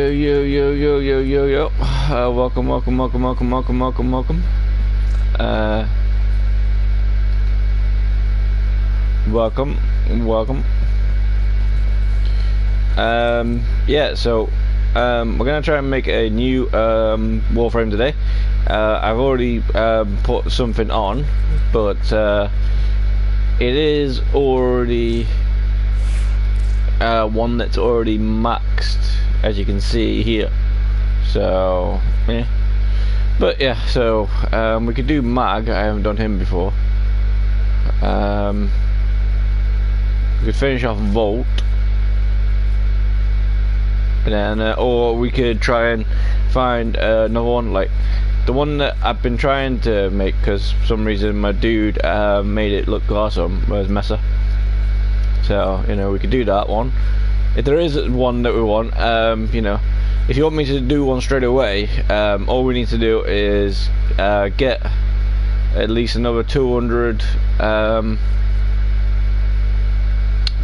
Yo. Welcome. Welcome. Yeah, so we're gonna try and make a new Warframe today. I've already put something on, but it is already one that's already maxed, as you can see here. So yeah, but yeah, so we could do Mag. I haven't done him before. We could finish off Volt, and then or we could try and find another one, like the one that I've been trying to make, because for some reason my dude made it look awesome, was Messer. So, you know, we could do that one. If there is one that we want, you know, if you want me to do one straight away, all we need to do is get at least another 200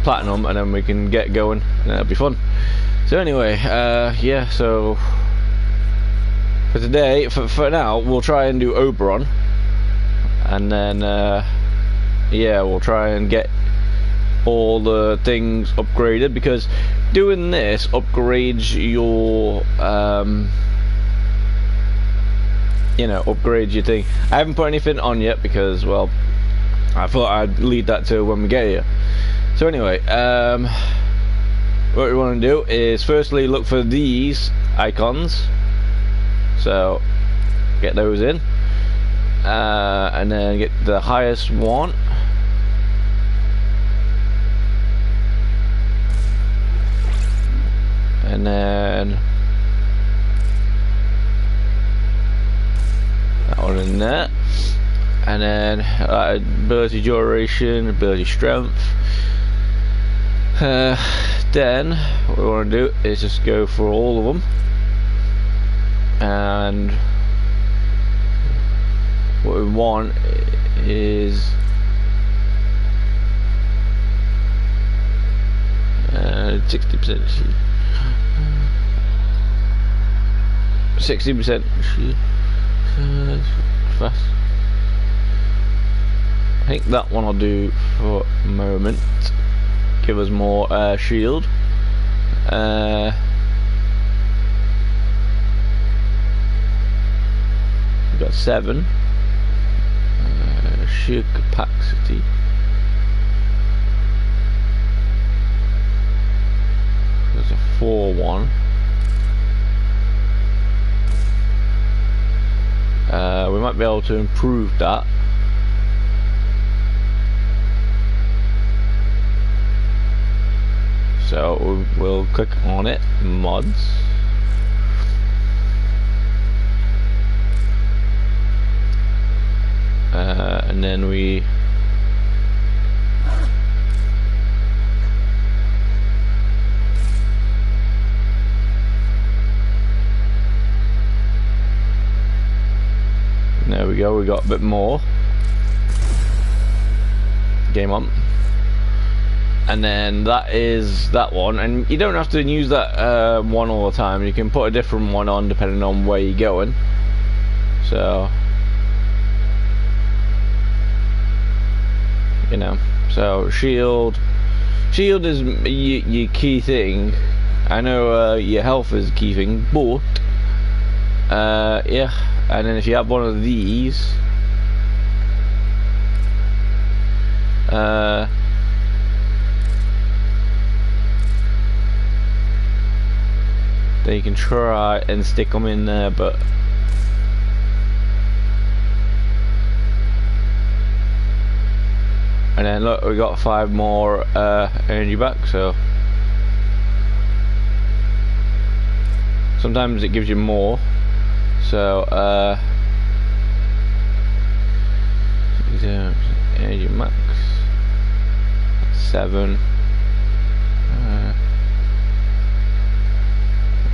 platinum, and then we can get going, and it'll be fun. So anyway, yeah, so for today, for now, we'll try and do Oberon, and then yeah, we'll try and get all the things upgraded, because doing this upgrades your you know, upgrades your thing. I haven't put anything on yet because, well, I thought I'd leave that to when we get here. So anyway, what we want to do is firstly look for these icons, so get those in, and then get the highest one. And then that one in there, and then ability duration, ability strength. Then what we want to do is just go for all of them, and what we want is 60%. 60% fast. I think that one I'll do for a moment. Give us more shield. We got 7 shield capacity. There's a 4 one. We might be able to improve that. So we'll click on it, mods, and then we there we go, we got a bit more. Game on. And then that is that one, and you don't have to use that one all the time. You can put a different one on depending on where you're going. So, you know, so shield is your key thing. I know your health is a key thing, but yeah. And then if you have one of these, then you can try and stick them in there, but and then look, we got 5 more energy back. So sometimes it gives you more. So energy max 7,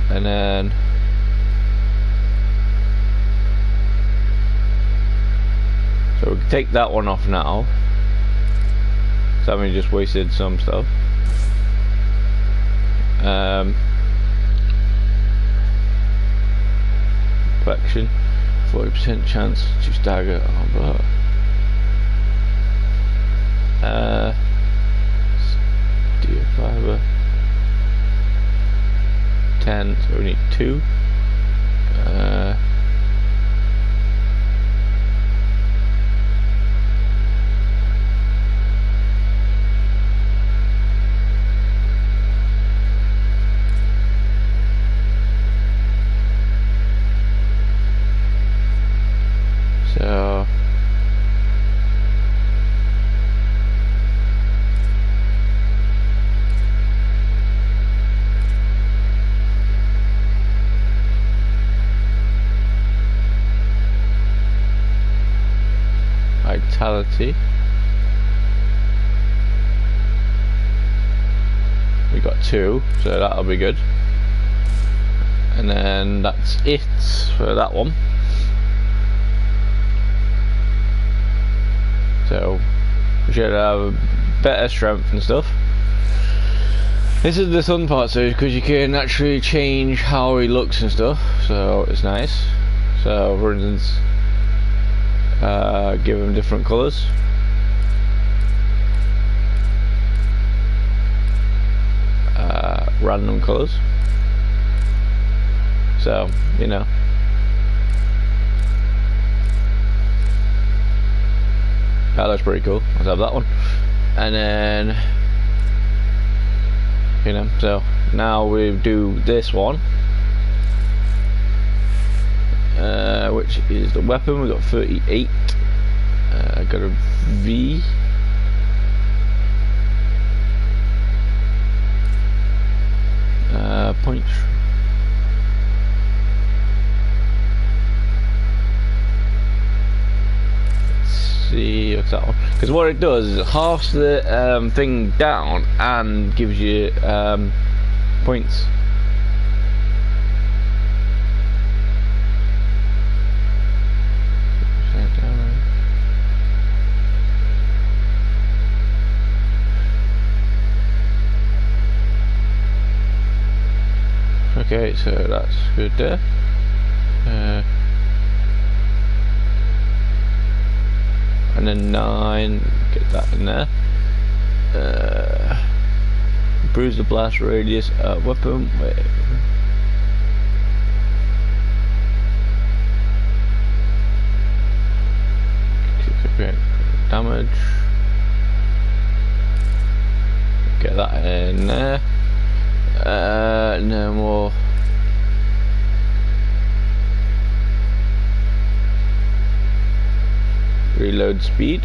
and then so we can take that one off now. So we just wasted some stuff. action, 40% chance to stagger. Oh, but steel fiber 10, so we need 2. So vitality, we got 2, so that'll be good. And then that's it for that one. So we should have better strength and stuff. This is the fun part, so because you can actually change how he looks and stuff, so it's nice. So for instance, give him different colours. Random colours. So, you know. That looks pretty cool. Let's have that one. And then, you know, so now we do this one, which is the weapon. We got 38. Got a V. Points. See what's that one? Because what it does is it halves the thing down and gives you points. Okay, so that's good there. And then 9, get that in there. Bruise the blast radius, weapon, wait. Damage. Get that in there. No more. Reload speed.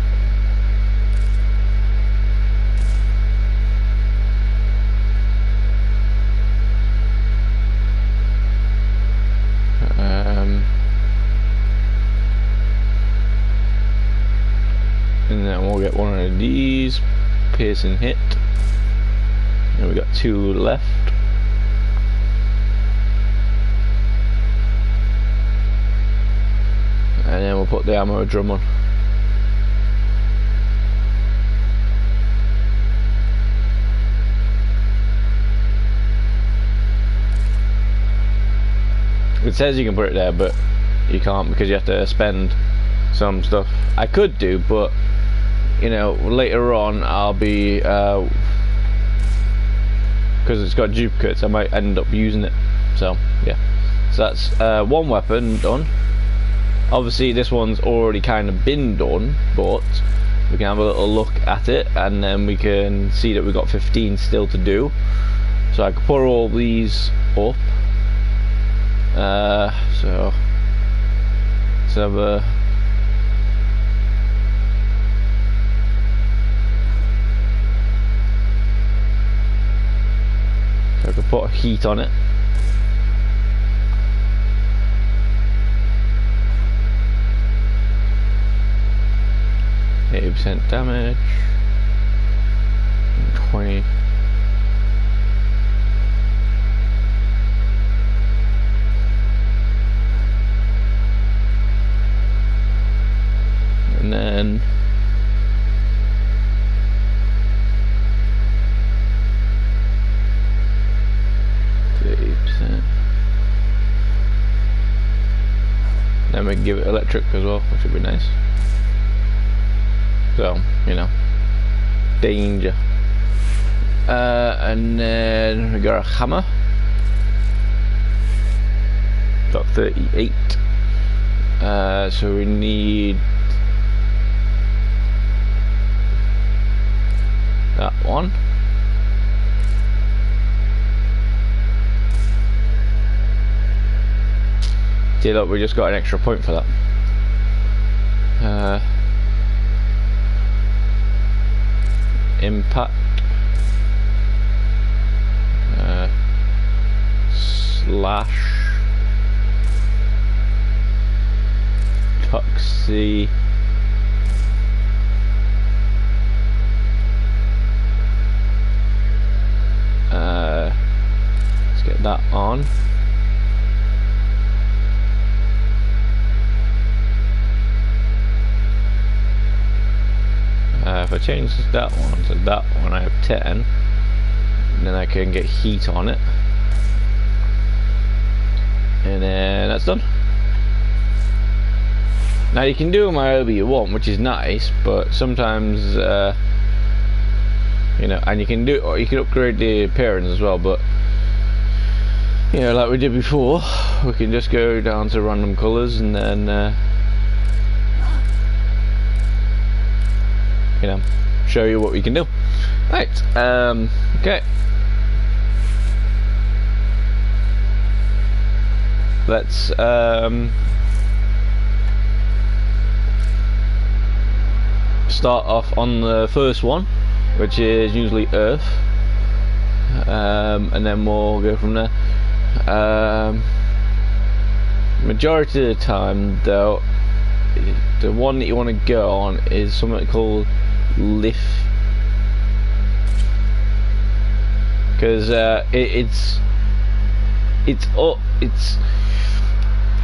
And then we'll get one of these, piercing hit. And we got 2 left. And then we'll put the ammo drum on. It says you can put it there, but you can't because you have to spend some stuff. I could do, but you know, later on I'll be because it's got duplicates, I might end up using it. So yeah, so that's one weapon done. Obviously this one's already kind of been done, but we can have a little look at it and then we can see that we've got 15 still to do. So I can put all these up. So let's have a so I can put a heat on it. %, damage, 20. And then Then we can give it electric as well, which would be nice. So, you know, danger. And then we got a hammer. Got 38. So we need that one. See, look, we just got an extra point for that. Impact. Slash. Toxie. Let's get that on. If I change that one to that one, I have 10, and then I can get heat on it, and then that's done. Now you can do them however you want, which is nice, but sometimes you know, and you can do, or you can upgrade the appearance as well, but you know, like we did before, we can just go down to random colors and then you know, show you what we can do. Right, okay. Let's start off on the first one, which is usually Earth, and then we'll go from there. Majority of the time, though, the one that you want to go on is something called Lift, because it's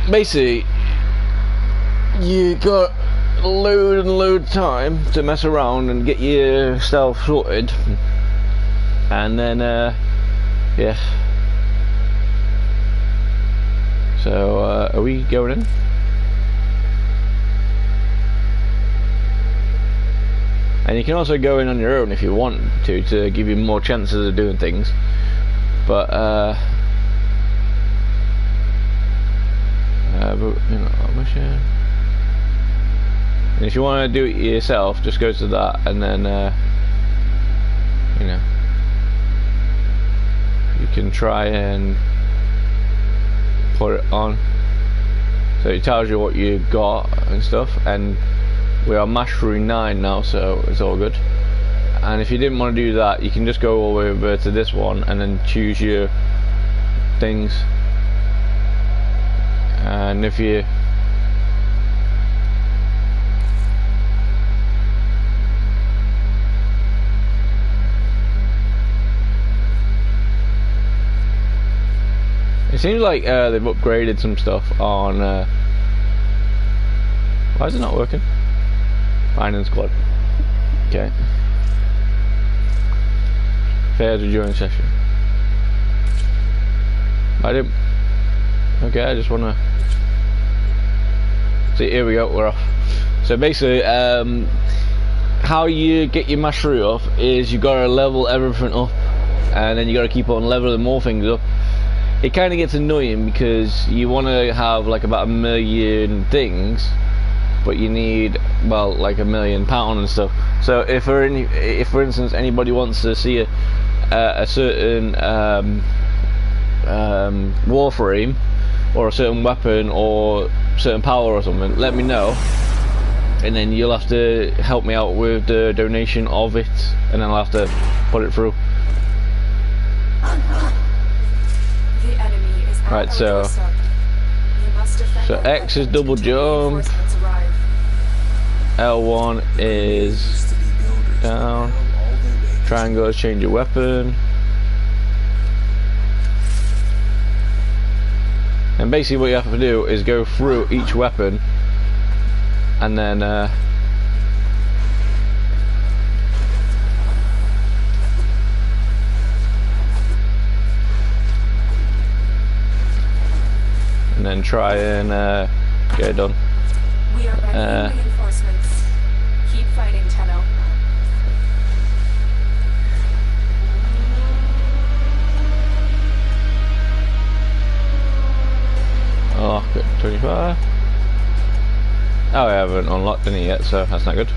basically you got load and load of time to mess around and get yourself sorted, and then yeah. So are we going in? And you can also go in on your own if you want to give you more chances of doing things, but you know, and if you want to do it yourself, just go to that, and then you know, you can try and put it on, so it tells you what you got and stuff. And we are mastery 9 now, so it's all good. And if you didn't want to do that, you can just go all the way over to this one and then choose your things. And if you it seems like they've upgraded some stuff on why is it not working? Finding squad. Okay. Fair to join session. I didn't. Okay, I just wanna see. Here we go. We're off. So basically, how you get your mastery up is you gotta level everything up, and then you gotta keep on leveling more things up. It kind of gets annoying because you want to have like about 1 million things, but you need, well, like £1 million and stuff. So if for instance anybody wants to see a certain Warframe or a certain weapon or certain power or something, let me know, and then you'll have to help me out with the donation of it, and then I'll have to put it through. Right, so X is double jump, L1 is down, triangle is change your weapon, and basically what you have to do is go through each weapon and then try and get it done. We are readying reinforcements. Keep fighting, Tenno. Oh, got 25. Oh, I haven't unlocked any yet, so that's not good.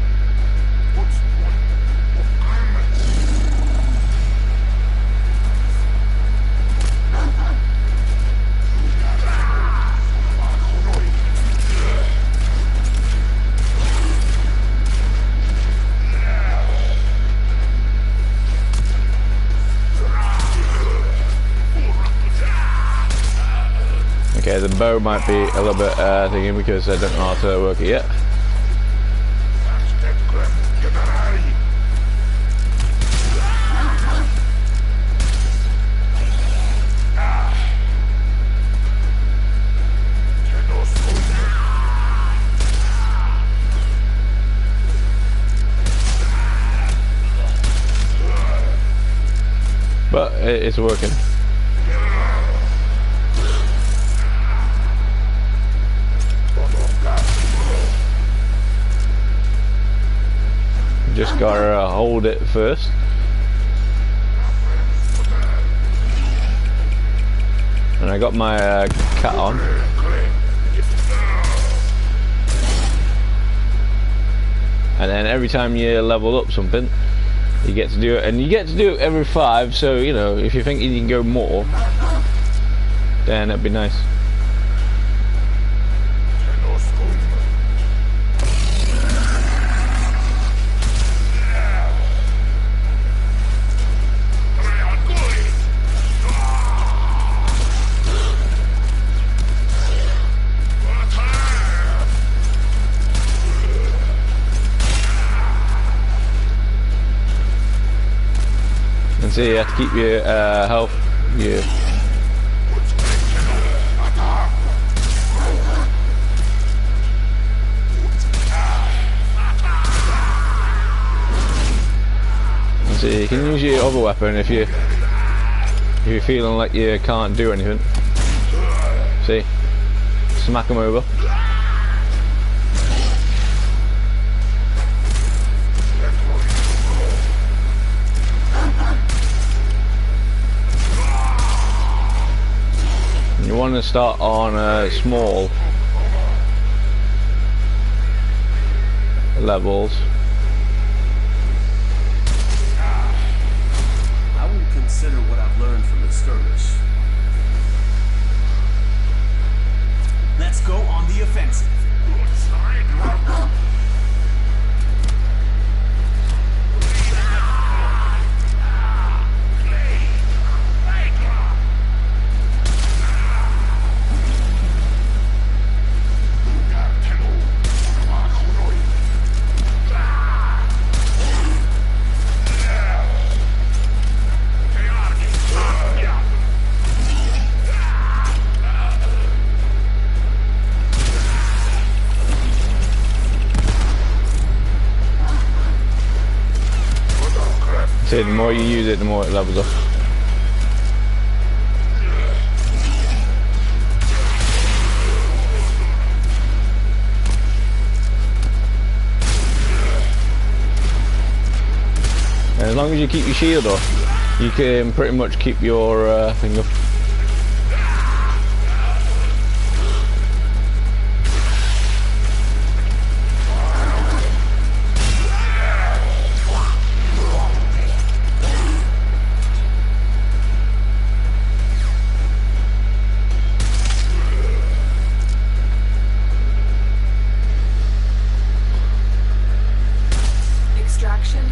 Okay, the bow might be a little bit thinking because I don't know how to work it yet. But it's working. Just gotta hold it first. And I got my cat on. And then every time you level up something, you get to do it, and you get to do it every 5. So you know, if you think you can go more, then it'd be nice. So you have to keep your health. Yeah. So you can use your other weapon if you're feeling like you can't do anything. See, smack them over. You want to start on small levels. I would consider what I've learned from the skirmish. Let's go on the offensive. See, the more you use it, the more it levels up. And as long as you keep your shield off, you can pretty much keep your thing up.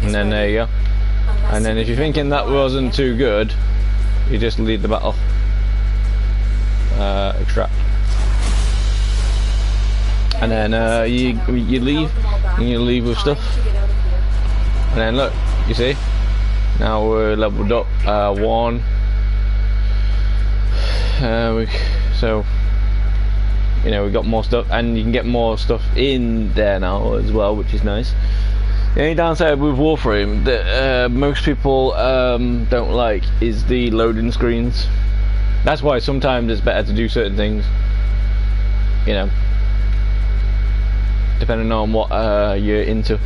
And then there you go. And then if you're thinking that wasn't too good, you just leave the battle. Extract. And then you leave, and you leave with stuff. And then look, you see, now we're leveled up 1. So you know, we got more stuff, and you can get more stuff in there now as well, which is nice. The only downside with Warframe that most people don't like is the loading screens. That's why sometimes it's better to do certain things, you know, depending on what you're into.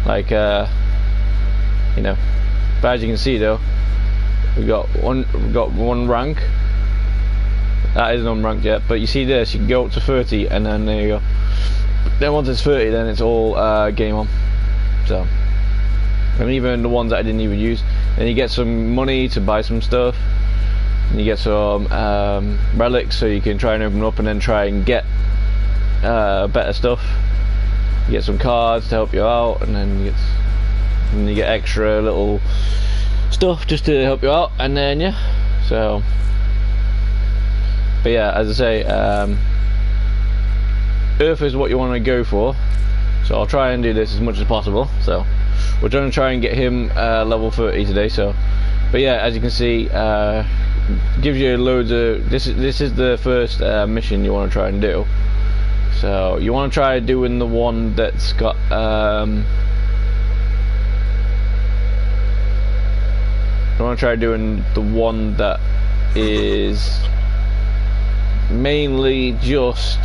Like you know, but as you can see though, we got one rank. That isn't unranked yet, but you see this, you can go up to 30, and then there you go. Then once it's 30, then it's all game on. So, and even the ones that I didn't even use, then you get some money to buy some stuff, and you get some relics, so you can try and open up and then try and get better stuff. You get some cards to help you out, and then you get extra little stuff just to help you out, and then yeah. So, but yeah, as I say, Earth is what you want to go for. So I'll try and do this as much as possible. So we're going to try and get him level 30 today. So, but yeah, as you can see, gives you loads of. This is the first mission you want to try and do. So you want to try doing the one that's got. You want to try doing the one that is mainly just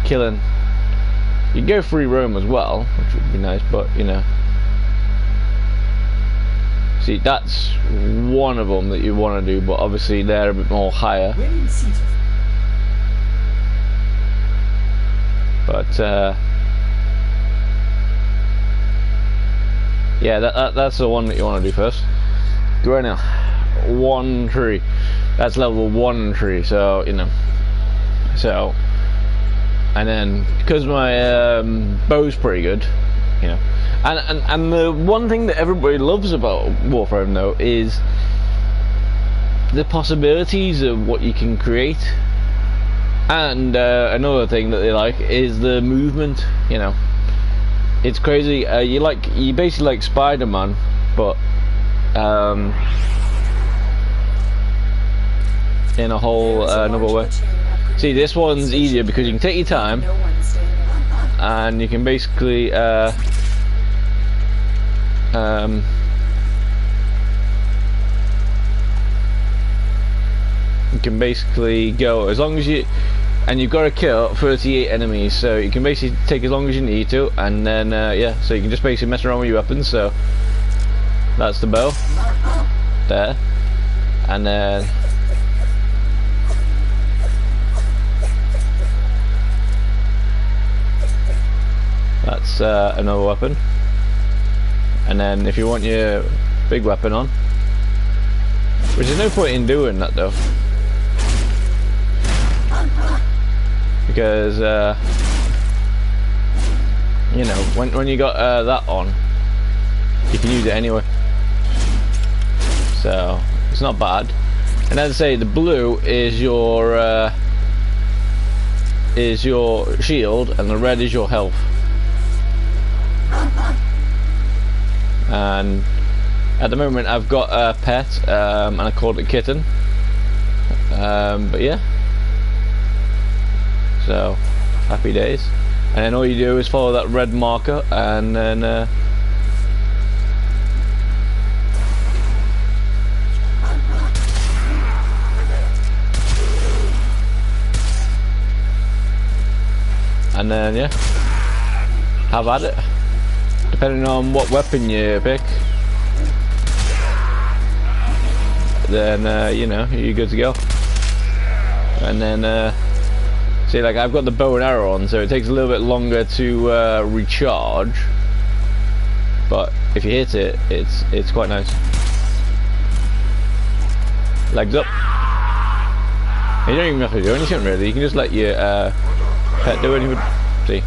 killing. You go free roam as well, which would be nice, but you know, see, that's one of them that you want to do, but obviously they're a bit more higher. But yeah, that's the one that you want to do first. Right now, 1 tree. That's level 1 tree. So you know. So, and then because my bow's pretty good, you know, and the one thing that everybody loves about Warframe though is the possibilities of what you can create, and another thing that they like is the movement. You know, it's crazy. You basically like Spider-Man, but in a whole another way. See, this one's easier because you can take your time, and you can basically you can basically go as long as you, and you've got to kill 38 enemies, so you can basically take as long as you need to, and then yeah, so you can just basically mess around with your weapons. So that's the bow there, and then that's another weapon, and then if you want your big weapon on, which there's no point in doing that though, because you know, when you got that on, you can use it anyway, so it's not bad. And as I say, the blue is your shield, and the red is your health. And at the moment I've got a pet, and I called it Kitten, but yeah, so happy days. And then all you do is follow that red marker, and then yeah, have at it. Depending on what weapon you pick, then you know, you're good to go. And then see, like I've got the bow and arrow on, so it takes a little bit longer to recharge, but if you hit it, it's quite nice. Legs up. And you don't even have to do anything really. You can just let your pet do anything. See.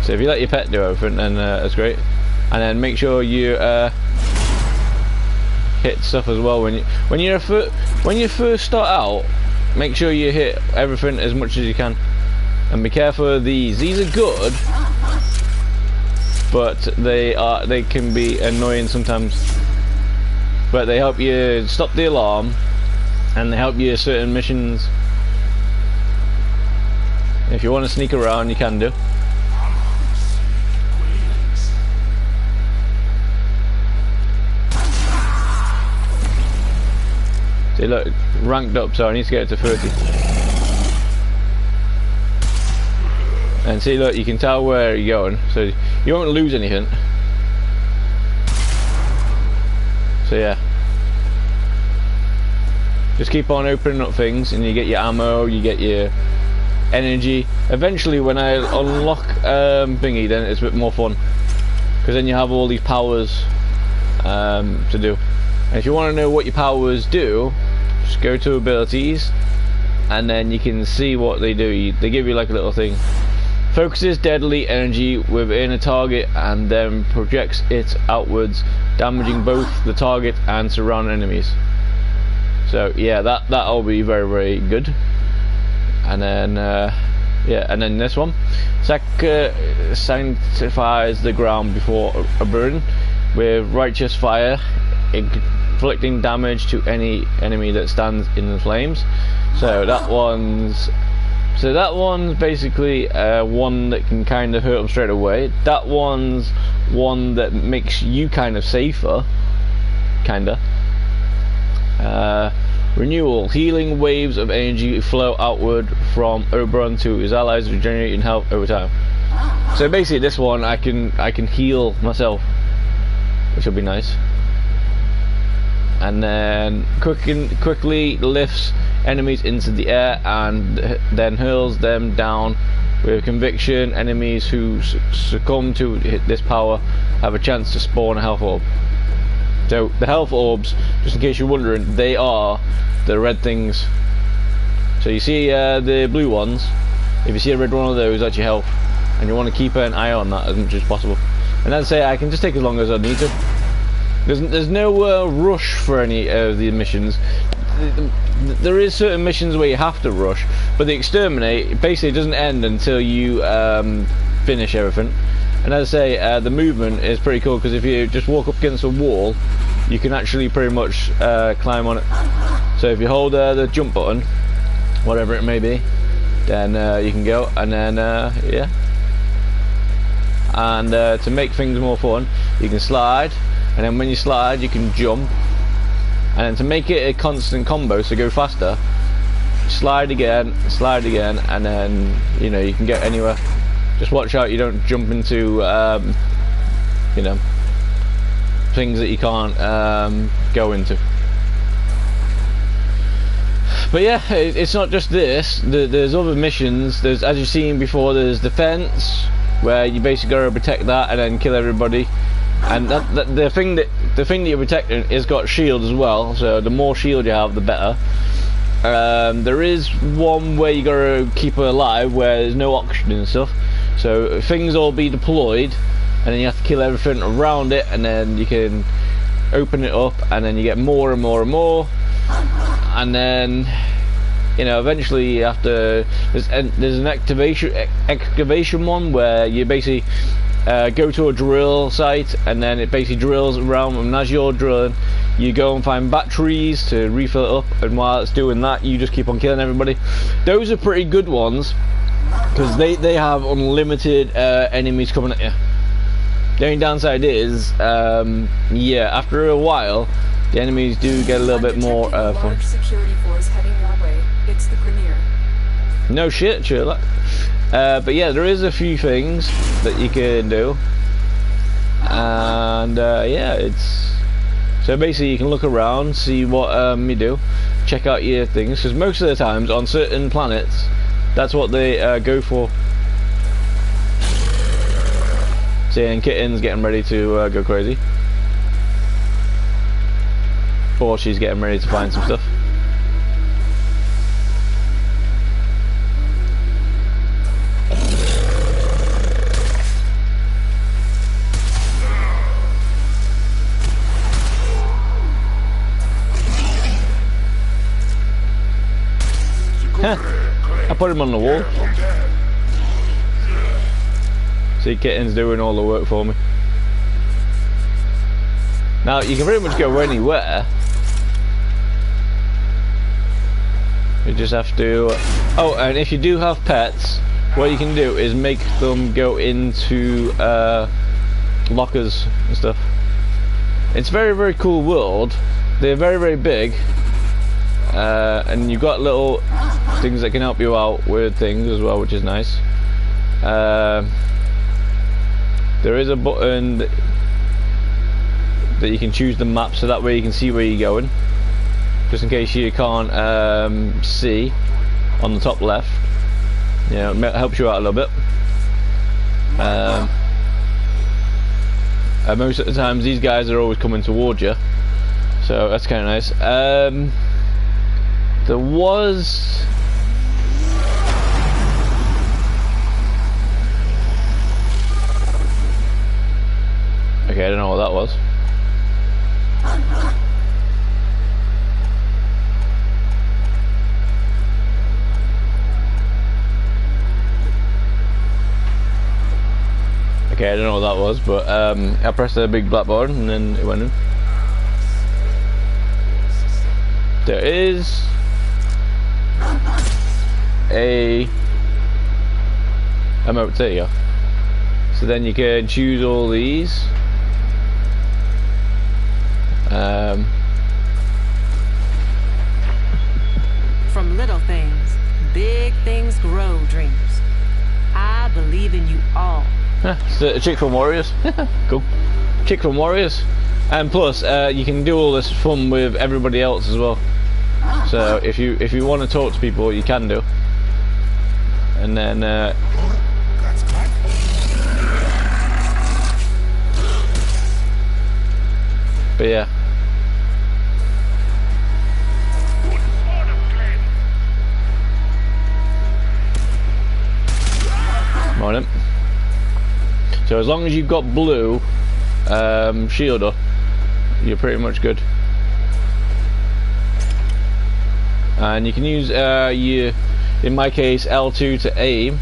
So if you let your pet do everything, then that's great. And then make sure you hit stuff as well when you first start out. Make sure you hit everything as much as you can, and be careful of these. These are good, but they can be annoying sometimes. But they help you stop the alarm, and they help you certain missions. If you want to sneak around, you can do. See, look, ranked up, so I need to get it to 30. And see, look, you can tell where you're going, so you won't lose anything. So yeah, just keep on opening up things, and you get your ammo, you get your energy. Eventually, when I unlock thingy, then it's a bit more fun, because then you have all these powers to do. And if you want to know what your powers do, just go to abilities, and then you can see what they do. They give you like a little thing. Focuses deadly energy within a target and then projects it outwards, damaging both the target and surrounding enemies. So yeah, that'll be very, very good. And then yeah, and then this one, sanctifies the ground before a burn with righteous fire, inflicting damage to any enemy that stands in the flames. So that one's basically one that can kind of hurt them straight away. That one's one that makes you kind of safer, kinda. Renewal, healing waves of energy flow outward from Oberon to his allies, regenerating health over time. So basically, this one I can heal myself, which will be nice. And then quickly lifts enemies into the air and then hurls them down with conviction. Enemies who succumb to this power have a chance to spawn a health orb. So the health orbs, just in case you're wondering, they are the red things. So you see the blue ones, if you see a red one of those, that's your health, and you want to keep an eye on that as much as possible. And I'd say I can just take as long as I need to. There's no rush for any of the missions. There is certain missions where you have to rush, but the exterminate basically doesn't end until you finish everything. And as I say, the movement is pretty cool, because if you just walk up against a wall, you can actually pretty much climb on it. So if you hold the jump button, whatever it may be, then you can go, and then yeah. And to make things more fun, you can slide, and then when you slide you can jump, and then to make it a constant combo, so go faster, slide again, and then you know, you can get anywhere. Just watch out you don't jump into you know, things that you can't go into. But yeah, it's not just this. There's other missions. There's, as you've seen before, there's defense, where you basically got to protect that and then kill everybody. And the thing that you're protecting is got shield as well. So the more shield you have, the better. There is one where you got to keep it alive, where there's no oxygen and stuff. So things will be deployed, and then you have to kill everything around it, and then you can open it up, and then you get more and more and more. And then, you know, eventually you have to. There's an excavation one where you basically go to a drill site, and then it basically drills around, and as you're drilling, you go and find batteries to refill it up, and while it's doing that, you just keep on killing everybody. Those are pretty good ones, because they have unlimited enemies coming at you. The only downside is, yeah, after a while, the enemies do get a little bit more fun. Security force heading that way. It's the Premier. No shit, Sherlock. But yeah, there is a few things that you can do, and yeah, it's so basically you can look around, see what you do, check out your things, because most of the times on certain planets, that's what they go for. See, and Kitten's getting ready to go crazy. Or she's getting ready to find some stuff. I put him on the wall. See, Kitten's doing all the work for me. Now, you can pretty much go anywhere. You just have to... Oh, and if you do have pets, what you can do is make them go into lockers and stuff. It's a very, very cool world. They're very, very big. and you've got little things that can help you out with things as well, which is nice. There is a button that you can choose the map, so that way you can see where you're going, just in case you can't see on the top left. You know, it helps you out a little bit. Most of the times these guys are always coming towards you, so that's kind of nice. There was okay, I don't know what that was. Okay, I don't know what that was, but I pressed the big black button and then it went in. There is a emote, there you go. So then you can choose all these. From little things, big things grow, dreams. I believe in you all. It's a chick from Warriors. Cool. Chick from Warriors. And plus, you can do all this fun with everybody else as well. So if you want to talk to people, you can do. And then but yeah. Morning. So as long as you've got blue shielder, you're pretty much good. And you can use your, in my case, L2 to aim.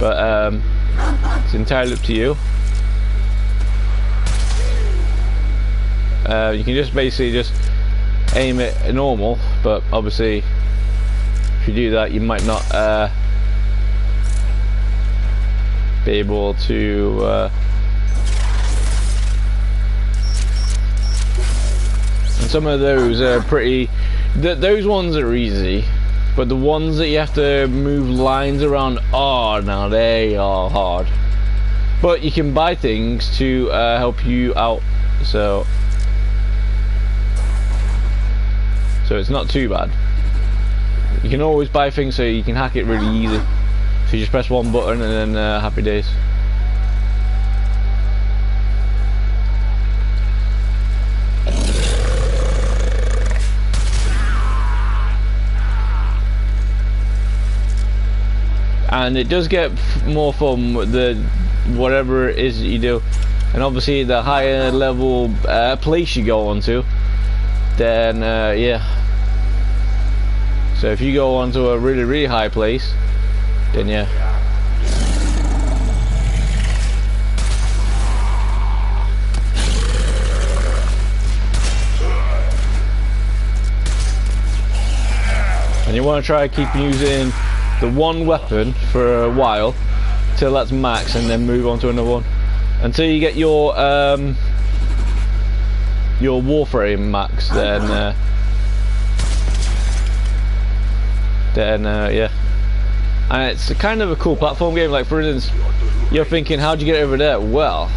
But it's entirely up to you. You can just basically just aim it normal, but obviously if you do that you might not be able to and some of those are pretty, those ones are easy, but the ones that you have to move lines around are, now they are hard. But you can buy things to help you out, so it's not too bad. You can always buy things so you can hack it really easy. So you just press one button and then happy days. And it does get more fun with the whatever it is that you do, and obviously the higher level place you go onto, then yeah. So if you go onto a really high place, then yeah. And you want to try keep using the one weapon for a while till that's max, and then move on to another one until you get your Warframe max. Then yeah. And it's kind of a cool platform game. Like for instance, you're thinking, how'd you get over there? Well,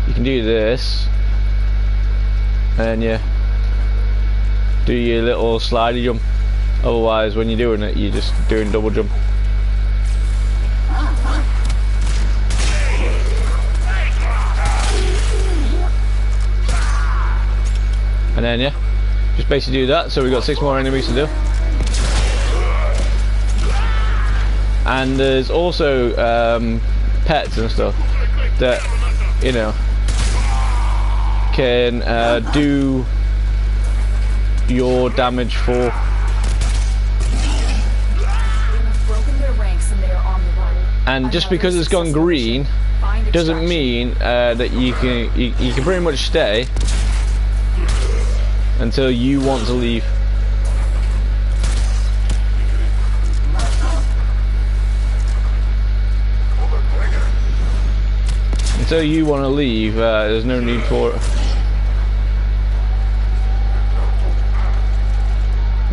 you can do this, and yeah, do your little slidey jump. Otherwise, when you're doing it, you're just doing double jump. And then yeah, just basically do that. So we've got 6 more enemies to do. And there's also pets and stuff that, you know, can do your damage for. And just because it's gone green doesn't mean that you can pretty much stay until you want to leave. Until you want to leave, there's no need for it.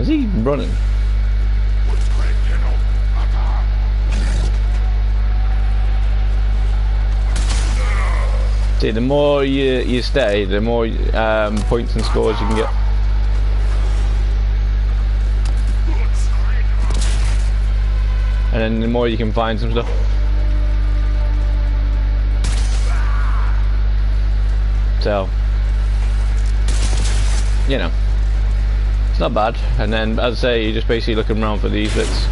Is he running? See, the more you stay, the more points and scores you can get. And then the more you can find some stuff. So, you know, it's not bad. And then, as I say, you're just basically looking around for these bits.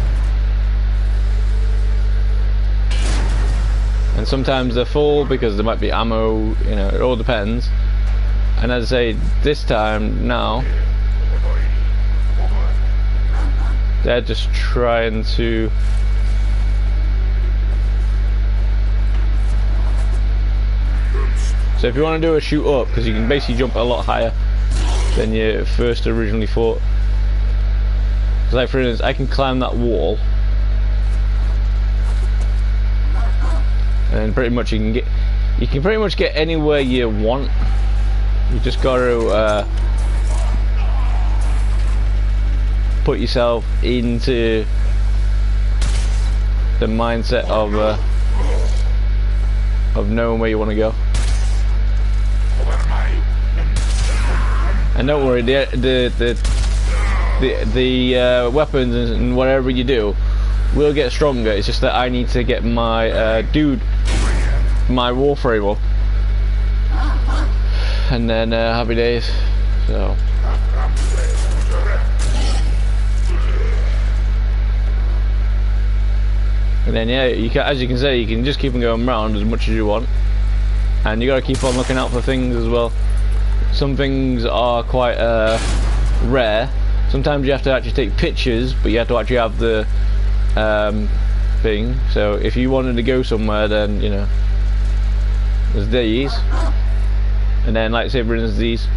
And sometimes they're full because there might be ammo, you know, it all depends. And as I say, this time now, they're just trying to so if you want to do a shoot up, because you can basically jump a lot higher than you first originally thought. Like for instance, I can climb that wall, and pretty much you can pretty much get anywhere you want. You just got to put yourself into the mindset of knowing where you want to go. And don't worry, the weapons and whatever you do will get stronger. It's just that I need to get my my Warframe up, and then happy days. So. And then yeah, you can, as you can say, you can just keep on going around as much as you want, and you got to keep on looking out for things as well. Some things are quite rare. Sometimes you have to actually take pictures, but you have to actually have the thing. So if you wanted to go somewhere, then you know, there's these, and then like say for instance these.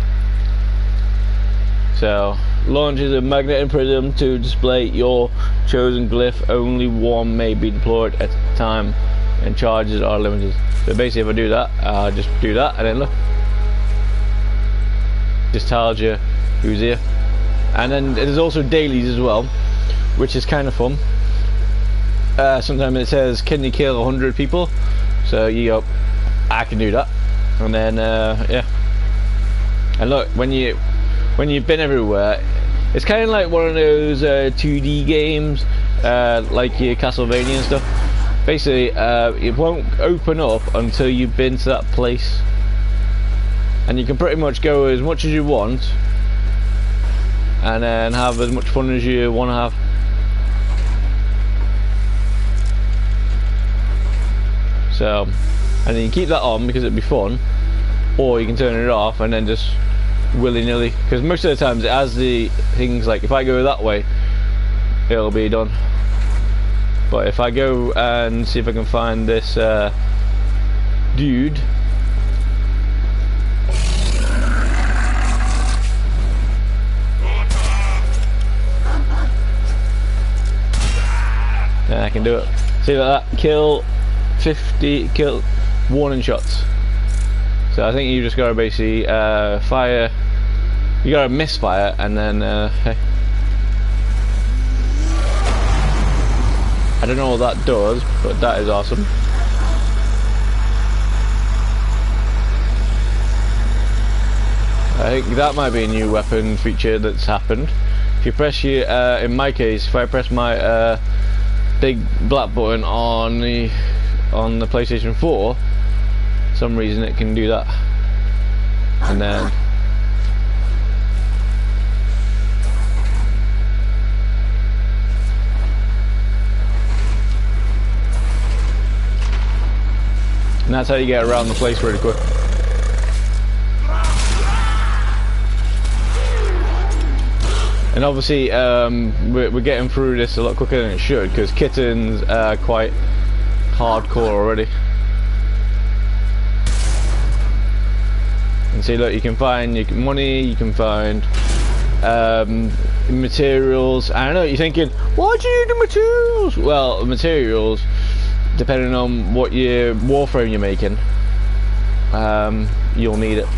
So launches a magnetic prism to display your chosen glyph. Only one may be deployed at a time, and charges are limited. So basically, if I do that, I just do that, and then look, just tells you who's here. And then there's also dailies as well, which is kind of fun. Sometimes it says, can you kill 100 people? So you go, I can do that. And then yeah, and look, when you've been everywhere, it's kind of like one of those 2D games, like your Castlevania and stuff. Basically, it won't open up until you've been to that place, and you can pretty much go as much as you want, and then have as much fun as you want to have. So, and then you keep that on because it'd be fun, or you can turn it off and then just willy-nilly, because most of the times it has the things like, if I go that way, it'll be done. But if I go and see if I can find this dude, then I can do it. See like that, kill 50, kill warning shots. So I think you just gotta basically fire, you gotta misfire, and then hey. I don't know what that does, but that is awesome. I think that might be a new weapon feature that's happened. If you press your, in my case, if I press my big black button on the PlayStation 4, for some reason it can do that. And then and that's how you get around the place really quick. And obviously we're getting through this a lot quicker than it should, because Kitten's quite hardcore already. And see, look, you can find your money, you can find materials. I know you're thinking, why do you need the materials? Well, materials, depending on what your Warframe you're making, you'll need it.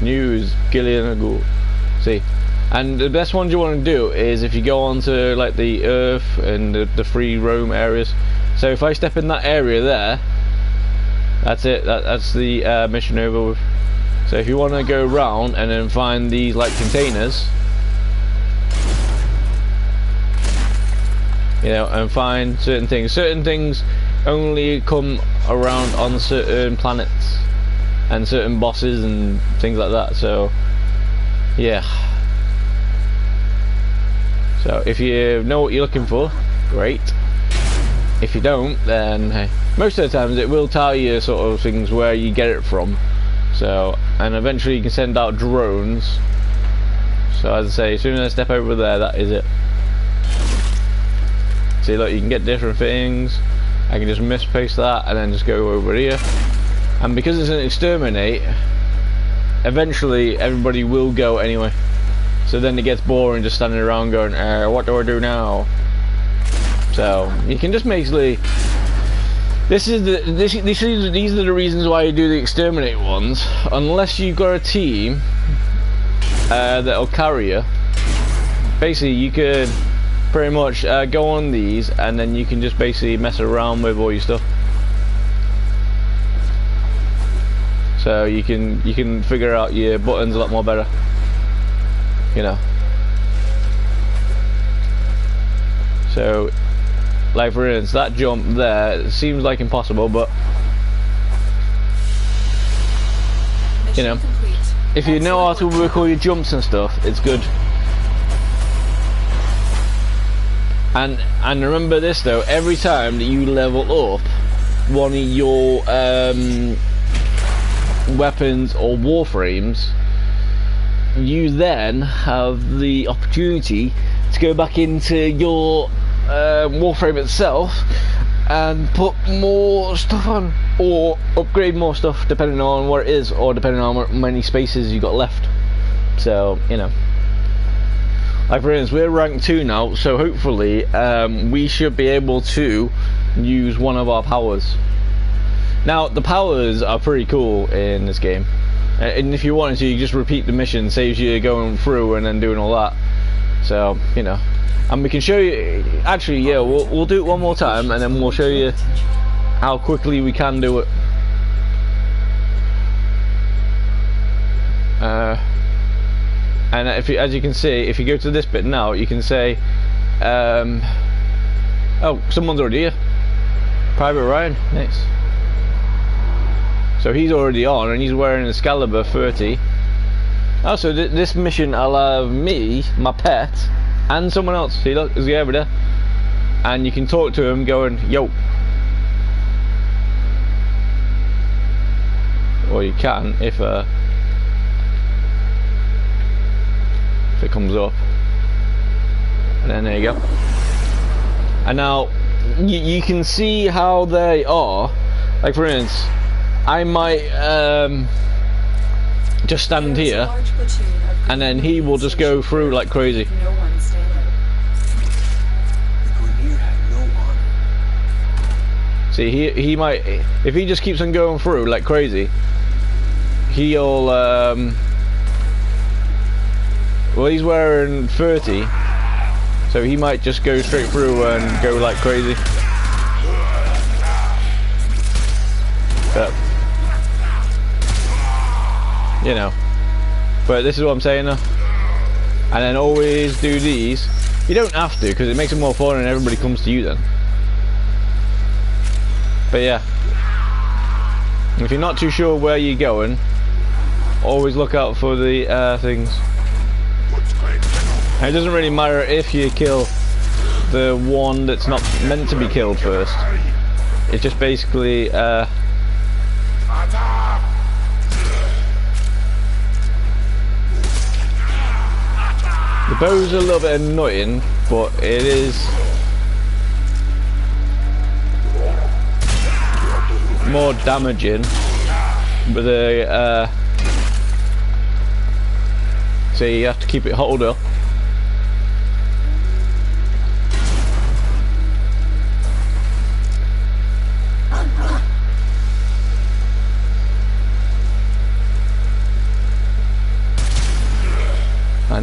News, Gillian. See, and the best ones you want to do is if you go onto like the Earth and the free roam areas. So if I step in that area there, that's it. That's the mission over with. So if you want to go round and then find these like containers, you know, and find certain things. Certain things only come around on certain planets and certain bosses and things like that. So yeah. So if you know what you're looking for, great. If you don't, then hey, most of the times it will tell you sort of things where you get it from. So, and eventually you can send out drones. So as I say, as soon as I step over there, that is it. See, look, you can get different things. I can just misplace that and then just go over here. And because it's an exterminate, eventually everybody will go anyway. So then it gets boring just standing around going, what do I do now? So you can just basically, these are the reasons why you do the exterminate ones. Unless you've got a team that'll carry you, basically you could pretty much go on these and then you can just basically mess around with all your stuff. So you can figure out your buttons a lot more better, you know. So like for instance, that jump there, it seems like impossible, but you know, if you know how to work all your jumps and stuff, it's good. And remember this though, every time that you level up one of your weapons or warframes, you then have the opportunity to go back into your Warframe itself and put more stuff on, or upgrade more stuff depending on what it is, or depending on how many spaces you got left. So you know, like for instance, we're rank 2 now, so hopefully we should be able to use one of our powers. Now the powers are pretty cool in this game, and if you wanted to, you just repeat the mission, saves you going through and then doing all that. So you know, and we can show you, actually yeah, we'll do it one more time and then we'll show you how quickly we can do it. And if you, as you can see, if you go to this bit now, you can say oh, someone's already here. Private Ryan, nice. So he's already on and he's wearing an Excalibur 30. Oh, so this mission I'll have me, my pet, and someone else. See, look, there's the guy over there. And you can talk to him going, yo. Or you can if it comes up. And then there you go. And now you can see how they are. Like for instance, I might just stand here and then he will just go through like crazy. See, he might, if he just keeps on going through like crazy, he'll well, he's wearing 30, so he might just go straight through and go like crazy. But you know, but this is what I'm saying now. And then always do these. You don't have to, because it makes it more fun and everybody comes to you then. But yeah, if you're not too sure where you're going, always look out for the things. And it doesn't really matter if you kill the one that's not meant to be killed first. It's just basically the bow's a little bit annoying, but it is more damaging. But the so you have to keep it hold up.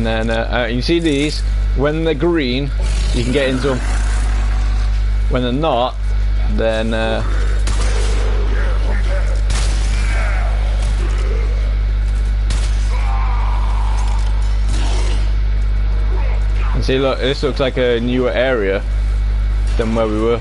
And then you see these, when they're green, you can get into them. When they're not, then and see, look, this looks like a newer area than where we were.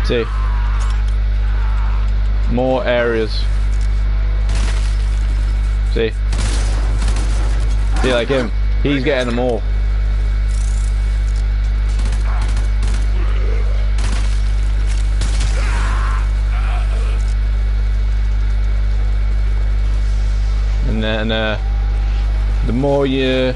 See, more areas. See, like him, he's getting them all. And then the more you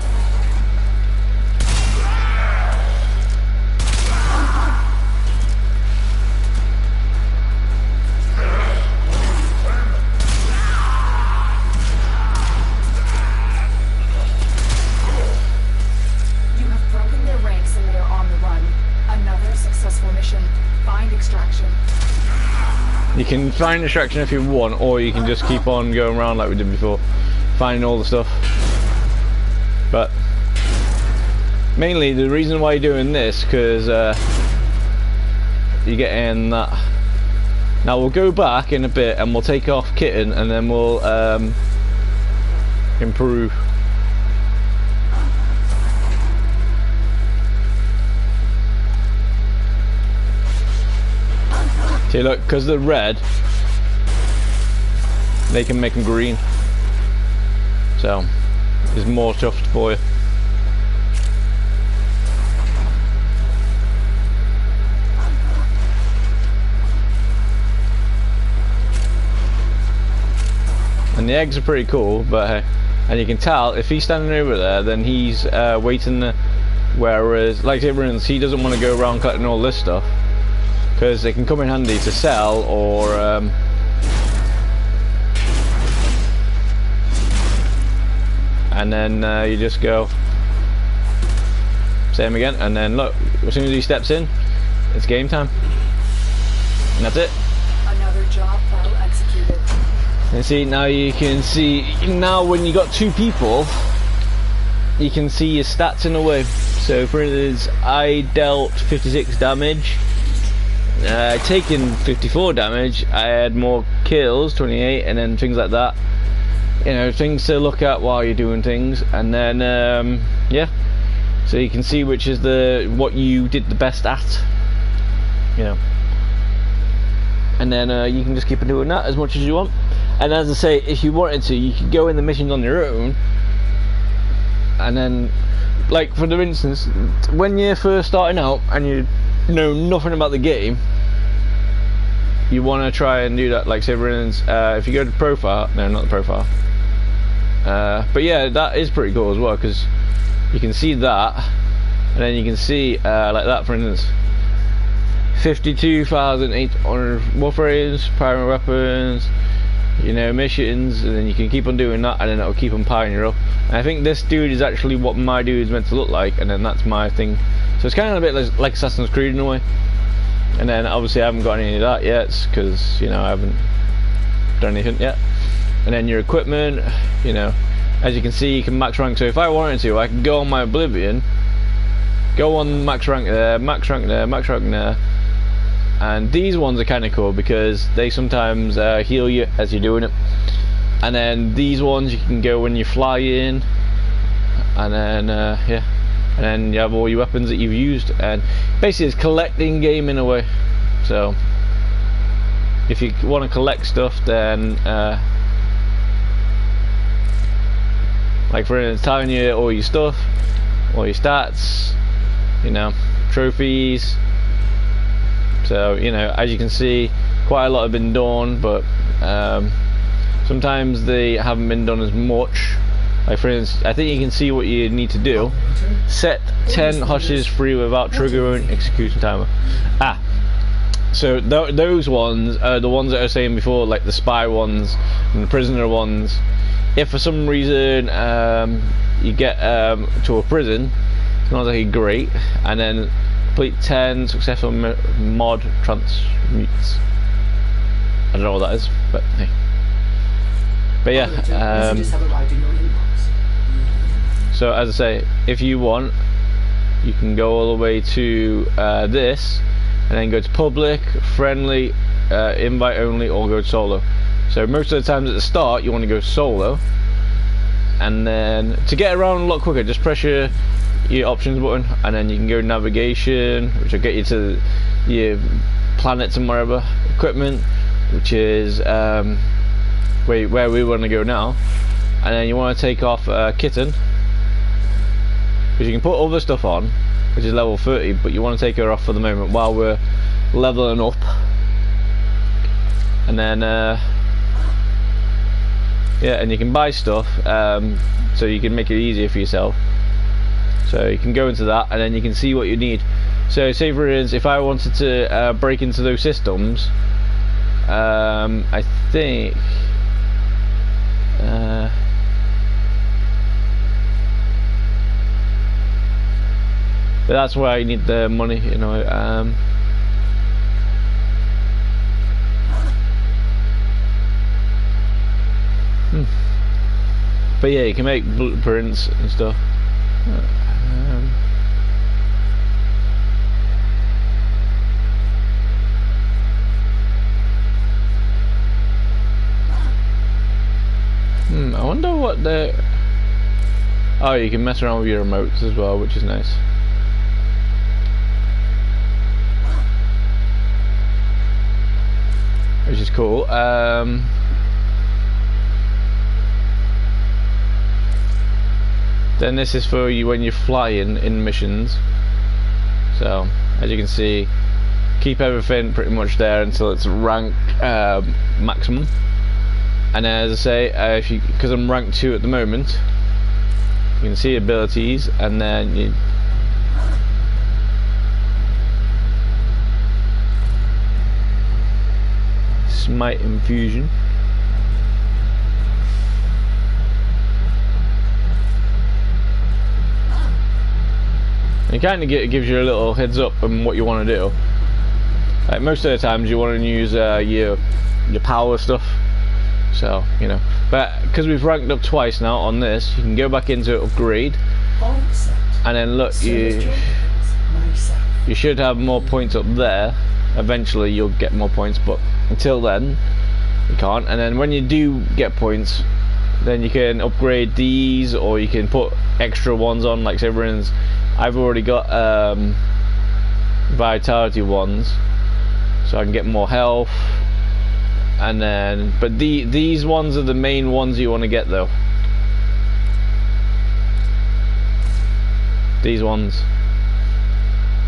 You can find extraction if you want, or you can just keep on going around like we did before, finding all the stuff. But mainly the reason why you're doing this, because you're getting that. Now we'll go back in a bit and we'll take off Kitten, and then we'll improve. See, look, because they're red, they can make them green. So, there's more stuff for you. And the eggs are pretty cool, but hey, and you can tell if he's standing over there, then he's waiting. Whereas, like everyone, he doesn't want to go around collecting all this stuff, because they can come in handy to sell, or and then you just go same again, and then look, as soon as he steps in, it's game time, and that's it. Another job well executed. And see, now you can see, now when you got two people, you can see your stats in a way. So for instance, I dealt 56 damage, taking 54 damage, I had more kills, 28, and then things like that. You know, things to look at while you're doing things, and then yeah, so you can see which is what you did the best at, you know. And then you can just keep on doing that as much as you want. And as I say, if you wanted to, you could go in the missions on your own, and then, like for instance, when you're first starting out and you know nothing about the game, you want to try and do that. Like say for instance, if you go to profile, no, not the profile, but yeah, that is pretty cool as well, because you can see that, and then you can see like that, for instance, 52,800 Warframes, primary weapons, you know, missions, and then you can keep on doing that, and then it'll keep on piling you up. And I think this dude is actually what my dude is meant to look like, and then that's my thing. So it's kind of a bit like Assassin's Creed in a way. And then obviously I haven't got any of that yet, because, you know, I haven't done anything yet. And then your equipment, you know, as you can see, you can max rank. So if I wanted to, I could go on my Oblivion, go on max rank there, max rank there, max rank there. And these ones are kind of cool because they sometimes heal you as you're doing it. And then these ones you can go when you fly in, and then yeah, and then you have all your weapons that you've used, and basically it's collecting game in a way. So if you want to collect stuff, then like for instance, telling you all your stuff, all your stats, you know, trophies. So, you know, as you can see, quite a lot have been done, but sometimes they haven't been done as much. Like for instance, I think you can see what you need to do. Set 10 hostages free without triggering execution timer. So those ones are the ones that I was saying before, like the spy ones and the prisoner ones. if for some reason you get to a prison, it's not exactly great. And then complete 10 successful mod transmutes. I don't know what that is, but hey. But yeah, so as I say, if you want, you can go all the way to this, and then go to public, friendly, invite only, or go solo. So most of the times at the start, you want to go solo, and then to get around a lot quicker, just press your options button, and then you can go navigation, which will get you to your planets and wherever, equipment, which is where we want to go now, and then you want to take off Kitten, because you can put other stuff on, which is level 30, but you want to take her off for the moment while we're leveling up. And then yeah, and you can buy stuff, so you can make it easier for yourself. So you can go into that, and then you can see what you need. So say for instance, if I wanted to break into those systems, I think but that's why you need the money, you know. But yeah, you can make blueprints and stuff. I wonder what the... Oh, you can mess around with your remotes as well, which is nice. Which is cool. Then this is for you when you're flying in missions. So as you can see, keep everything pretty much there until it's rank maximum. And as I say, because I'm rank 2 at the moment, you can see abilities, and then you Smite Infusion. And it kind of gives you a little heads up on what you want to do. Like most of the times you want to use your power stuff. So, you know, but because we've ranked up twice now on this, you can go back into upgrade, and then look, you should have more points up there. Eventually you'll get more points, but until then you can't. And then when you do get points, then you can upgrade these, or you can put extra ones on, like say for instance, I've already got vitality ones, so I can get more health. And then, but these ones are the main ones you want to get though. These ones,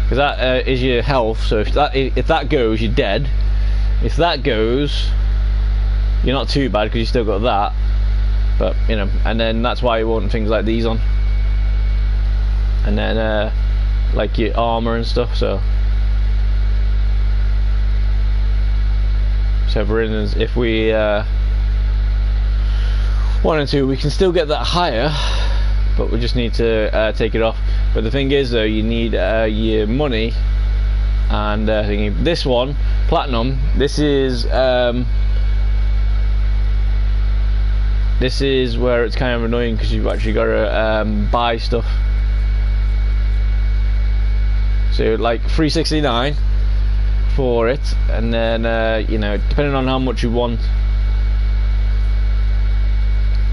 because that is your health. So if that goes, you're dead. If that goes, you're not too bad because you still got that. But you know, and then that's why you want things like these on. And then like your armor and stuff. So for instance, if we wanted to, we can still get that higher, but we just need to take it off. But the thing is though, you need your money, and this one, platinum, this is where it's kind of annoying, because you've actually got to buy stuff. So like 369 for it, and then you know, depending on how much you want.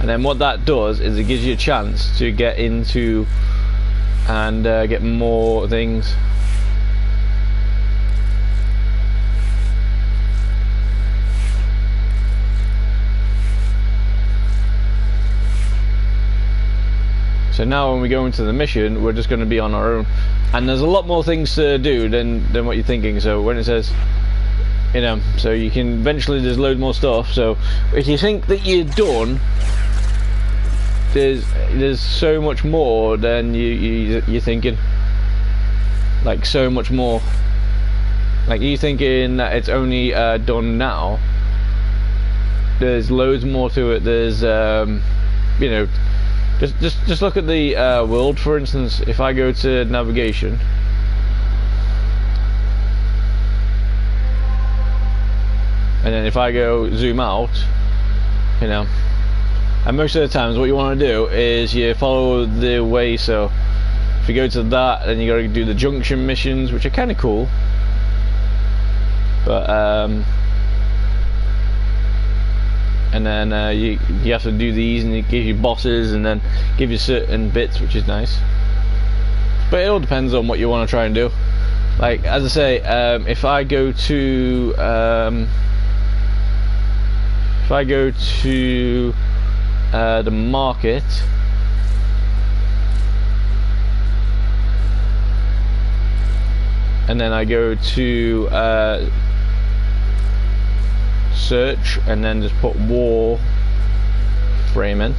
And then what that does is it gives you a chance to get into and get more things. So now when we go into the mission, we're just going to be on our own, and there's a lot more things to do than what you're thinking. So when it says, you know, so you can eventually, there's loads more stuff. So if you think that you're done, there's so much more than you're thinking. Like so much more. Like you thinking that it's only done now. There's loads more to it. There's you know, just look at the world. For instance, if I go to navigation, and then if I go zoom out, you know, and most of the times what you want to do is you follow the way. So if you go to that, then you got to do the junction missions, which are kind of cool, but and then you have to do these, and it gives you bosses, and then give you certain bits, which is nice. But it all depends on what you want to try and do. Like, as I say, if I go to the market, and then I go to search, and then just put Warframe in,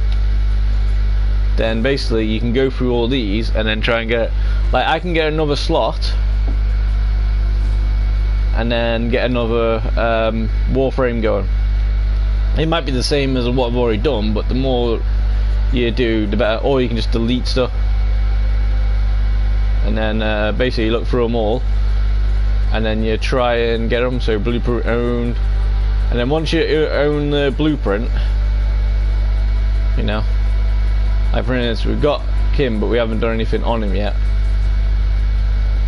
then basically you can go through all these and then try and get, like, I can get another slot and then get another Warframe going. It might be the same as what I've already done, but the more you do, the better. Or you can just delete stuff, and then basically look through them all, and then you try and get them. So blueprint owned, and then once you own the blueprint, you know, like for instance, we've got Kim, but we haven't done anything on him yet.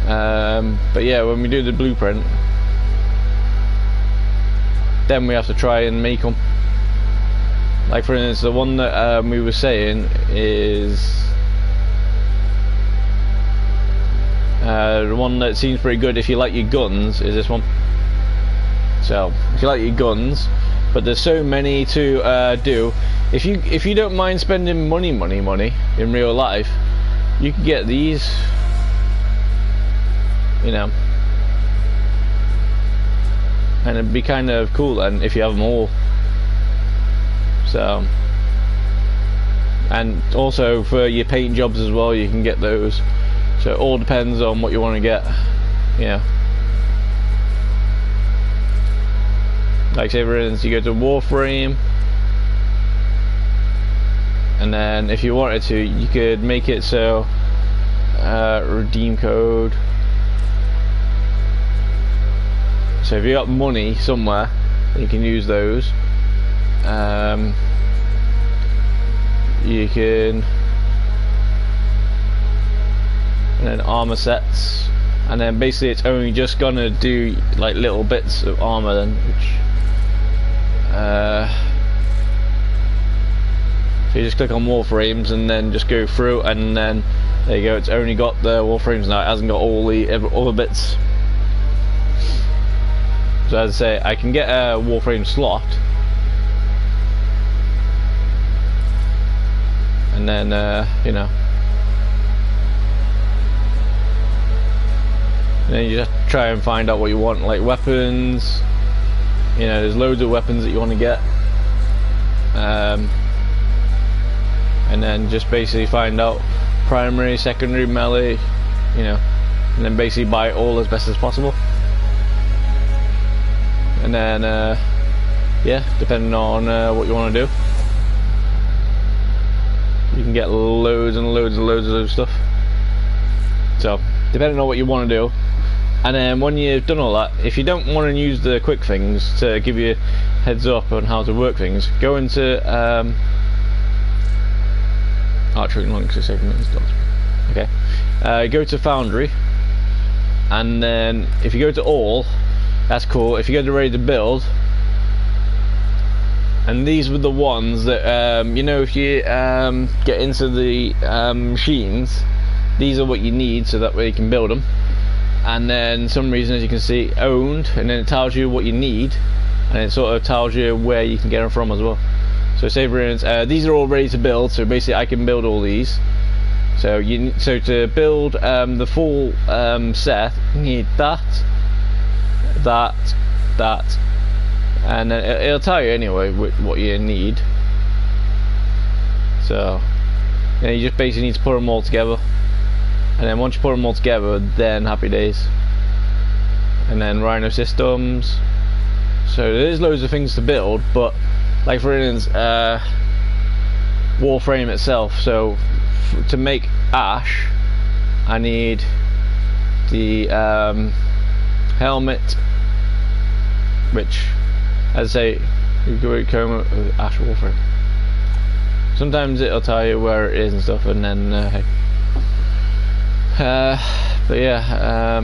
But yeah, when we do the blueprint, then we have to try and make them. Like for instance, the one that we were saying is the one that seems pretty good if you like your guns is this one. So if you like your guns, but there's so many to do. If you don't mind spending money in real life, you can get these, you know, and it'd be kind of cool then if you have them all. So, and also for your paint jobs as well, you can get those. So it all depends on what you want to get, you know. Like say for instance, you go to Warframe, and then if you wanted to, you could make it so redeem code. So if you got money somewhere, you can use those. You can, and then armor sets, and then basically it's only just gonna do like little bits of armor then, which so you just click on Warframes and then just go through, and then there you go, it's only got the Warframes now, it hasn't got all the other bits. So as I say, I can get a Warframe slot, and then you know, and then you just try and find out what you want, like weapons. You know, there's loads of weapons that you want to get, and then just basically find out primary, secondary, melee, you know, and then basically buy it all as best as possible. And then yeah, depending on what you want to do, you can get loads and loads and loads of stuff. So depending on what you want to do, and then when you've done all that, if you don't want to use the quick things to give you heads up on how to work things, go into okay, go to Foundry, and then if you go to all, that's cool. If you go to ready to build, and these were the ones that you know, if you get into the machines, these are what you need, so that way you can build them. And then some reason, as you can see, owned, and then it tells you what you need, and it sort of tells you where you can get them from as well. So say for instance, these are all ready to build, so basically I can build all these. So to build the full set, you need that, and then it'll tell you anyway what you need. So you just basically need to put them all together, and then once you put them all together, then happy days. And then Rhino systems. So there's loads of things to build, but like for instance, Warframe itself. So to make Ash, I need the helmet, which, as I say, you go come up with Ash Warframe. Sometimes it'll tell you where it is and stuff, and then hey. But yeah,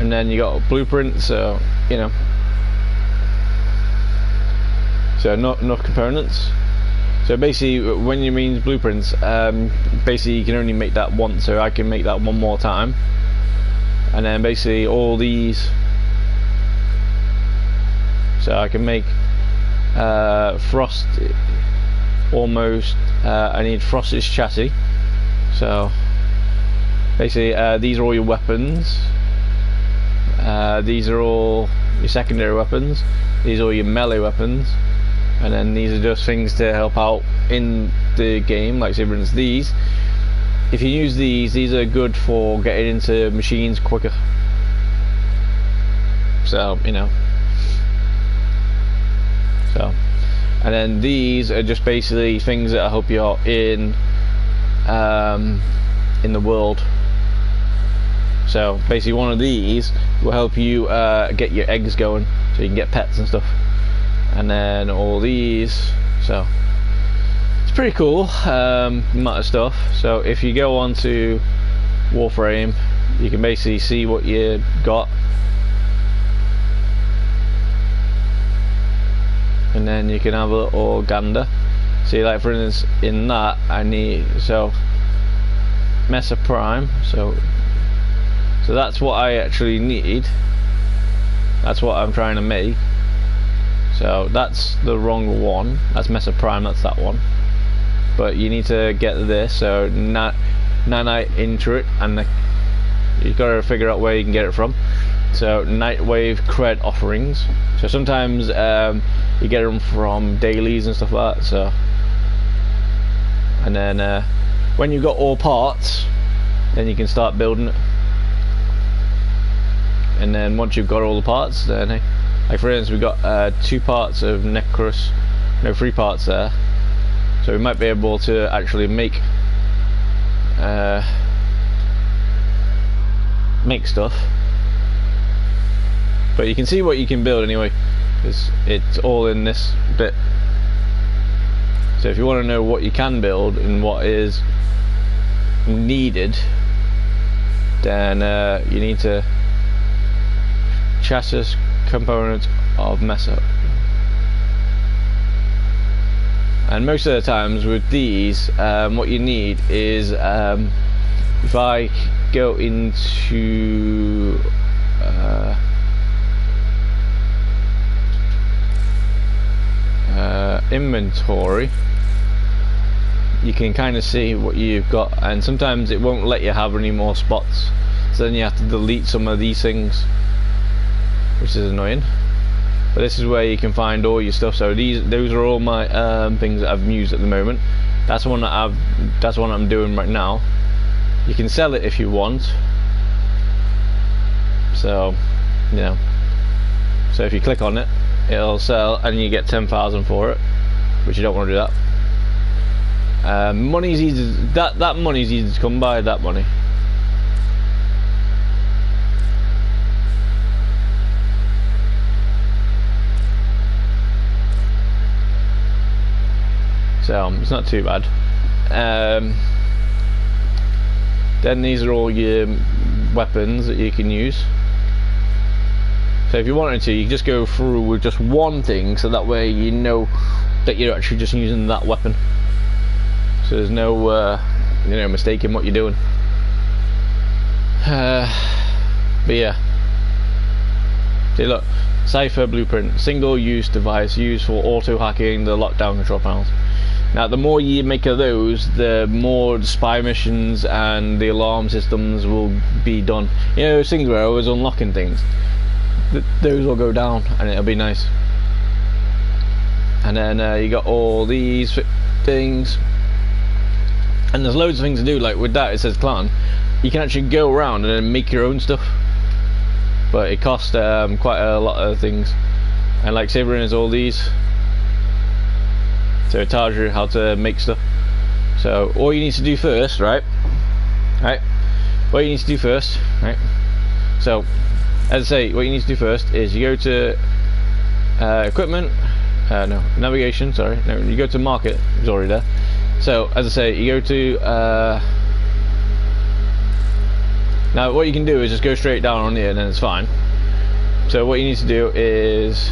and then you got blueprints, so you know, so not enough components. So basically, when you mean blueprints, basically you can only make that once, so I can make that one more time, and then basically all these, so I can make Frost almost. I need Frost's chassis. So basically these are all your weapons, these are all your secondary weapons, these are all your melee weapons, and then these are just things to help out in the game, like say for instance these. If you use these are good for getting into machines quicker, so you know. So, and then these are just basically things that help you out in the world. So basically one of these will help you get your eggs going, so you can get pets and stuff. And then all these, so it's pretty cool amount of stuff. So if you go on to Warframe, you can basically see what you got, and then you can have a little gander. See, like for instance in that I need, so Mesa Prime, so that's what I actually need, that's what I'm trying to make. So that's the wrong one, that's Mesa Prime, that's that one, but you need to get this, so nanite into it, and you've got to figure out where you can get it from. So Nightwave cred offerings, so sometimes you get them from dailies and stuff like that. So, and then when you've got all parts, then you can start building it. And then once you've got all the parts, then hey, like for instance we've got 2 parts of Necros, no 3 parts there, so we might be able to actually make stuff. But you can see what you can build anyway, because it's all in this bit. So if you want to know what you can build and what is needed, then you need to chassis components of Mesa. And most of the times with these, what you need is, if I go into inventory, you can kind of see what you've got, and sometimes it won't let you have any more spots, so then you have to delete some of these things, which is annoying. But this is where you can find all your stuff. So those are all my things that I've used at the moment. That's one that I'm doing right now. You can sell it if you want, so you know, so if you click on it, it'll sell and you get 10,000 for it, which you don't want to do that. Money's easy, that money's easy to come by, that money. So it's not too bad. Then these are all your weapons that you can use. So if you wanted to, you can just go through with just one thing, so that way you know that you're actually just using that weapon. So there's no you know, mistake in what you're doing. But yeah. See, look, Cypher blueprint, single-use device used for auto-hacking the lockdown control panels. Now, the more you make of those, the more spy missions and the alarm systems will be done. You know, those things where I was unlocking things, those will go down, and it'll be nice. And then you got all these things, and there's loads of things to do. Like with that, it says clan. You can actually go around and then make your own stuff, but it costs quite a lot of things. And like Saberin is all these. So it tells you how to make stuff. So all you need to do first, right? What you need to do first, right? So, as I say, what you need to do first is you go to equipment, no, navigation, sorry. No, you go to market, it's already there. So, as I say, you go to, now what you can do is just go straight down on here and then it's fine. So what you need to do is,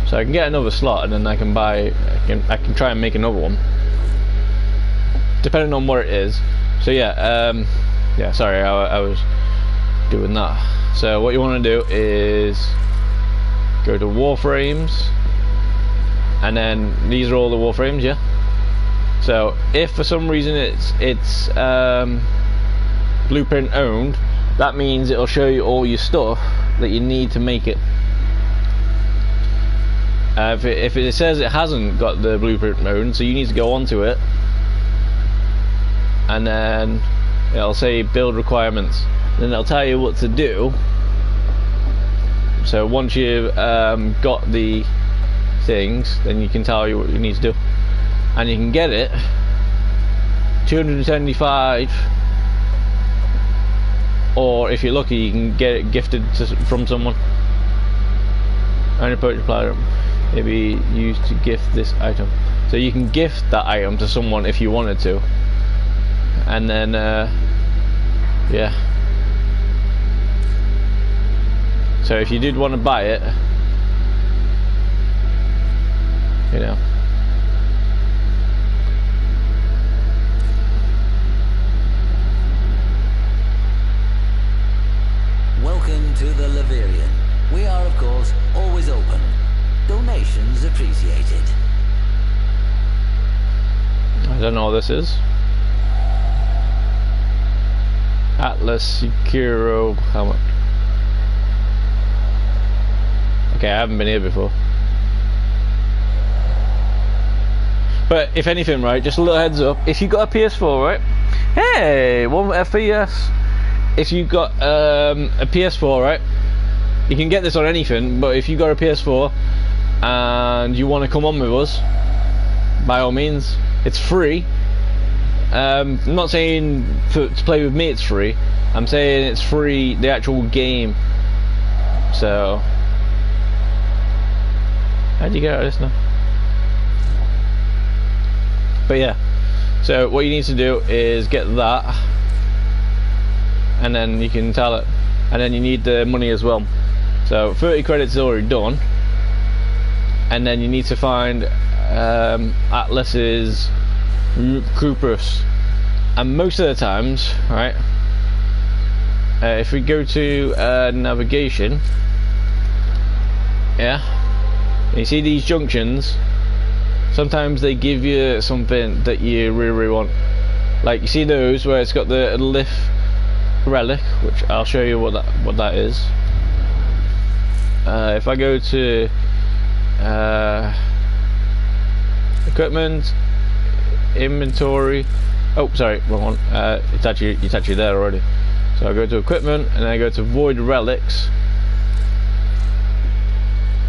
so I can get another slot and then I can buy, I can try and make another one, depending on where it is. So yeah, yeah, sorry, I was doing that. So what you want to do is go to Warframes, and then these are all the Warframes, yeah. So if for some reason it's blueprint owned, that means it'll show you all your stuff that you need to make it. If it says it hasn't got the blueprint owned, so you need to go onto it, and then it'll say build requirements, then it'll tell you what to do. So once you've got the things, then you can tell you what you need to do, and you can get it 275, or if you're lucky you can get it gifted from someone. Only purchase platinum maybe used to gift this item, so you can gift that item to someone if you wanted to, and then yeah, so if you did want to buy it, you know, welcome to the Laverian. We are of course always open. Donations appreciated. I don't know what this is. Atlas Securo helmet. Okay, I haven't been here before. But if anything, right, just a little heads up, if you got a PS4, right? Hey, one FPS. If you got a PS4, right? You can get this on anything, but if you got a PS4 and you want to come on with us, by all means, it's free. I'm not saying to play with me it's free, I'm saying it's free, the actual game. So how do you get out of this now? But yeah, so what you need to do is get that, and then you can tell it, and then you need the money as well. So 30 credits is already done, and then you need to find Atlas's Cooperus, and most of the times, right, if we go to navigation, yeah, you see these junctions, sometimes they give you something that you really want, like you see those where it's got the lift relic, which I'll show you what that is. If I go to equipment, inventory, oh sorry, wrong one, it's actually there already. So I go to equipment and then I go to void relics,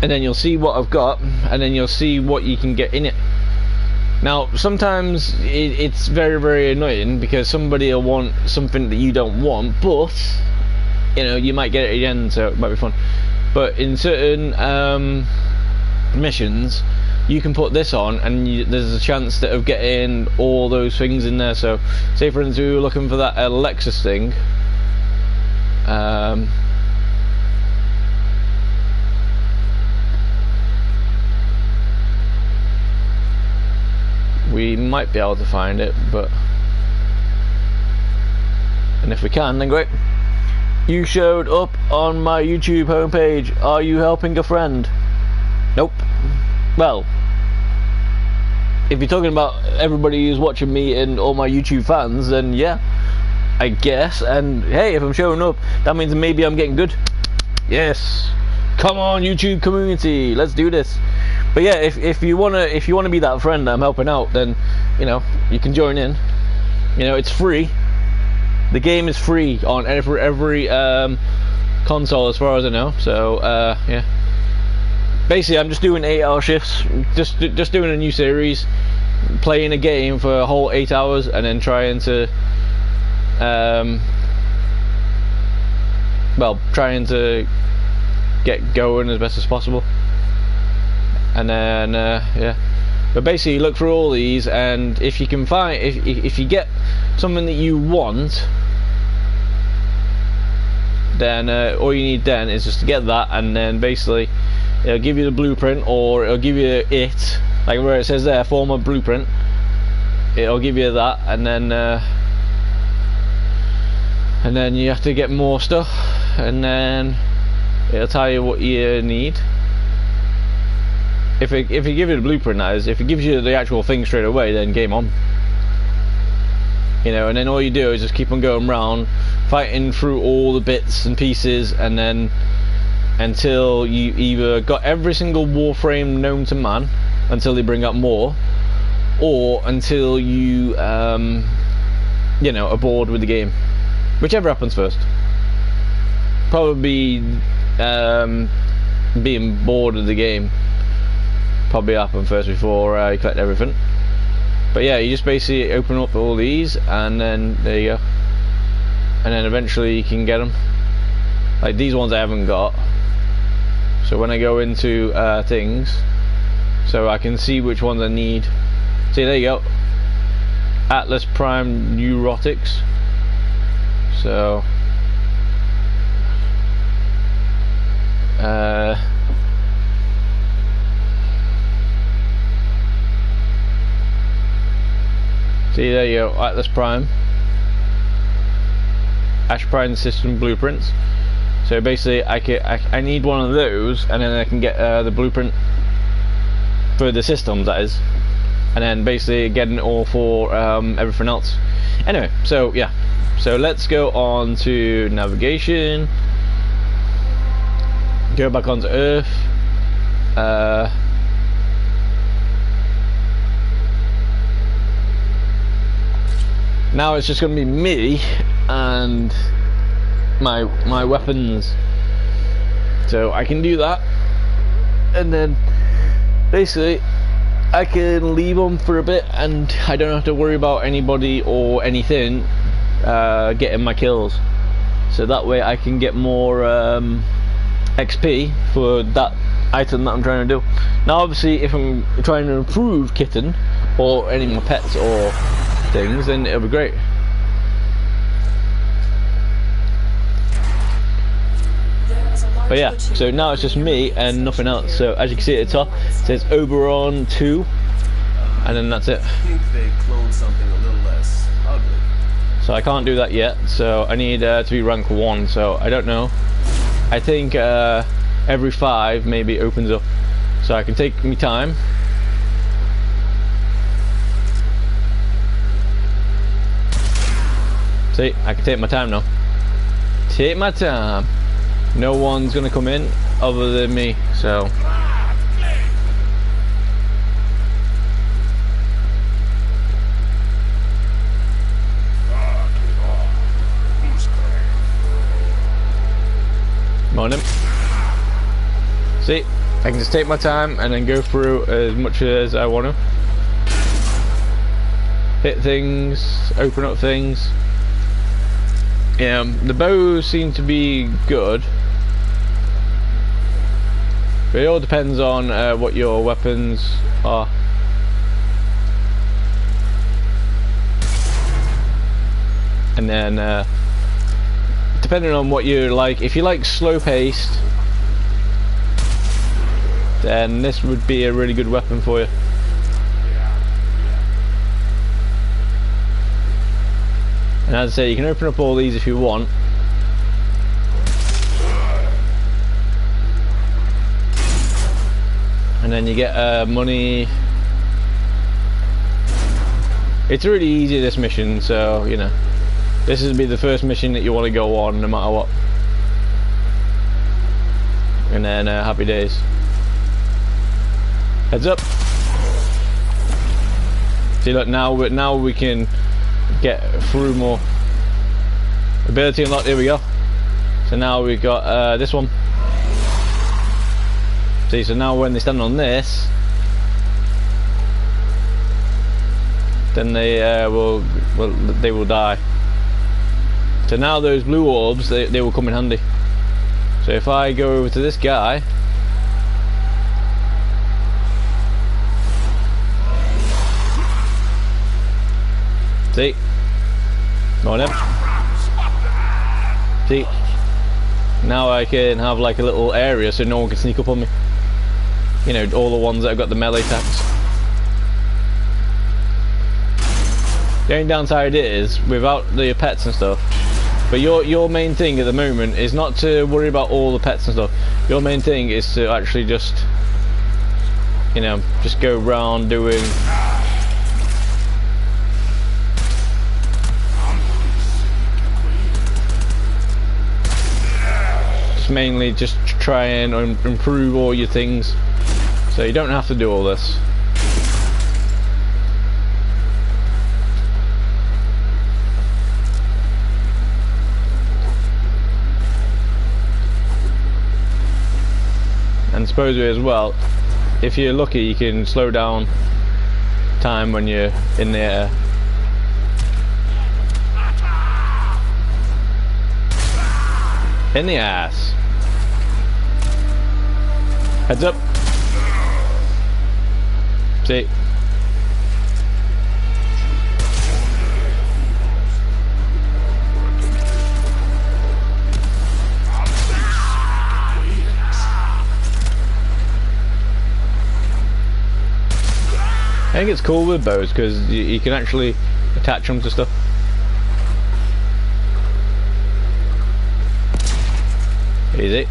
and then you'll see what I've got, and then you'll see what you can get in it. Now sometimes it's very, very annoying because somebody will want something that you don't want, but you know, you might get it again, so it might be fun. But in certain missions you can put this on and there's a chance of getting all those things in there. So say for instance we were looking for that Lexus thing, we might be able to find it, but and if we can, then great. You showed up on my YouTube homepage. Are you helping a friend? Nope. Well, if you're talking about everybody who's watching me and all my YouTube fans, then yeah, I guess. And hey, if I'm showing up, that means maybe I'm getting good. Yes. Come on, YouTube community, let's do this. But yeah, if you wanna be that friend that I'm helping out, then you know you can join in. You know, it's free. The game is free on every console, as far as I know. So yeah. Basically, I'm just doing 8-hour shifts, just doing a new series, playing a game for a whole 8 hours, and then trying to, well, trying to get going as best as possible. And then yeah. But basically, look through all these, and if you can find, if you get something that you want, then all you need then is just to get that, and then basically it'll give you the blueprint, or it'll give you it, like where it says there, form a blueprint. It'll give you that, and then you have to get more stuff, and then it'll tell you what you need. If it gives you the blueprint, that is, if it gives you the actual thing straight away, then game on. You know, and then all you do is just keep on going around, fighting through all the bits and pieces, and then until you either got every single Warframe known to man, until they bring up more, or until you, you know, are bored with the game. Whichever happens first. Probably being bored of the game probably happen first before you collect everything. But yeah, you just basically open up all these, and then there you go. And then eventually you can get them. Like these ones I haven't got. So when I go into things, so I can see which ones I need. See, there you go. Atlas Prime Neurotics. So see, there you go, Atlas Prime, Ash Prime System Blueprints. So basically I need one of those, and then I can get the blueprint for the systems, that is, and then basically getting it all for everything else. Anyway, so yeah, so let's go on to navigation, go back onto Earth. Now it's just going to be me and my weapons, so I can do that, and then basically I can leave them for a bit, and I don't have to worry about anybody or anything getting my kills. So that way I can get more XP for that item that I'm trying to do. Now obviously if I'm trying to improve Kitten or any of my pets or things, then it'll be great. But yeah, so now it's just me and nothing else. So as you can see at the top, it says Oberon 2, and then that's it. I think they cloned something a little less ugly. So I can't do that yet, so I need to be rank 1, so I don't know. I think every 5 maybe opens up, so I can take me time. See, I can take my time now. Take my time. No one's gonna come in other than me, so. Morning. See, I can just take my time and then go through as much as I want to. Hit things, open up things. Yeah, the bows seem to be good, but it all depends on what your weapons are. And then depending on what you like, if you like slow paced, then this would be a really good weapon for you. And as I say, you can open up all these if you want. And then you get money. It's really easy, this mission, so you know, this will be the first mission that you want to go on no matter what. And then happy days. Heads up. See, look, now we can get through more. Ability unlocked, here we go. So now we've got this one. See, so now when they stand on this, then they they will die. So now those blue orbs, they will come in handy. So if I go over to this guy, see, on him. See, now I can have like a little area so no one can sneak up on me. You know, all the ones that have got the melee attacks. The only downside is without the pets and stuff. But your main thing at the moment is not to worry about all the pets and stuff. Your main thing is to actually just, you know, just go around doing. Just mainly just try and improve all your things. So you don't have to do all this. And supposedly as well, if you're lucky, you can slow down time when you're in the air. In the ass. Heads up. See. I think it's cool with bows because you can actually attach them to stuff. Easy.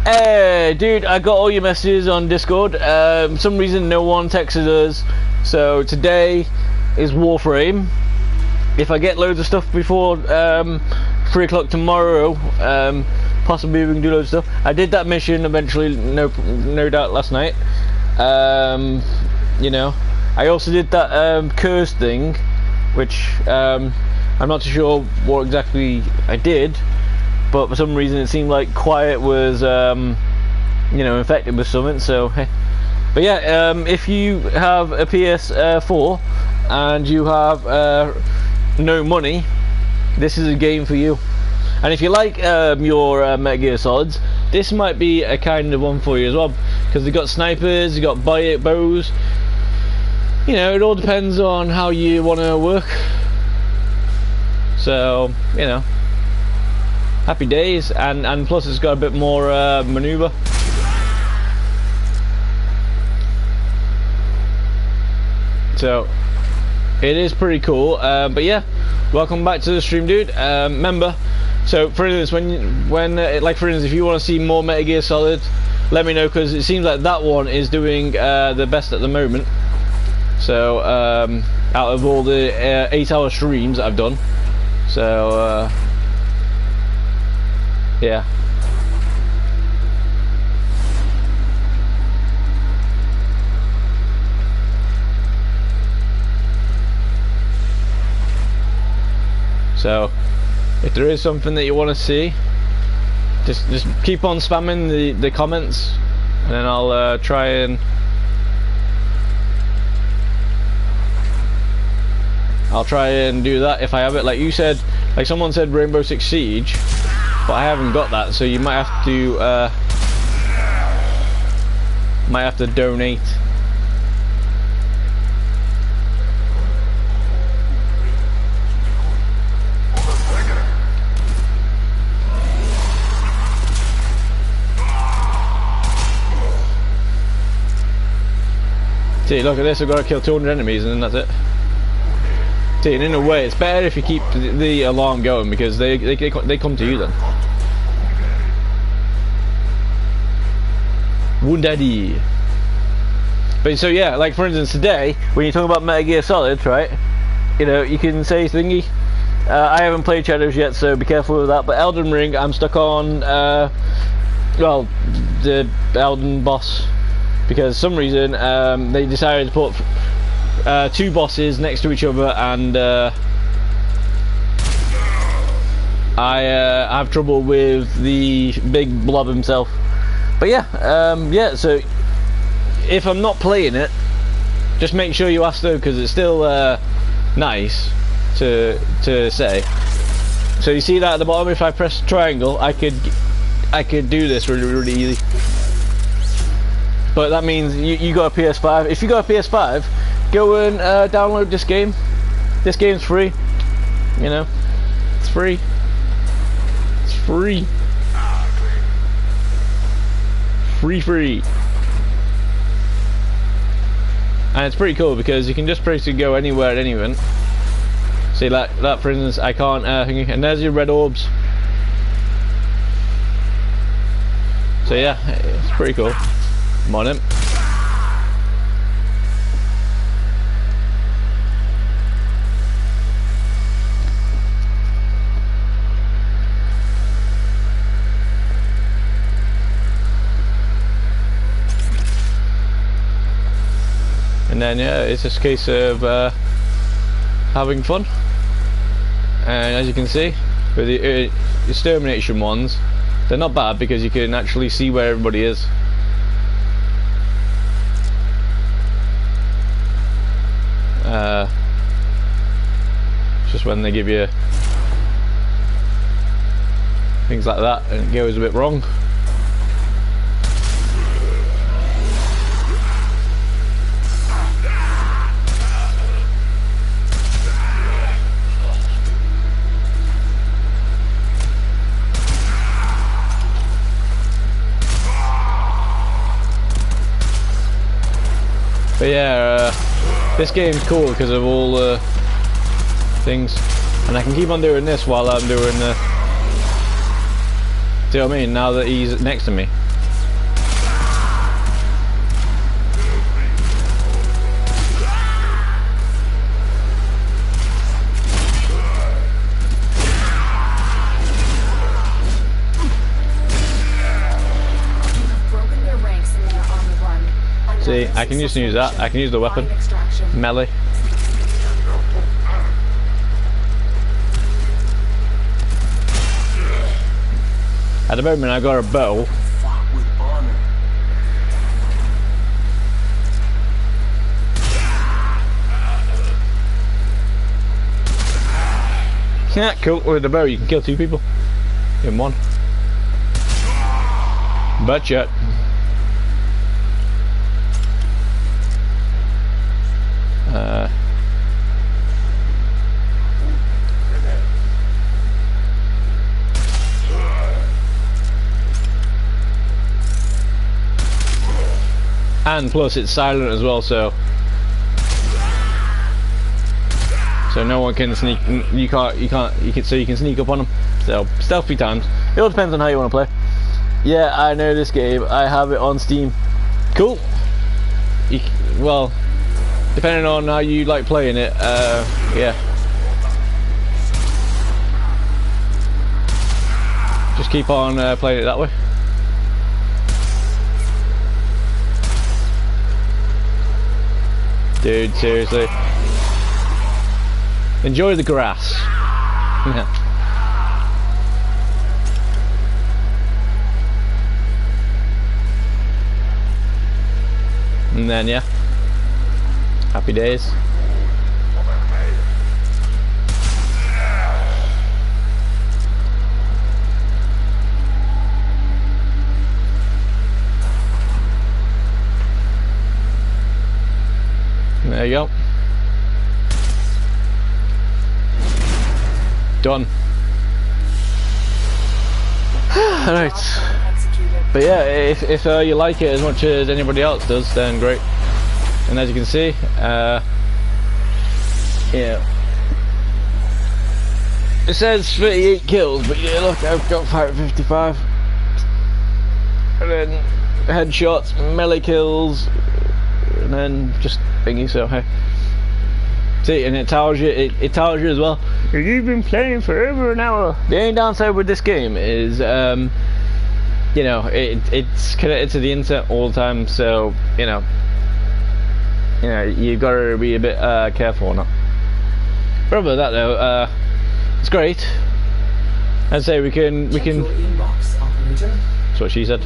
Hey, dude, I got all your messages on Discord. For some reason, no one texted us. So today is Warframe. If I get loads of stuff before 3 o'clock tomorrow, possibly we can do loads of stuff. I did that mission eventually, no doubt, last night. You know, I also did that curse thing, which I'm not too sure what exactly I did, but for some reason it seemed like Quiet was, you know, infected with something. So, but yeah, if you have a PS4 and you have no money, this is a game for you. And if you like your Metal Gear Solids, this might be a kind of one for you as well, because they've got snipers, they've got bows. You know, it all depends on how you want to work. So, you know, happy days, and plus it's got a bit more maneuver. So, it is pretty cool. But yeah, welcome back to the stream, dude. Remember. So, for instance, like for instance, if you want to see more Metal Gear Solid, let me know, because it seems like that one is doing the best at the moment. So, out of all the 8-hour streams that I've done, so yeah. So, if there is something that you want to see, just keep on spamming the comments, and then I'll try and do that if I have it. Like you said, like someone said Rainbow Six Siege, but I haven't got that, so you might have to donate. See, look at this, I've got to kill 200 enemies and then that's it. See, and in a way, it's better if you keep the alarm going, because they come to you then. Woundaddy. But so yeah, like for instance today, when you're talking about Metal Gear Solid, right? You know, you can say thingy. I haven't played Shadows yet, so be careful with that. But Elden Ring, I'm stuck on, well, the Elden boss. Because for some reason they decided to put two bosses next to each other, and I have trouble with the big blob himself. But yeah, yeah. So if I'm not playing it, just make sure you ask though, because it's still nice to say. So you see that at the bottom, if I press triangle, I could do this really easy. But that means you got a PS5. If you got a PS5, go and download this game. This game's free. You know, it's free. It's free. Free. And it's pretty cool because you can just basically go anywhere at any event. See, like that for instance, I can't and there's your red orbs. So yeah, it's pretty cool. I'm on him. And then yeah, it's just a case of having fun. And as you can see, with the extermination ones, they're not bad because you can actually see where everybody is. It's just when they give you things like that and it goes a bit wrong. But yeah, this game's cool because of all the things, and I can keep on doing this while I'm doing the. See what I mean? Now that he's next to me. See, I can just use that. I can use the weapon. Melee. At the moment I got a bow. Yeah, cool. With the bow you can kill two people in one. But yet. And plus it's silent as well, so no one can sneak. You can sneak up on them. So stealthy times. It all depends on how you want to play. Yeah, I know this game. I have it on Steam. Cool. Well, depending on how you like playing it, yeah. Just keep on playing it that way. Dude, seriously. Enjoy the grass. Yeah. And then, yeah. Happy days. There you go. Done. Alright. But yeah, if you like it as much as anybody else does, then great. And as you can see, yeah, it says 38 kills, but yeah, look, I've got 555. And then headshots, melee kills, and then just thingy. So hey, see, and it tells you, it tells you as well, you've been playing for over an hour. The only downside with this game is, you know, it's connected to the internet all the time, so you know. you know, you've got to be a bit careful on it. But other than that though, it's great. I'd say we can. Inbox, operator. That's what she said.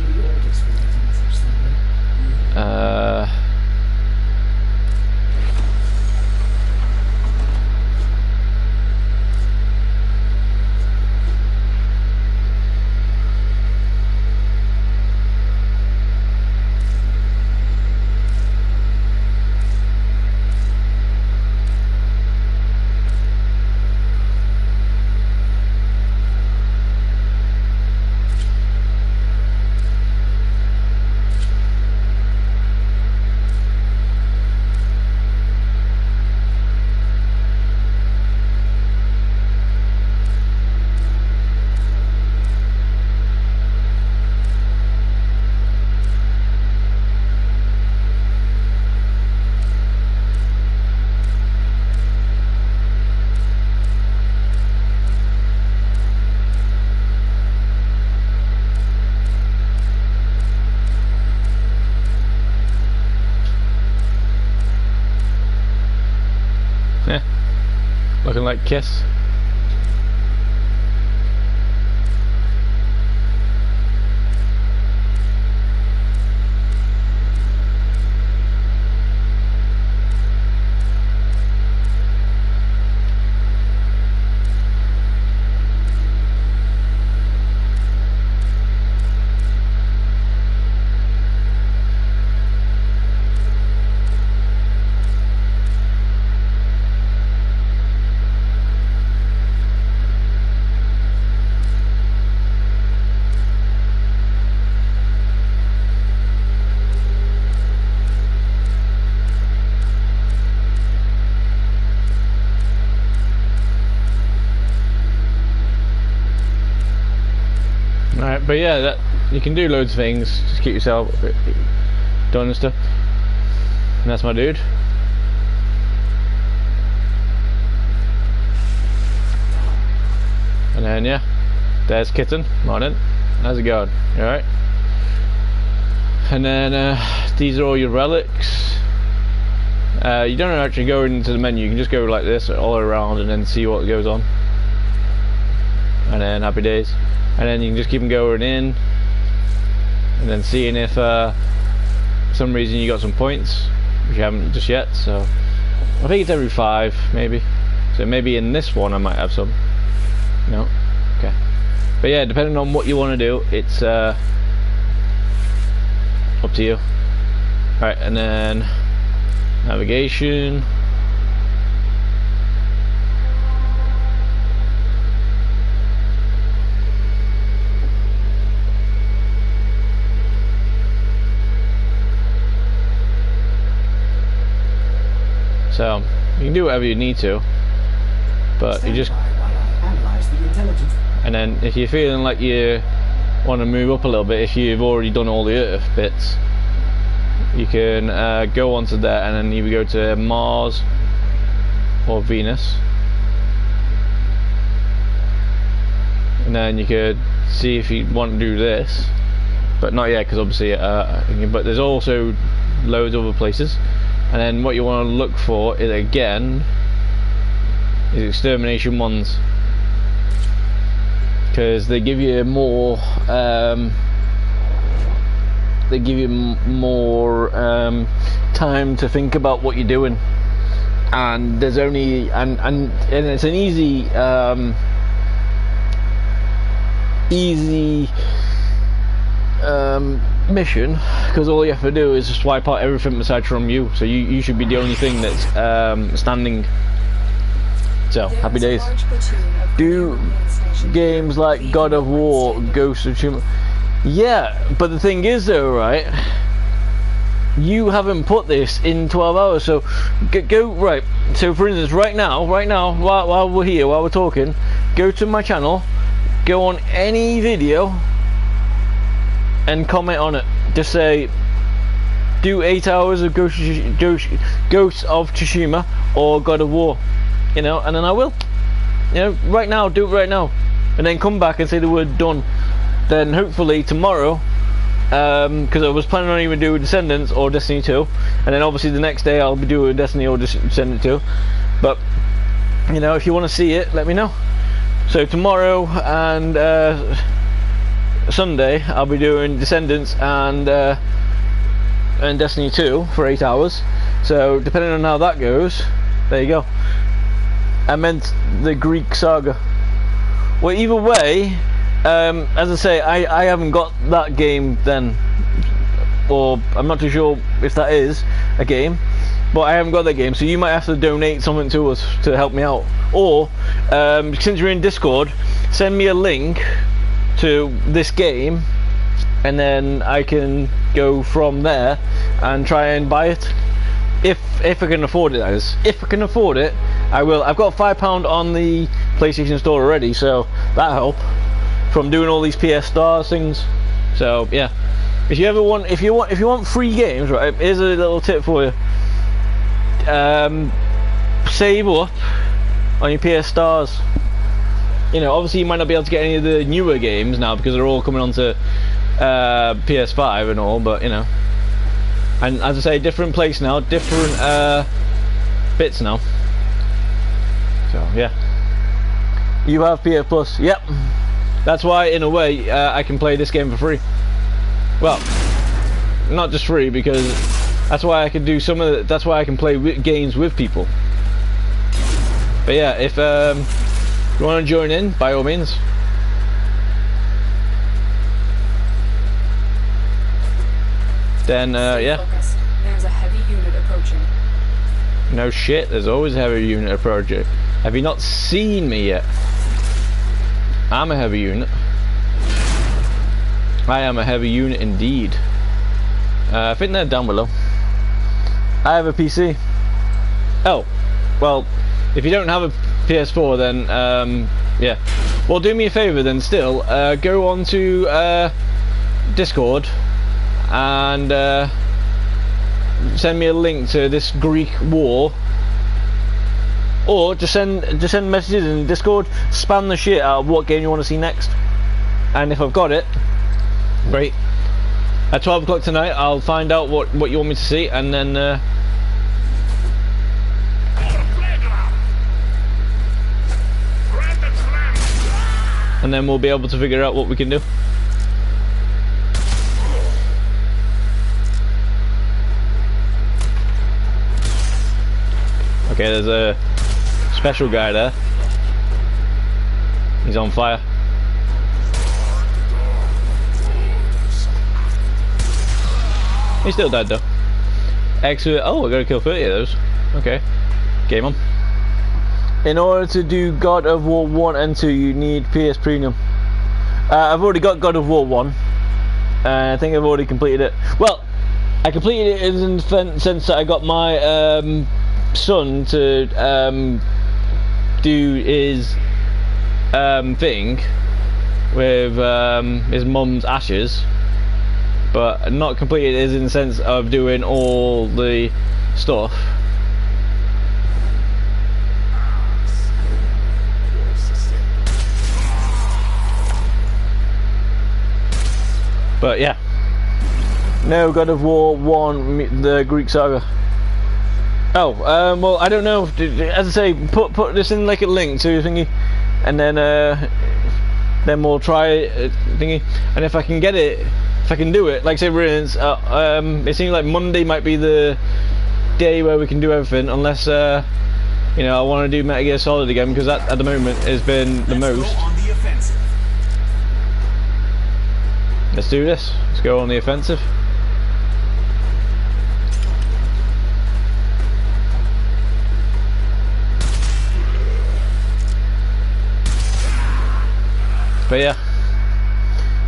Yeah, looking like Kiss. Alright, but yeah, that you can do loads of things, just keep yourself done and stuff. And that's my dude. And then yeah, there's Kitten. Morning. How's it going? You alright? And then these are all your relics. You don't actually go into the menu, you can just go like this all around and then see what goes on. And then happy days. And then you can just keep them going in and then seeing if for some reason you got some points, which you haven't just yet. So I think it's every 5 maybe, so maybe in this one I might have some. No, okay. But yeah, depending on what you want to do, it's up to you. Alright, and then navigation. So you can do whatever you need to, but you just, and then if you're feeling like you want to move up a little bit, if you've already done all the Earth bits, you can go onto there and then you go to Mars or Venus, and then you could see if you want to do this, but not yet because obviously but there's also loads of other places. And then what you want to look for is extermination ones, because they give you more time to think about what you're doing, and there's only and it's an easy mission, because all you have to do is just wipe out everything aside from you, so you should be the only thing that's standing. So happy days. Do games like God of War, Ghost of Tsushima. Yeah, but the thing is though, right, you haven't put this in 12 hours, so go right. So for instance, right now while we're here, while we're talking, go to my channel, go on any video and comment on it. Just say, do 8 hours of Ghost of Tsushima or God of War, you know, and then I will, you know, right now, do it right now, and then come back and say the word done. Then hopefully tomorrow because I was planning on either doing Descendants or Destiny 2, and then obviously the next day I'll be doing Destiny or Descendant 2. But you know, if you want to see it, let me know. So tomorrow and Sunday I'll be doing Descendants and Destiny 2 for 8 hours. So depending on how that goes, there you go. I meant the Greek saga. Well, either way, as I say, I haven't got that game then, or I'm not too sure if that is a game, but I haven't got that game, so you might have to donate something to us to help me out. Or since you're in Discord, send me a link to this game, and then I can go from there and try and buy it. If I can afford it, that is. If I can afford it, I will. I've got £5 on the PlayStation Store already, so that'll help from doing all these PS Stars things. So yeah, if you want free games, right? Here's a little tip for you. Save up on your PS Stars. You know, obviously you might not be able to get any of the newer games now because they're all coming onto PS5 and all, but you know. And as I say, different place now, different bits now. So yeah, you have PS Plus. Yep, that's why in a way I can play this game for free. Well, not just free, because that's why I can do some of the, that's why I can play games with people. But yeah, if you want to join in, by all means. Then yeah. Focus. There's a heavy unit approaching. No shit, there's always a heavy unit approaching. Have you not seen me yet? I'm a heavy unit. I am a heavy unit indeed. I think they're down below. I have a PC. Oh, well, if you don't have a PS4, then yeah. Well, do me a favour then. Still, go on to Discord and send me a link to this Greek war, or just send messages in Discord, spam the shit out of what game you want to see next, and if I've got it, great. At 12 o'clock tonight I'll find out what you want me to see, and then we'll be able to figure out what we can do. Okay, there's a special guy there. He's on fire. He's still dead though. Excellent. Oh, I gotta kill 30 of those. Okay. Game on. In order to do God of War 1 and 2, you need PS Premium. I've already got God of War 1. I think I've already completed it. Well, I completed it in the sense that I got my son to do his thing with his mum's ashes, but not completed is in the sense of doing all the stuff. But yeah, no God of War 1, the Greek saga. Oh, well, I don't know. As I say, put this in like a link to thingy, and then we'll try it thingy. And if I can get it, if I can do it, like say for instance, it seems like Monday might be the day where we can do everything, unless you know, I want to do Metal Gear Solid again, because that at the moment has been the most. Go on the offensive. Let's do this. Let's go on the offensive. But yeah,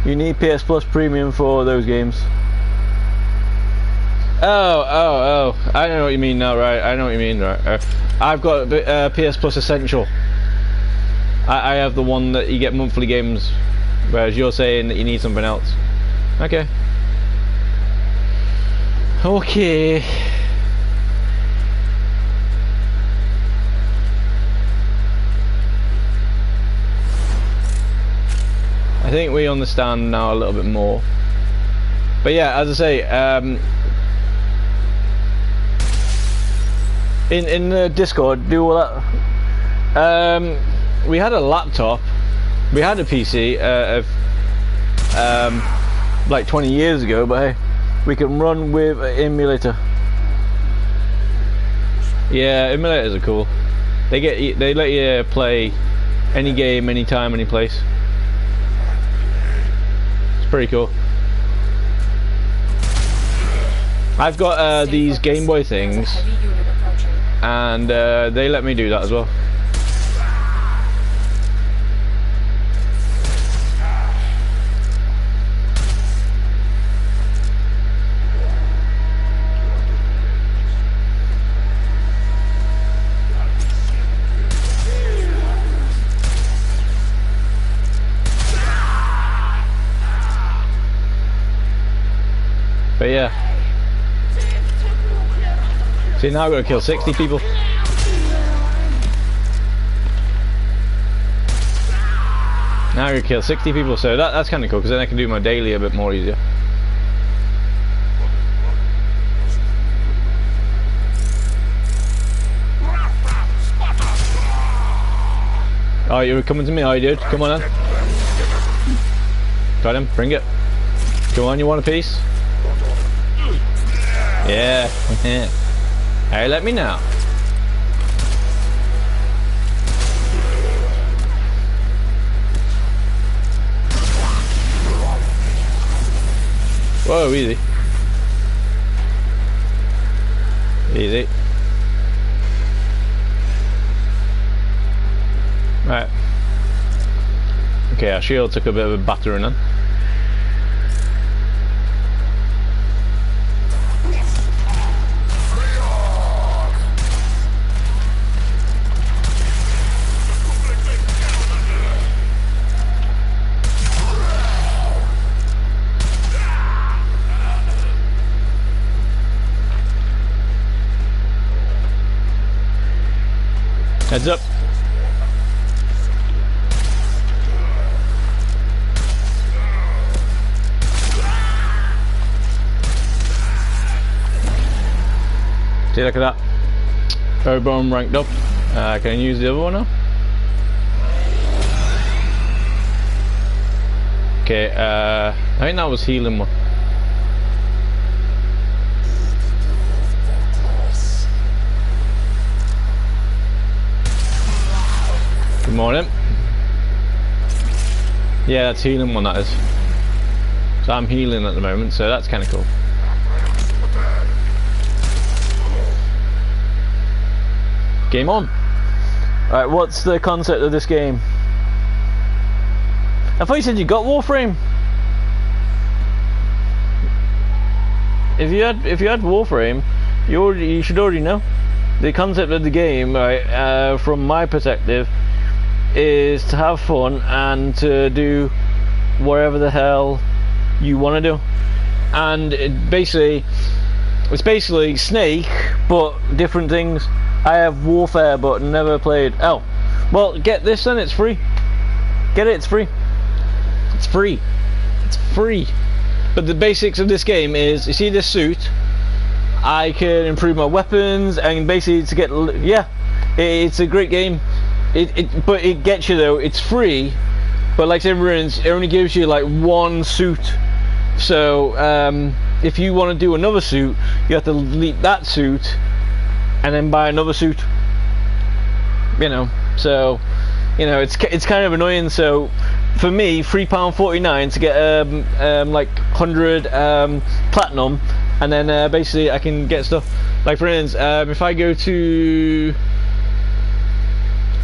you need PS Plus Premium for those games. Oh, I know what you mean now, right? I know what you mean, right? I've got PS Plus Essential. I have the one that you get monthly games, whereas you're saying that you need something else. Okay. Okay. I think we understand now a little bit more. But yeah, as I say, in the Discord, do all that. We had a laptop, we had a PC like 20 years ago, but hey, we can run with an emulator. Yeah, emulators are cool. They let you play any game, anytime, any place. It's pretty cool. I've got these Game Boy things, and they let me do that as well. But yeah. See, now I've got to kill 60 people. Now I gotta kill 60 people, so that's kind of cool, because then I can do my daily a bit more easier. Oh, you're coming to me, are you, dude? Come on then. Got him, bring it. Come on, you want a piece? Yeah. Hey, let me know. Whoa, easy. Easy. Right. Okay, our shield took a bit of a battering then. Heads up. See, look at that. Airborne ranked up. Can I use the other one now? Okay, I think that was healing one. Good morning. Yeah, that's healing one, that is. So I'm healing at the moment, so that's kind of cool. Game on. Alright, what's the concept of this game? I thought you said you got Warframe. If you had Warframe, you should already know. The concept of the game, right, from my perspective, is to have fun and to do whatever the hell you want to do. And it's basically Snake, but different things. I have Warfare, but never played. Oh, well, get this then. It's free. Get it. It's free. It's free. It's free. But the basics of this game is, you see this suit? I can improve my weapons, and basically to get, yeah, it's a great game. But it gets you though. It's free, but like everyone's, it only gives you like one suit. So if you want to do another suit, you have to delete that suit and then buy another suit. You know, so you know it's kind of annoying. So for me, £3.49 to get like 100 platinum, and then basically I can get stuff. Like for instance, if I go to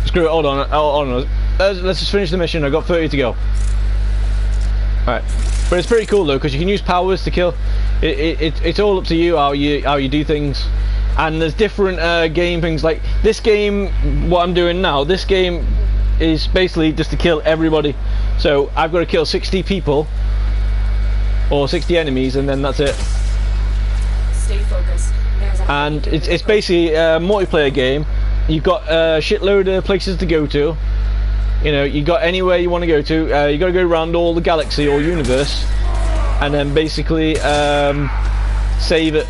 screw it, hold on. Let's just finish the mission. I've got 30 to go. Alright. But it's pretty cool though, because you can use powers to kill. It's all up to you how you do things. And there's different game things. Like this game, what I'm doing now, this game is basically just to kill everybody. So I've got to kill 60 people or 60 enemies, and then that's it. Stay focused. And it's basically a multiplayer game. You've got a shitload of places to go to. You know, you got anywhere you want to go to. You got to go around all the galaxy or universe, and then basically save it.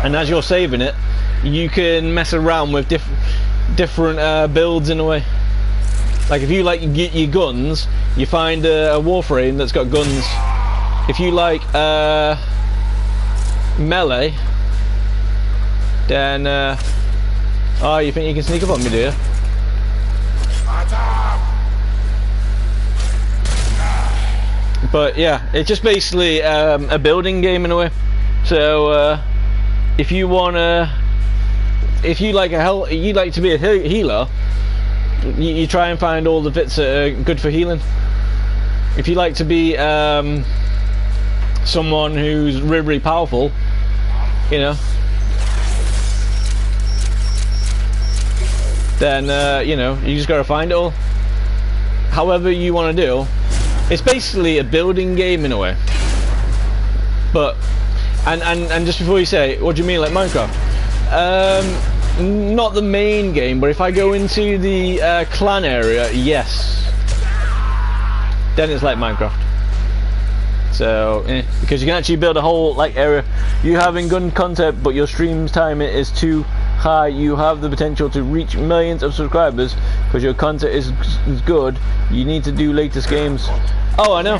And as you're saving it, you can mess around with different builds in a way. Like if you like your guns, you find a Warframe that's got guns. If you like melee, then oh, you think you can sneak up on me, do you? But yeah, it's just basically a building game in a way. So if you wanna, if you like you like to be a healer, you try and find all the bits that are good for healing. If you like to be someone who's really, really powerful, you know, then you know, you just gotta find it all. However you want to do. It's basically a building game in a way. But and just before you say, what do you mean, like Minecraft? Not the main game, but if I go into the clan area, yes, then it's like Minecraft. So because you can actually build a whole like area. You having good content, but your stream's time is too high. You have the potential to reach millions of subscribers because your content is good. You need to do latest games. Oh, I know.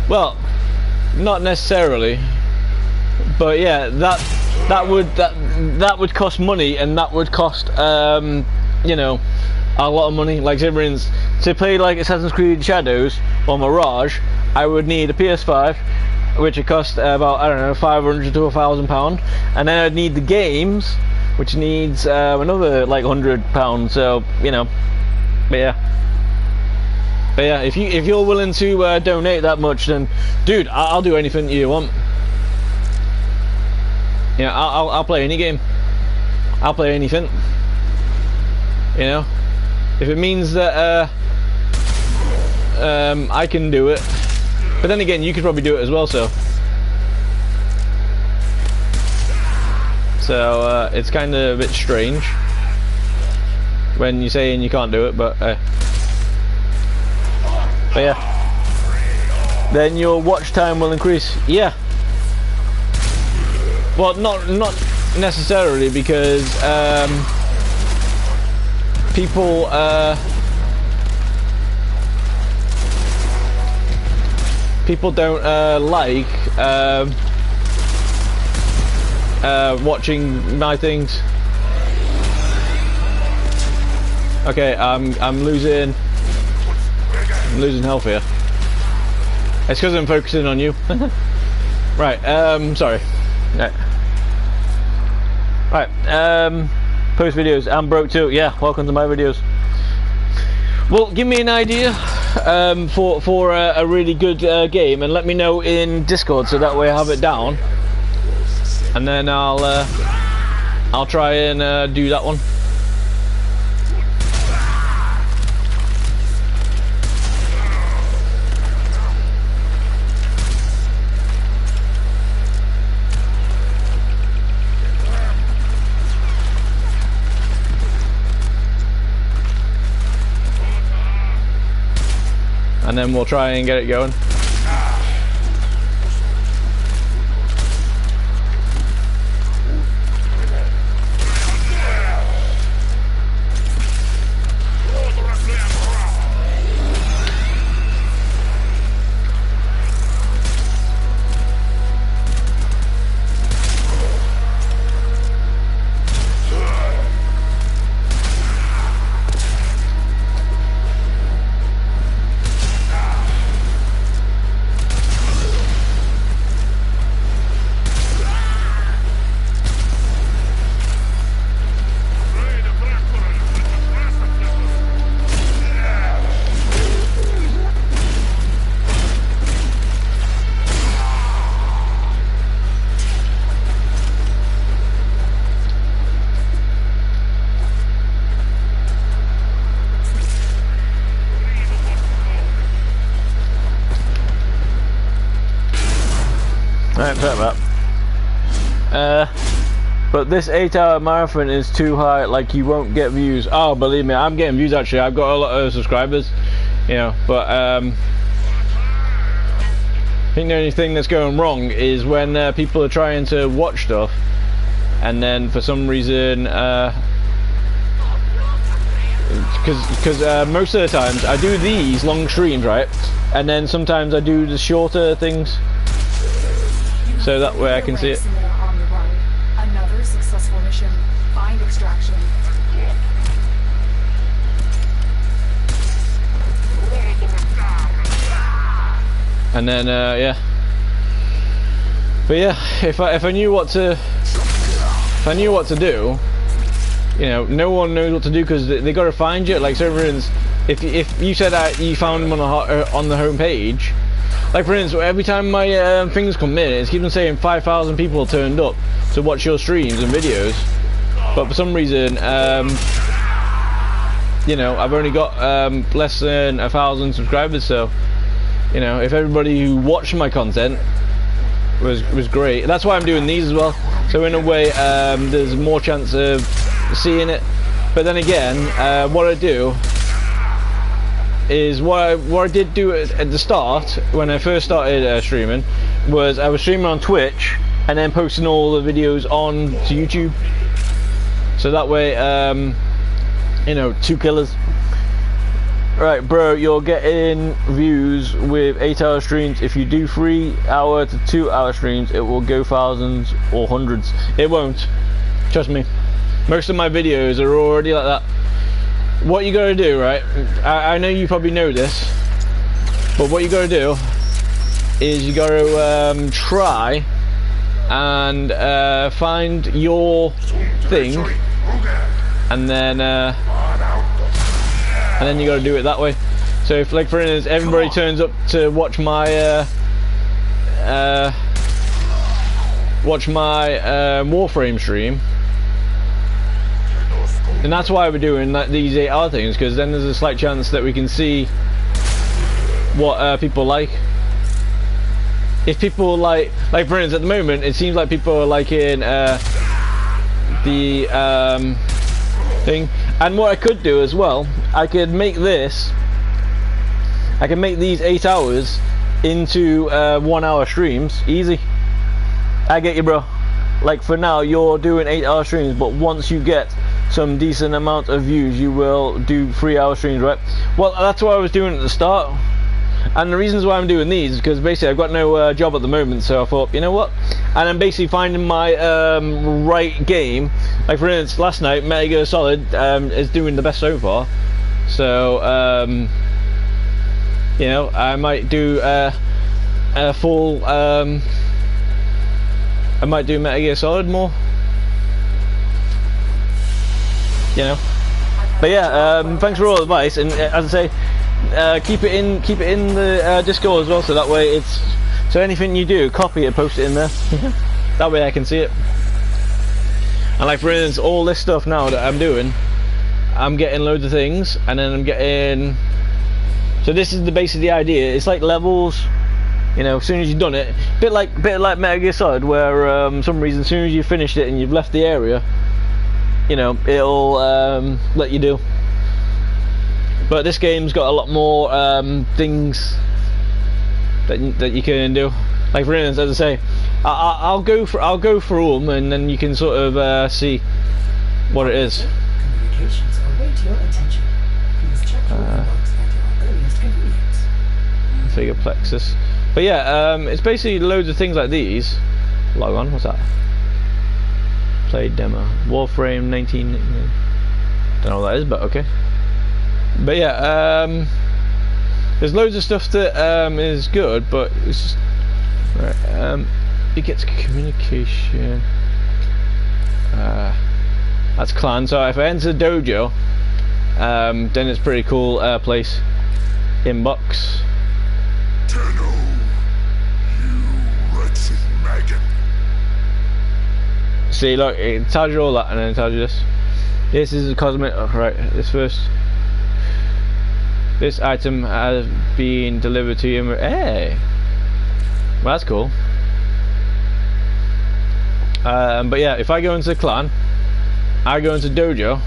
Well, not necessarily, but yeah, that would cost money, and that would cost you know, a lot of money. Like say for instance, to play like Assassin's Creed Shadows or Mirage, I would need a PS5, which would cost about, I don't know, £500 to £1,000, and then I'd need the games, which needs another like £100. So you know, but yeah, if you're willing to donate that much, then dude, I'll do anything you want. Yeah, I'll play any game. I'll play anything. You know, if it means that I can do it. But then again, you could probably do it as well. So it's kind of a bit strange when you're saying you can't do it, but yeah, then your watch time will increase. Yeah. Well, not necessarily, because people don't like watching my things. Okay, I'm losing health here. It's because I'm focusing on you. Right, sorry. Right, post videos. I'm broke too. Yeah, welcome to my videos. Well, give me an idea for a really good game, and let me know in Discord, so that way I have it down, and then I'll try and do that one. And then we'll try and get it going. Right, fair that. But this 8-hour marathon is too high, like you won't get views. Oh, believe me, I'm getting views actually. I've got a lot of subscribers, you know, but think the only thing that's going wrong is when people are trying to watch stuff, and then for some reason, because most of the times I do these long streams, right, and then sometimes I do the shorter things, so that way I can see it. On the road. Another successful mission. Find extraction. And then yeah, but yeah, if I knew what to do, you know, no one knows what to do because they got to find you. Like, so for instance, if you said that you found them on the home page, like for instance, every time my things come in, it's keeping saying 5,000 people turned up to watch your streams and videos, but for some reason, you know, I've only got less than 1,000 subscribers. So, you know, if everybody who watched my content was great, that's why I'm doing these as well. So in a way, there's more chance of seeing it. But then again, what I do is what I did do at the start when I first started streaming was I was streaming on Twitch and then posting all the videos on to YouTube. So that way, you know, 2 killers. Right, bro, you're getting views with 8-hour streams. If you do 3-hour to 2-hour streams, it will go thousands or hundreds. It won't. Trust me. Most of my videos are already like that. What you gotta do, right? I know you probably know this, but what you gotta do is you gotta try and find your thing, and then you got to do it that way. So if, like for instance, everybody turns up to watch my Warframe stream, and that's why we're doing these 8-hour things, because then there's a slight chance that we can see what people like. If people like for instance, at the moment it seems like people are liking the thing. And what I could do as well, I could make these 8 hours into 1-hour streams. Easy. I get you, bro. Like for now, you're doing 8-hour streams, but once you get some decent amount of views, you will do 3-hour streams, right? Well, that's what I was doing at the start. And the reasons why I'm doing these is because basically I've got no job at the moment, so I thought, you know what? And I'm basically finding my right game. Like for instance, last night, Metal Gear Solid is doing the best so far. So, you know, I might do a full. I might do Metal Gear Solid more. You know. But yeah, thanks for all the advice, and as I say, keep it in the Discord as well, so that way it's anything you do, copy it, post it in there. That way I can see it. And like for instance, all this stuff now that I'm doing, I'm getting loads of things, and then I'm getting. So this is the base of the idea. It's like levels, you know. As soon as you've done it, bit like Metal Gear Solid, where some reason, as soon as you've finished it and you've left the area, you know, it'll let you do. But this game's got a lot more things that you can do. Like for instance, as I say, I'll go through them, and then you can sort of see what it is. Communications await your attention. Please check your inbox at your earliest convenience. Figure plexus. But yeah, it's basically loads of things like these. Log on. What's that? Play demo. Warframe 19. Don't know what that is, but okay. But yeah, there's loads of stuff that is good, but it's just right. It gets communication. That's clan. So if I enter the dojo, then it's pretty cool place. Inbox. Tenno, you wretched maggot. See, look, it tells you all that, and then it tells you this. This is a cosmetic. Oh, right, this first. This item has been delivered to you. Hey, well, that's cool. But yeah, if I go into the clan, I go into dojo.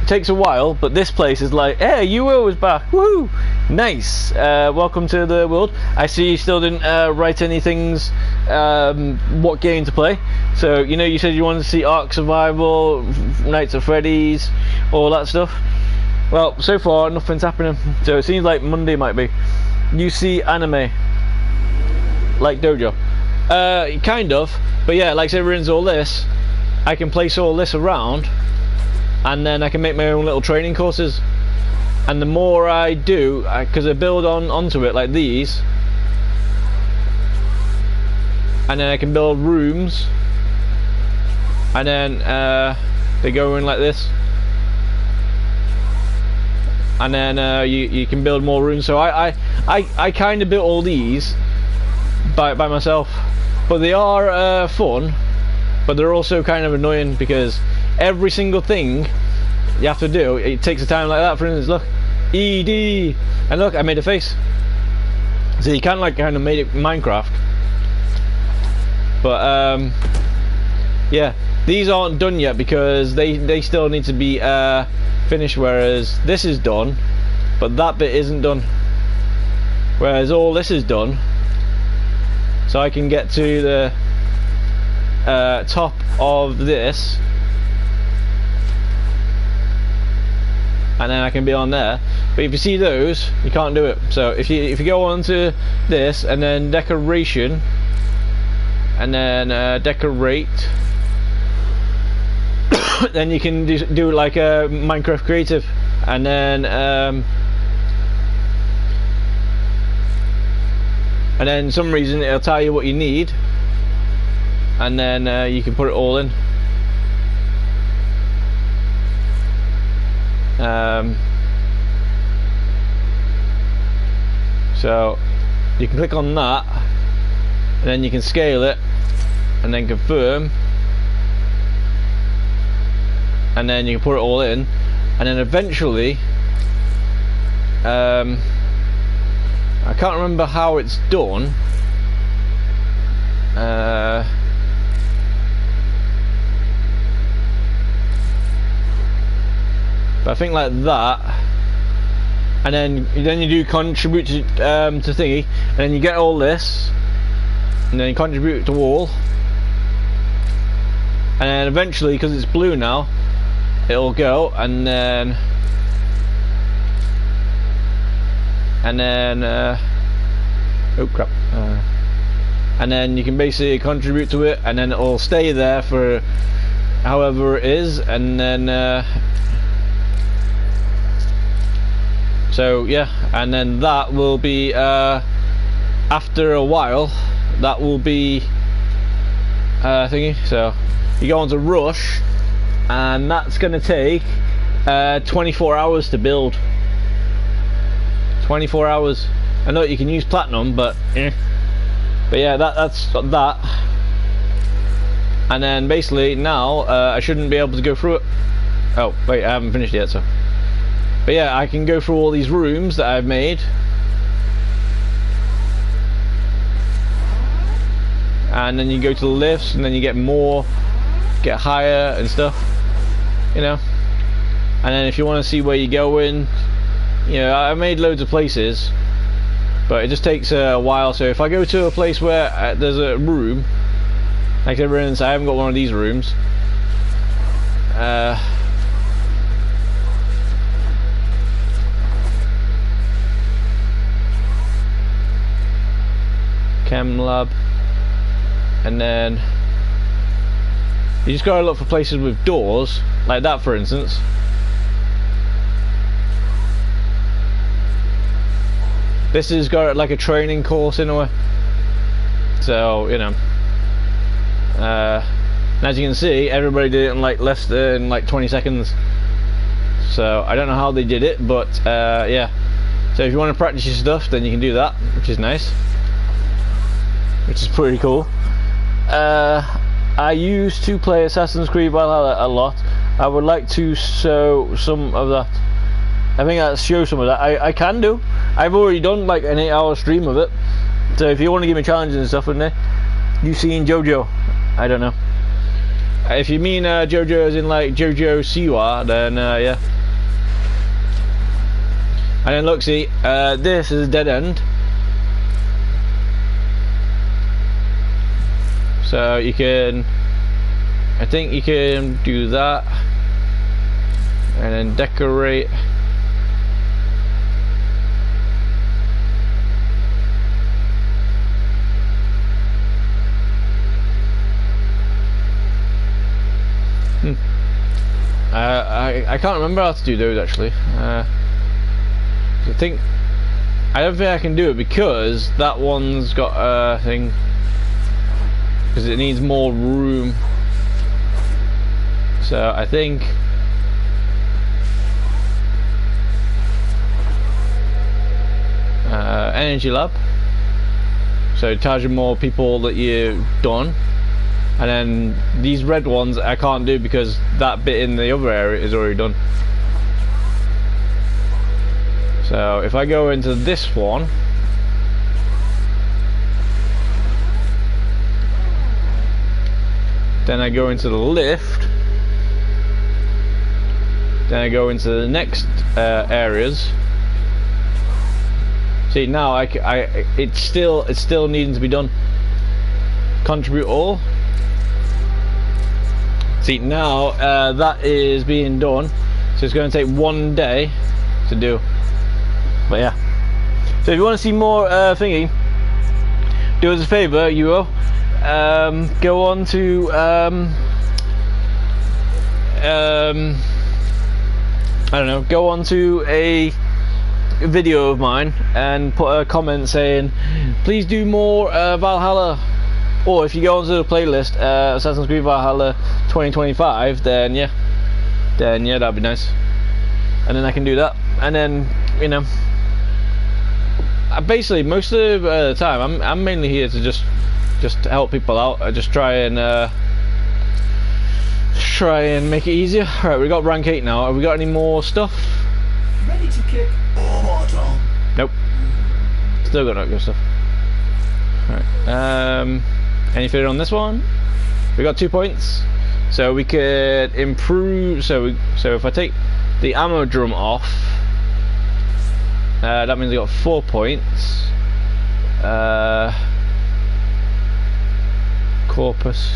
It takes a while, but this place is like, hey, UO is back. Woo! Nice. Welcome to the world. I see you still didn't write any things. What game to play? So you know, you said you wanted to see Ark Survival, Nights at Freddy's, all that stuff. Well, so far nothing's happening. So it seems like Monday might be. You see anime, like Dojo. Kind of. But yeah, like say ruins all this. I can place all this around, and then I can make my own little training courses. And the more I do, because I build onto it like these, and then I can build rooms, and then they go in like this, and then you can build more rooms. So I kind of built all these by myself, but they are fun, but they're also kind of annoying because every single thing you have to do, it takes a time. Like that, for instance, look, ED, and look, I made a face. So you can like kind of made it Minecraft, but yeah, these aren't done yet because they still need to be finished, whereas this is done, but that bit isn't done, whereas all this is done. So I can get to the top of this, and then I can be on there. But if you see those, you can't do it. So if you go on to this and then decoration, and then decorate, then you can do like a Minecraft creative, and then some reason it'll tell you what you need, and then you can put it all in. So you can click on that, and then you can scale it, and then confirm, and then you can put it all in, and then eventually I can't remember how it's done. But I think like that, and then you do contribute to thingy, and then you get all this, and then you contribute to wall, and then eventually, because it's blue now, it'll go, and then oh crap, and then you can basically contribute to it, and then it'll stay there for however it is, and then so yeah, and then that will be after a while, that will be thingy. So you go on to rush, and that's going to take 24 hours to build. 24 hours. I know you can use platinum, but yeah, that's that. And then basically now I shouldn't be able to go through it. Oh wait, I haven't finished yet. So, but yeah, I can go through all these rooms that I've made, and then you go to the lifts, and then you get more, get higher and stuff, you know. And then if you want to see where you're going, you know, I made loads of places, but it just takes a while. So if I go to a place where there's a room, like for instance, I haven't got one of these rooms, Chem lab, and then you just gotta look for places with doors, like that for instance. This has got like a training course in a way, so you know, and as you can see, everybody did it in like less than like 20 seconds. So I don't know how they did it, but yeah. So if you want to practice your stuff, then you can do that, which is nice, which is pretty cool. I used to play Assassin's Creed Valhalla a lot. I would like to show some of that. I think I'll show some of that. I can do. I've already done like an 8-hour stream of it. So if you want to give me challenges and stuff in there, you seen JoJo? I don't know. If you mean JoJo as in like JoJo Siwa, then yeah. And then look, see, this is a dead end. So you can, I think you can do that. And then decorate. I can't remember how to do those actually. I don't think I can do it because that one's got a thing, because it needs more room. So I think energy lab. So charging more people that you've done. And then these red ones I can't do because that bit in the other area is already done. So if I go into this one, then I go into the lift, then I go into the next areas. See, now it's still needing to be done. Contribute all. See, now that is being done, so it's going to take 1 day to do. But yeah, so if you want to see more thingy, do us a favour, you will go on to I don't know, go on to a video of mine and put a comment saying please do more Valhalla. Or if you go onto the playlist, Assassin's Creed Valhalla 2025, then yeah, that'd be nice. And then I can do that. And then, you know, basically most of the time, I'm mainly here to just help people out. I just try and make it easier. All right, we got rank 8 now. Have we got any more stuff? Ready to kick. Nope. Still got no good stuff. All right. Anything on this one? We got 2 points, so we could improve. So if I take the ammo drum off, that means I got 4 points. Corpus.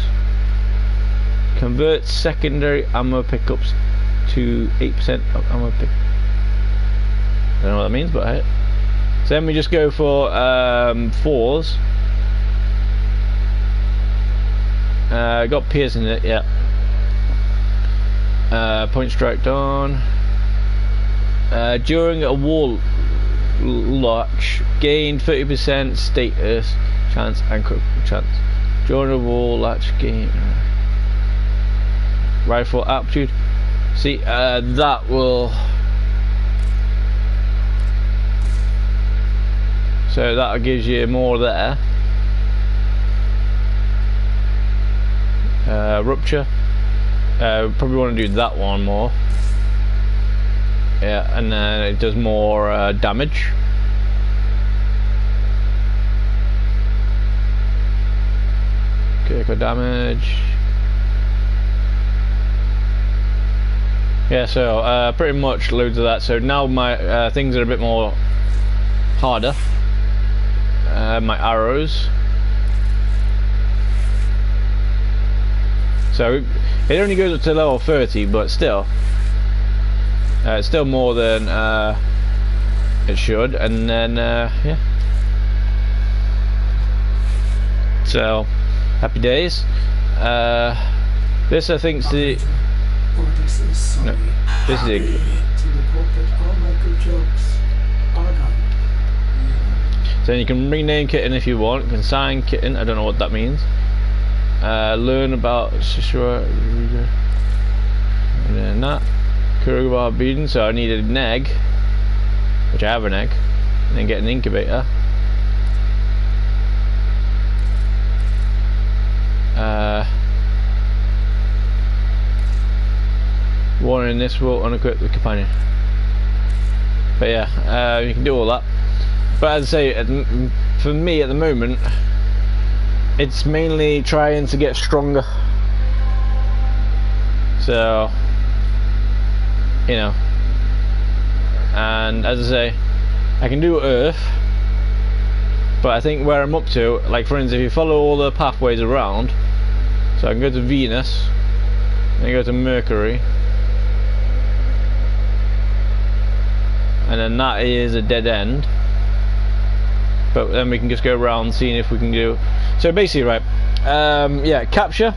Convert secondary ammo pickups to 8% of ammo pick. I don't know what that means, but hey. So then we just go for 4s. Got Pierce in it, yeah. Point strike on. During a wall launch, gain 30% status chance and critical chance. During a wall latch, gain rifle aptitude. See, that will. So that gives you more there. Rupture. Probably want to do that one more. Yeah, and then it does more damage. Critical damage. Yeah, so pretty much loads of that. So now my things are a bit more harder. My arrows. So it only goes up to level 30, but still, it's still more than it should. And then yeah. So happy days. This I think's the. No, this is it. So you can rename kitten if you want. You can sign kitten. I don't know what that means. Learn about Shishua and then that Kurugawa beating. So I need an egg, which I have an egg, and then get an incubator. One in this will unequip the companion. But yeah, you can do all that. But as I say, for me at the moment, it's mainly trying to get stronger. So, you know, and as I say, I can do Earth, but I think where I'm up to, like for instance, if you follow all the pathways around, so I can go to Venus, then go to Mercury, and then that is a dead end. But then we can just go around seeing if we can do. So basically, right, yeah, capture.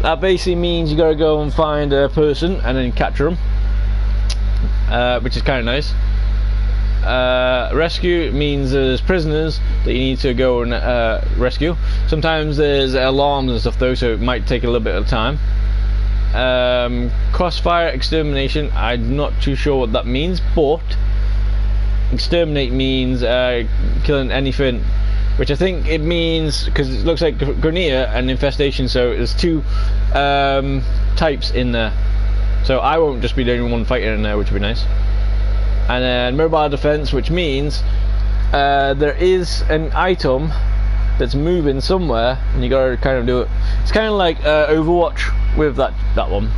That basically means you gotta go and find a person and then capture them, which is kind of nice. Rescue means there's prisoners that you need to go and rescue. Sometimes there's alarms and stuff though, so it might take a little bit of time. Crossfire extermination, I'm not too sure what that means, but exterminate means killing anything, which I think it means, because it looks like Grenier and infestation, so there's two types in there, so I won't just be the only one fighting in there, which would be nice. And then mobile defense, which means there is an item that's moving somewhere and you gotta kind of do it. It's kind of like Overwatch with that one.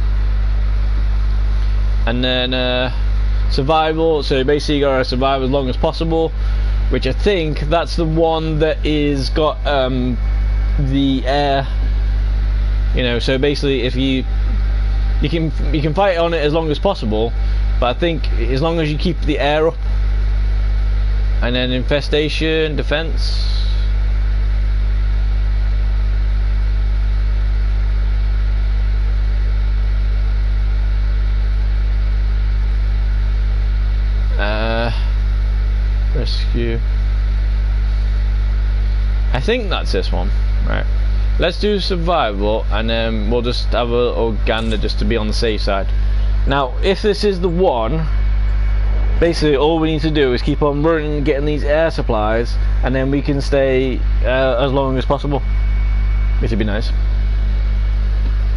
And then survival, so basically you gotta survive as long as possible, which I think that's the one that is got the air, you know, so basically if you can fight on it as long as possible, but I think as long as you keep the air up. And then infestation, defense. Rescue. I think that's this one, right? Let's do survival, and then we'll just have a little gander just to be on the safe side. Now, if this is the one, basically all we need to do is keep on running, getting these air supplies, and then we can stay as long as possible, which would be nice.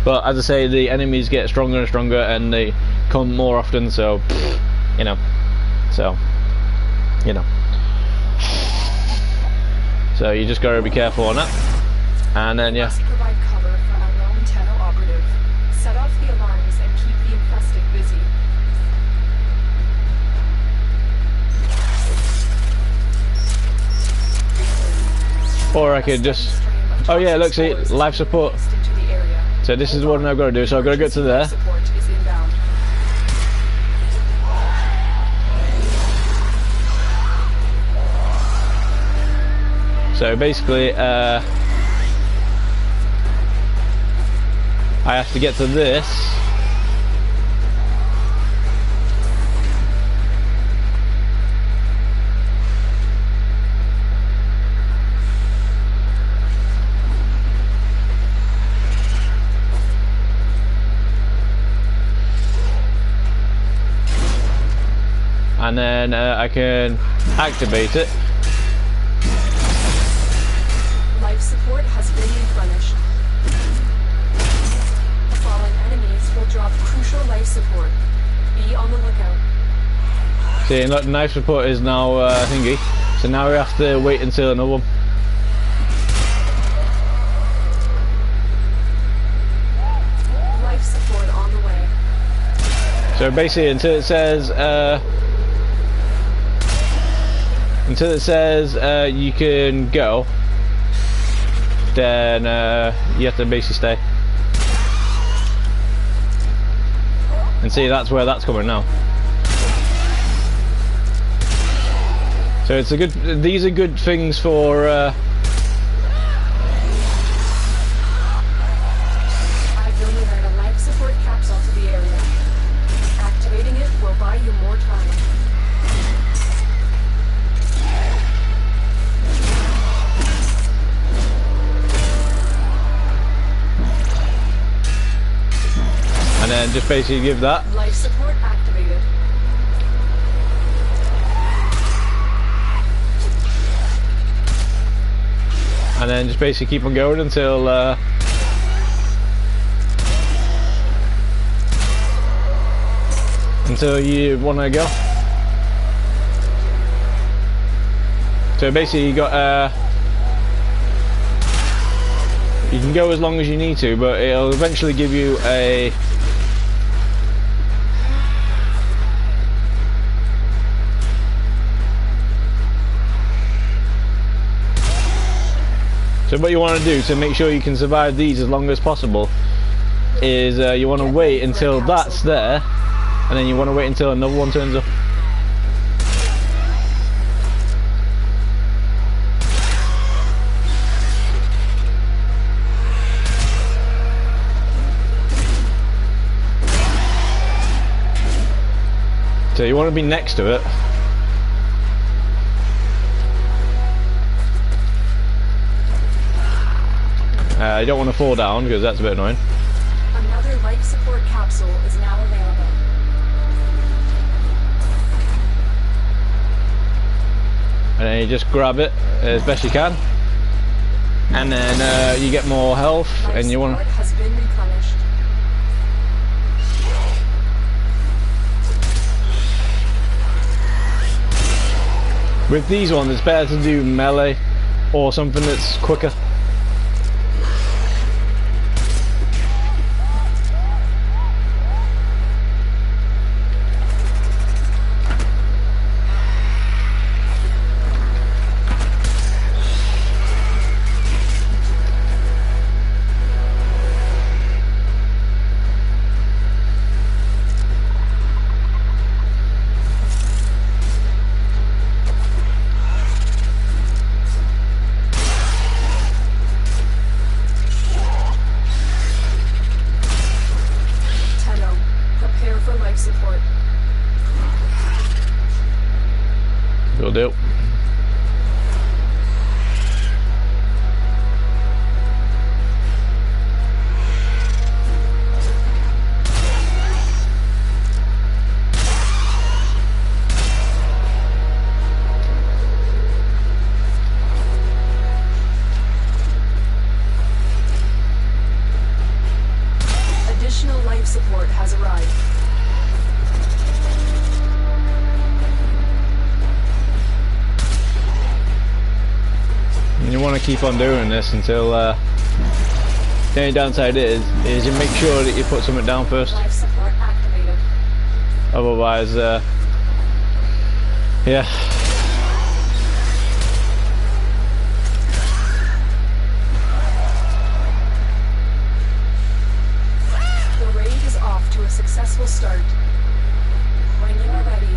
But as I say, the enemies get stronger and stronger, and they come more often, so you know, so you just gotta be careful on that. And then yeah. Must provide cover for our lone Tenno operative. Set off the alarms and keep the infested busy. Or I could just. Oh yeah, look, see, life support. So this is what I've got to do. So I've got to go to there. So basically, I have to get to this. And then I can activate it. Life support has been replenished. Fallen enemies will drop crucial life support. Be on the lookout. See, look, life support is now thingy. So now we have to wait until another one. Life support on the way. So basically, until it says you can go, then you have to basically stay. And see, that's where that's coming now. So it's a good. These are good things for. I've delivered a life support capsule to the area. Activating it will buy you more time. And then just basically give that. Life support activated. And then just basically keep on going until you want to go. So basically you got you can go as long as you need to, but it'll eventually give you a So what you want to do to make sure you can survive these as long as possible is you want to wait until that's there, and then you want to wait until another one turns up. So you want to be next to it. You don't want to fall down because that's a bit annoying. Another life support capsule is now available. And then you just grab it as best you can, and then you get more health, Life and you want support has been replenished. with these ones it's better to do melee or something that's quicker. Prepare for life support. Will do. Additional life support has arrived. And you want to keep on doing this until the only downside is you make sure that you put something down first. Life support activated. Otherwise, yeah. The raid is off to a successful start. When you are ready,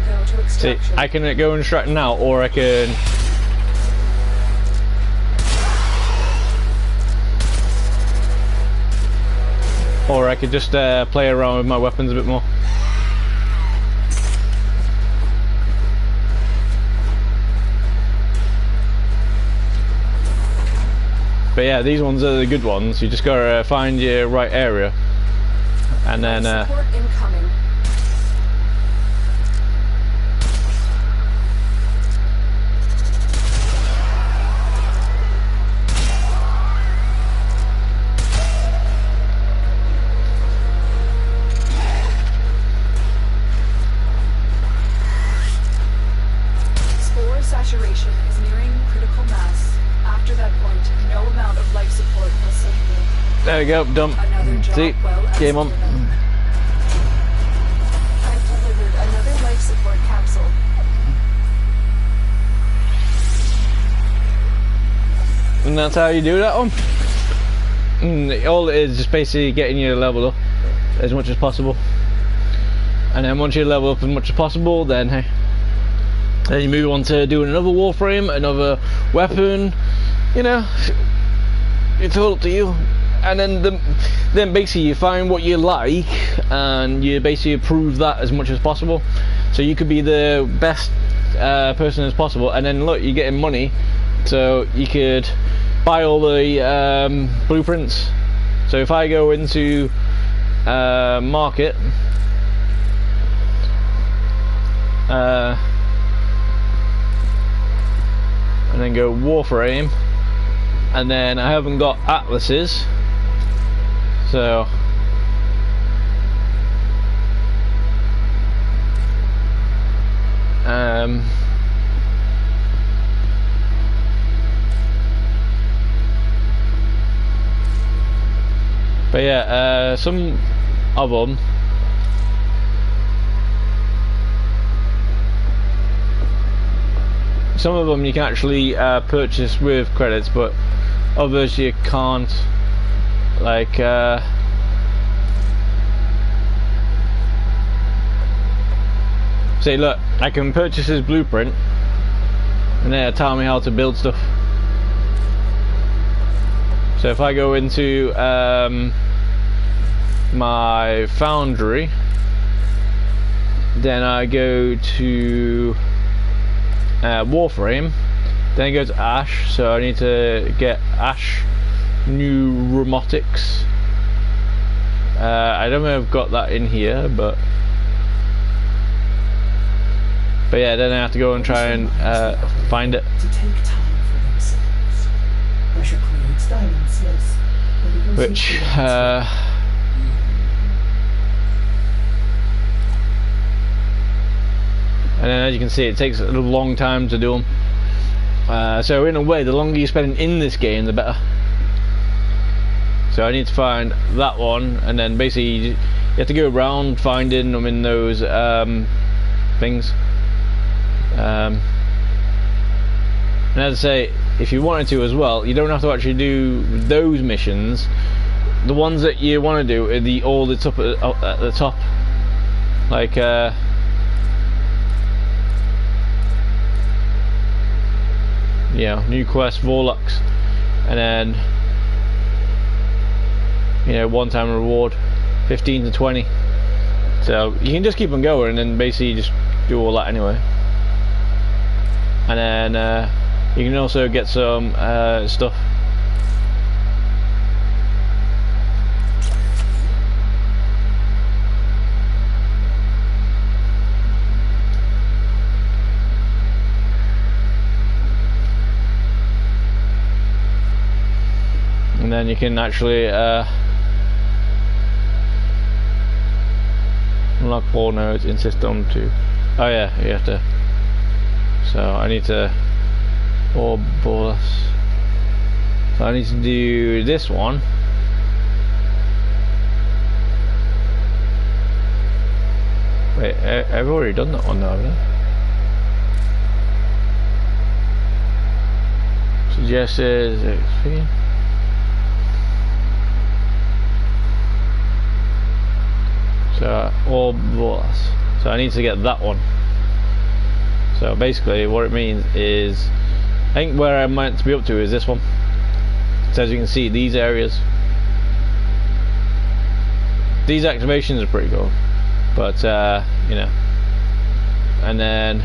go to See, extraction. I can go and extract now, or I can. Or I could just play around with my weapons a bit more. But yeah, these ones are the good ones. You just gotta find your right area, and then. Life support incoming. Spore saturation is nearing critical mass. After that point, no amount of life support will save you. There we go, done. Another job See, well game on. executed. I've delivered another life support capsule. And that's how you do that one. All it is just basically getting you leveled up as much as possible. And then once you level up as much as possible, then hey, then you move on to doing another Warframe, another weapon, you know, it's all up to you. And then basically you find what you like and you basically improve that as much as possible. So you could be the best person as possible, and then look, you're getting money, so you could buy all the blueprints. So if I go into market, and then go Warframe, and then I haven't got atlases, so but yeah, some of them you can actually purchase with credits, but others you can't. Like say, look, I can purchase his blueprint, and then it'll tell me how to build stuff. So if I go into my foundry, then I go to Warframe, then I go to Ash, so I need to get Ash new robotics. I don't know if I've got that in here, but yeah, then I have to go and try and find it. To take time for themselves. Pressure creates diamonds, yes. But it doesn't Which create and then as you can see, it takes a long time to do them. So in a way, the longer you spend in this game, the better. So I need to find that one, and then basically you have to go around finding them in those things. And as I say, if you wanted to as well, you don't have to actually do those missions. The ones that you want to do are all the top at the top, like yeah, new quest, Vorlux, and then one-time reward, 15 to 20. So you can just keep on going, and then basically just do all that anyway. And then you can also get some stuff. And then you can actually unlock 4 nodes in system 2. Oh yeah, you have to. So I need to orb boss. So I need to do this one. Wait, I've already done that one though, haven't I? Suggested XP. So orb boss. So I need to get that one. So basically what it means is, I think where I'm meant to be up to is this one. So as you can see, these areas, these activations are pretty cool, but and then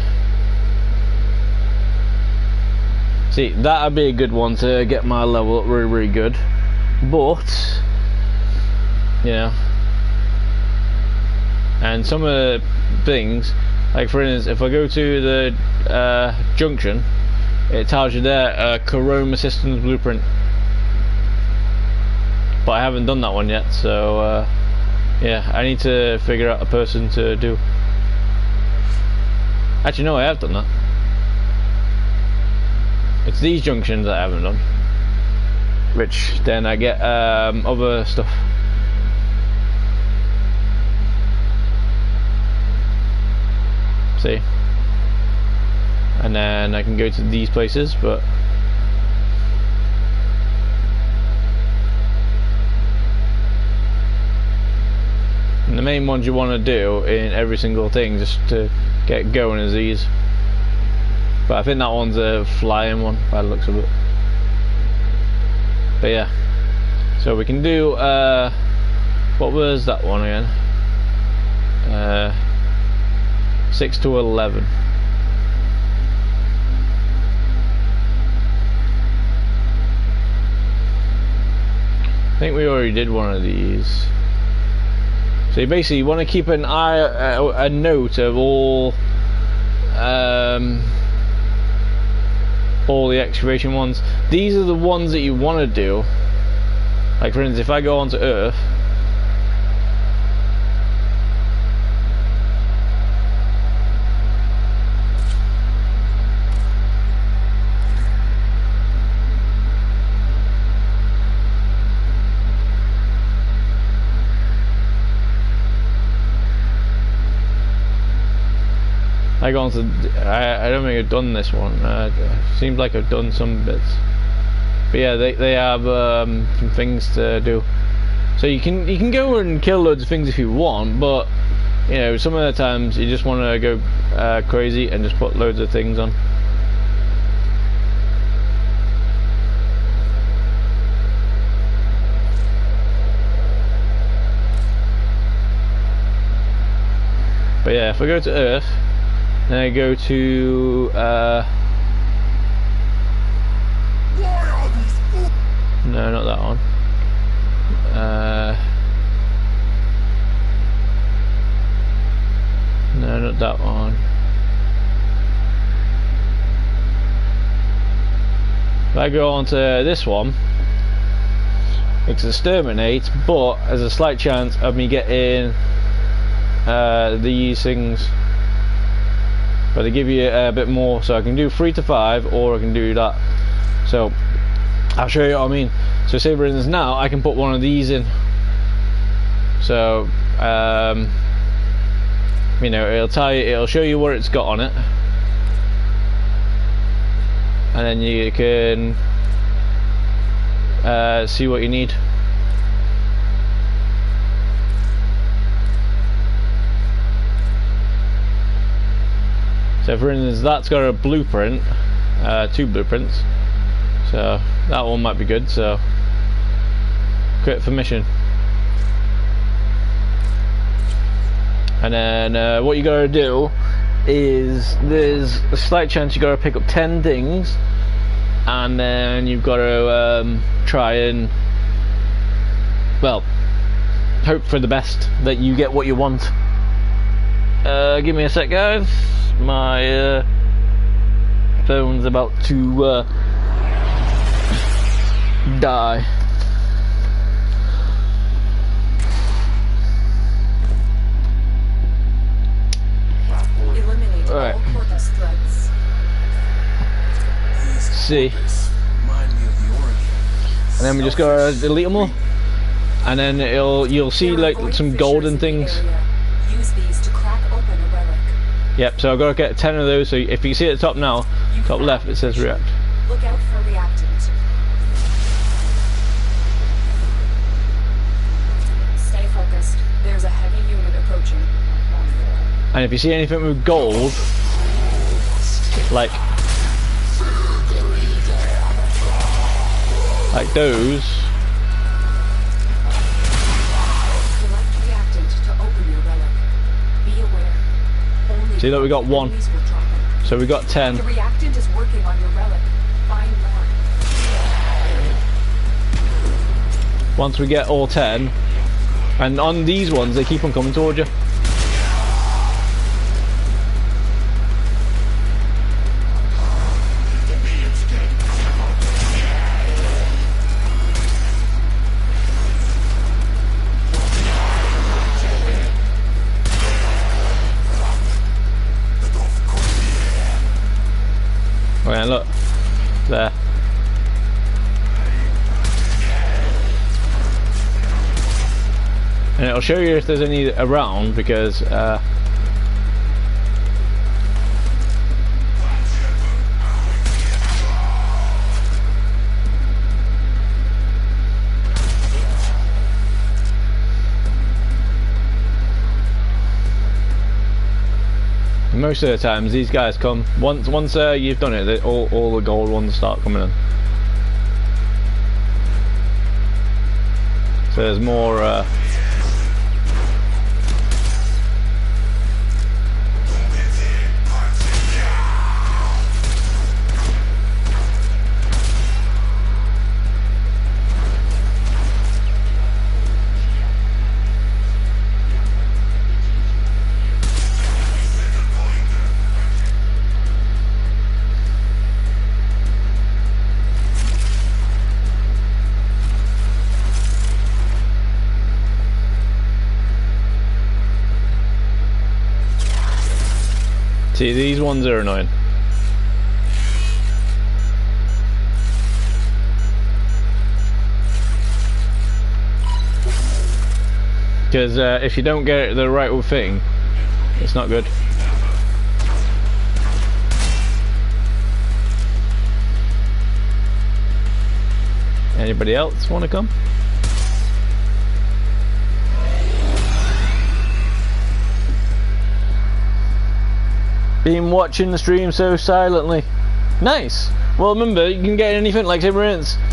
see, that'd be a good one to get my level up really, really good. But and some of the things, like for instance, if I go to the junction, it tells you there Chrome Systems blueprint, but I haven't done that one yet. So yeah, I need to figure out a person to do. Actually no, I have done that. It's these junctions that I haven't done, which then I get other stuff. See, and then I can go to these places, but and the main ones you want to do in every single thing just to get going is these. But I think that one's a flying one by the looks of it. But yeah, so we can do what was that one again? 6 to 11. I think we already did one of these. So you basically want to keep an eye, a note of all the excavation ones. These are the ones that you want to do. Like for instance, if I go onto Earth, I don't think I've done this one. Seems like I've done some bits. But yeah, they have some things to do. So you can go and kill loads of things if you want, but you know, some of the times you just want to go crazy and just put loads of things on. But yeah, if I go to Earth, then I go to no, not that one. No, not that one. If I go on to this one, it's exterminate, but there's a slight chance of me getting these things, but they give you a bit more, so I can do 3 to 5 or I can do that. So I'll show you what I mean. So say for instance now I can put one of these in, so you know, it'll show you what it's got on it, and then you can see what you need. So for instance, that's got a blueprint, 2 blueprints, so that one might be good. So quit for mission, and then what you gotta do is there's a slight chance you gotta pick up 10 things, and then you've got to try and, well, hope for the best that you get what you want. Give me a sec, guys. My phone's about to die. Eliminate All right. all Corvus threats. See, Remind me of the origin. and then we just gotta delete them all, and then you'll see There are like void some fissures golden in the things. area. Use these to crack open a relic. Yep, so I've got to get 10 of those. So if you see at the top now, You top can left, it says react. Look out for reactant. Stay focused. There's a heavy unit approaching. And if you see anything with gold, like those, Select reactant to open your relic. Be aware. Only see that we got 1, enemies will drop it. so we got 10. The reactant is working on your relic. Find more. Once we get all 10, and on these ones they keep on coming towards you. Oh yeah, look there. And it'll show you if there's any around, because most of the times these guys come once you've done it, all the gold ones start coming in. So there's more see, these ones are annoying. Because if you don't get it the right thing, it's not good. Anybody else want to come? Been watching the stream so silently. Nice. Well, remember, you can get anything, like say for instance,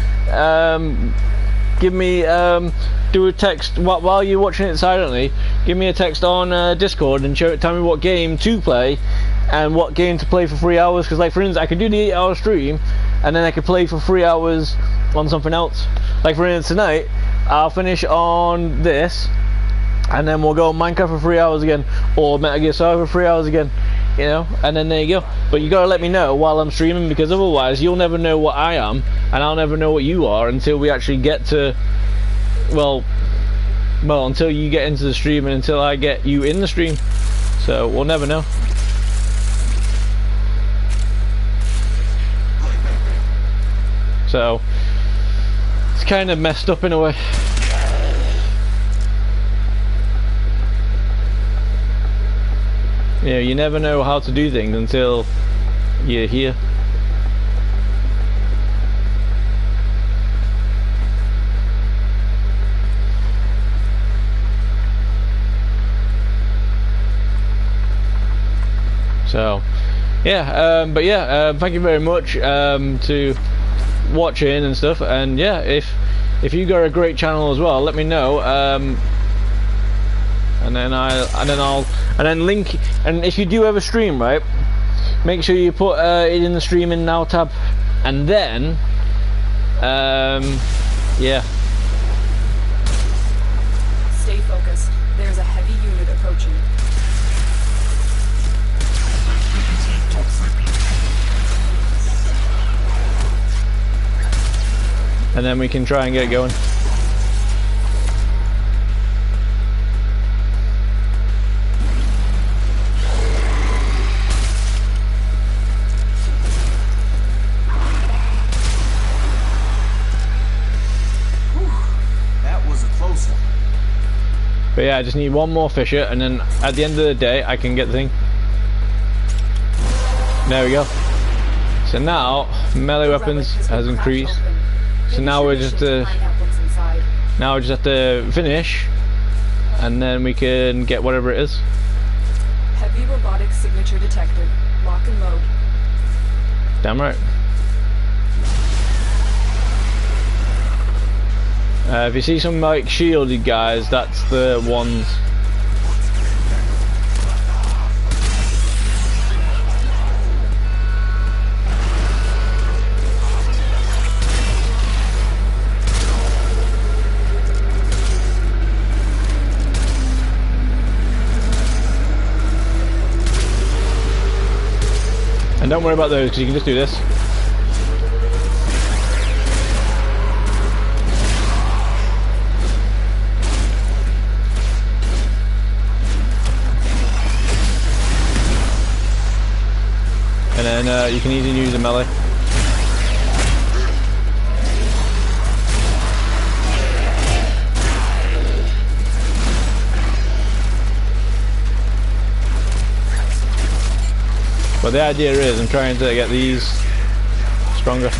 give me, do a text while you're watching it silently. Give me a text on Discord and tell me what game to play and what game to play for 3 hours. Because, like for instance, I could do the 8-hour stream and then I could play for 3 hours on something else. Like for instance, tonight I'll finish on this, and then we'll go on Minecraft for 3 hours again, or Metal Gear Solid for 3 hours again. You know, and then there you go. But you gotta let me know while I'm streaming, because otherwise you'll never know what I am, and I'll never know what you are until we actually get to, well, until you get into the stream and until I get you in the stream. So we'll never know. So it's kind of messed up in a way. You know, you never know how to do things until you're here. So, yeah, but yeah, thank you very much to watching and stuff. And yeah, if you got a great channel as well, let me know. And then link, and if you do have a stream, right, make sure you put it in the streaming now tab, and then yeah. Stay focused. There's a heavy unit approaching. And then we can try and get going. But yeah, I just need one more fisher, and then at the end of the day I can get the thing. There we go. So now melee weapons has increased. So now we just have to finish, and then we can get whatever it is. Heavy robotic signature detected. Lock and load. Damn right. If you see some like shielded guys, that's the ones. And don't worry about those, because you can just do this. And then you can easily use the melee. But the idea is I'm trying to get these stronger.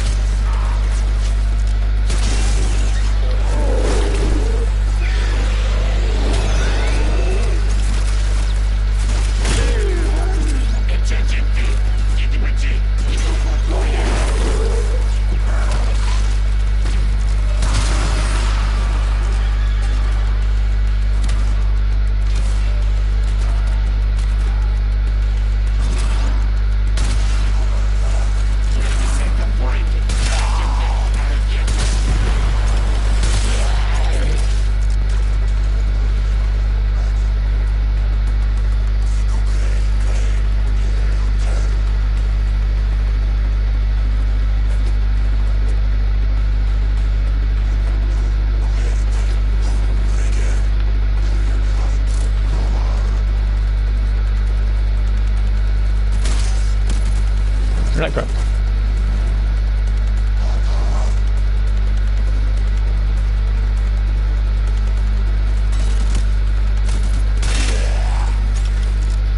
Right, crap.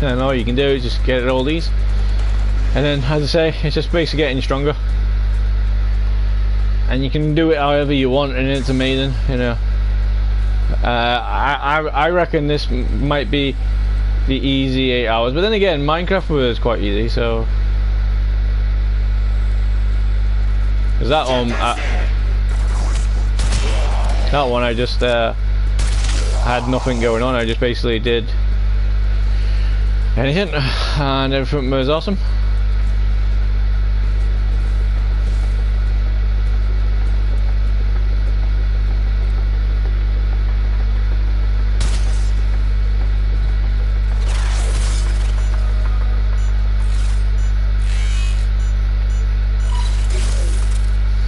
And all you can do is just get all these, and then, as I say, it's just basically getting stronger. and you can do it however you want, and it's amazing, you know. I reckon this might be the easy 8 hours, but then again, Minecraft was quite easy, so. Cause that one I just had nothing going on. I just basically did anything, and everything was awesome.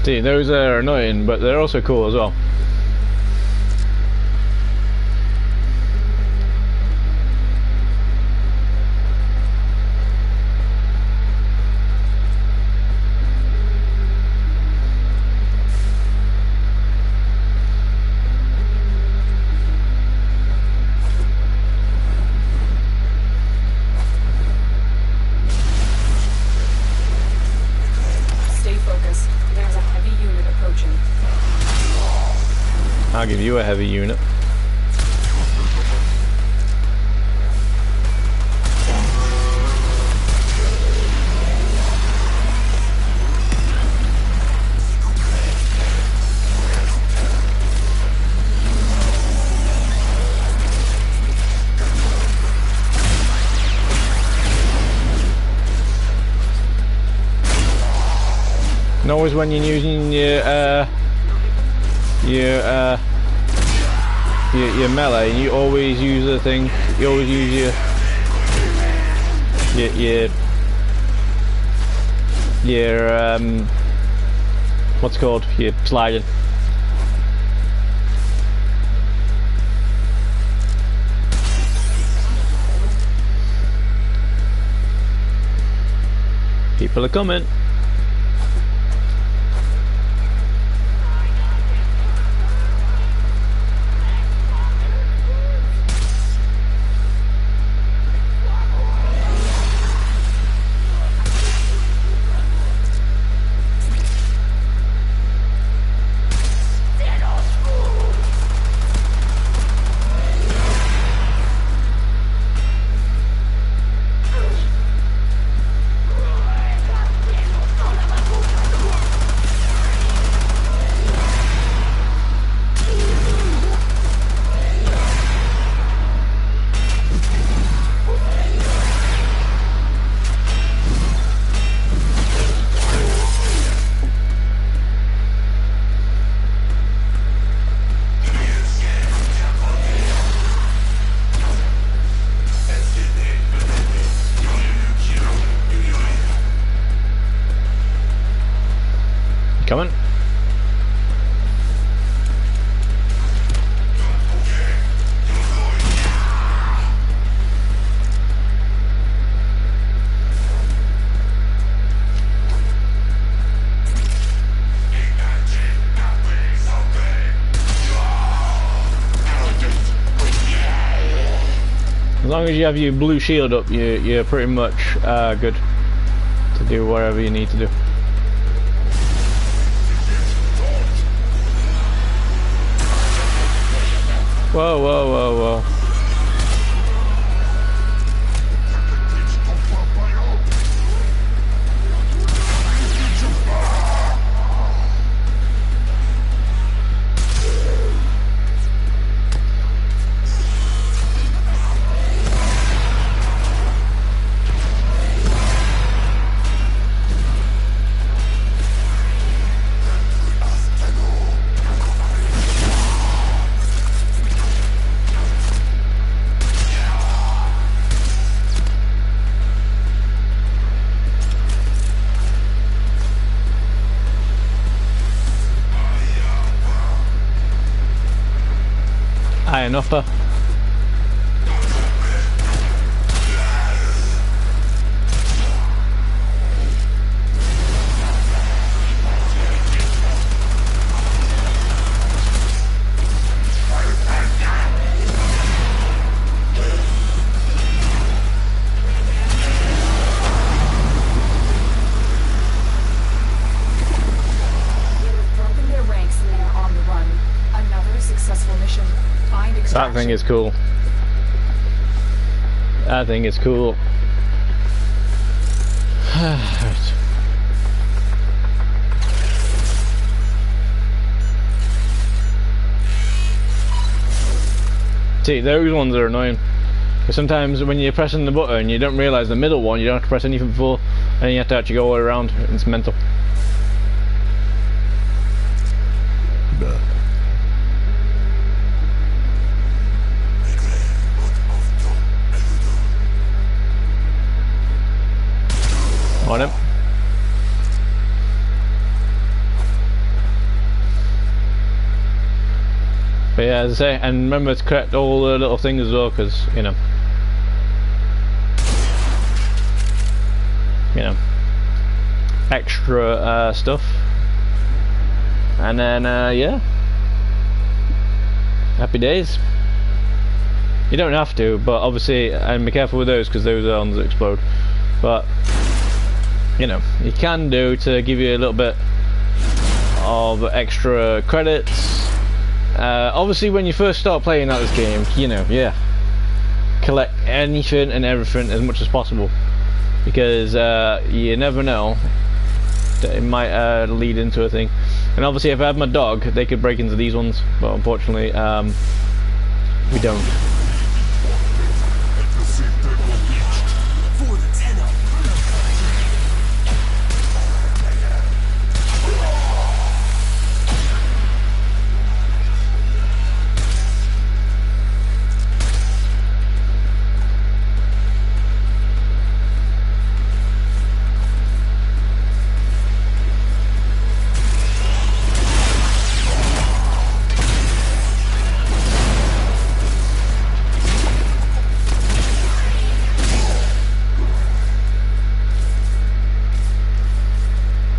See, those are annoying, but they're also cool as well. I'll give you a heavy unit. And always when you're using your melee, you always use the thing. You always use your what's it called? Your sliding. People are coming. Coming. As long as you have your blue shield up, you're pretty much good to do whatever you need to do. Whoa, whoa, whoa, whoa. Iron upper. Broken That thing is cool. That thing is cool. Right. See, those ones are annoying. Because sometimes when you're pressing the button, you don't realise the middle one, you don't have to press anything before, and you have to actually go all the way around. It's mental. On him. But yeah, as I say, and remember to correct all the little things as well, because you know, extra stuff. And then yeah, happy days. You don't have to, but obviously, and be careful with those because those are the ones that explode. But you know, you can do to give you a little bit of extra credits. Obviously, when you first start playing out this game, you know, yeah, collect anything and everything as much as possible, because you never know that it might lead into a thing. And obviously, if I had my dog, they could break into these ones, but unfortunately, we don't.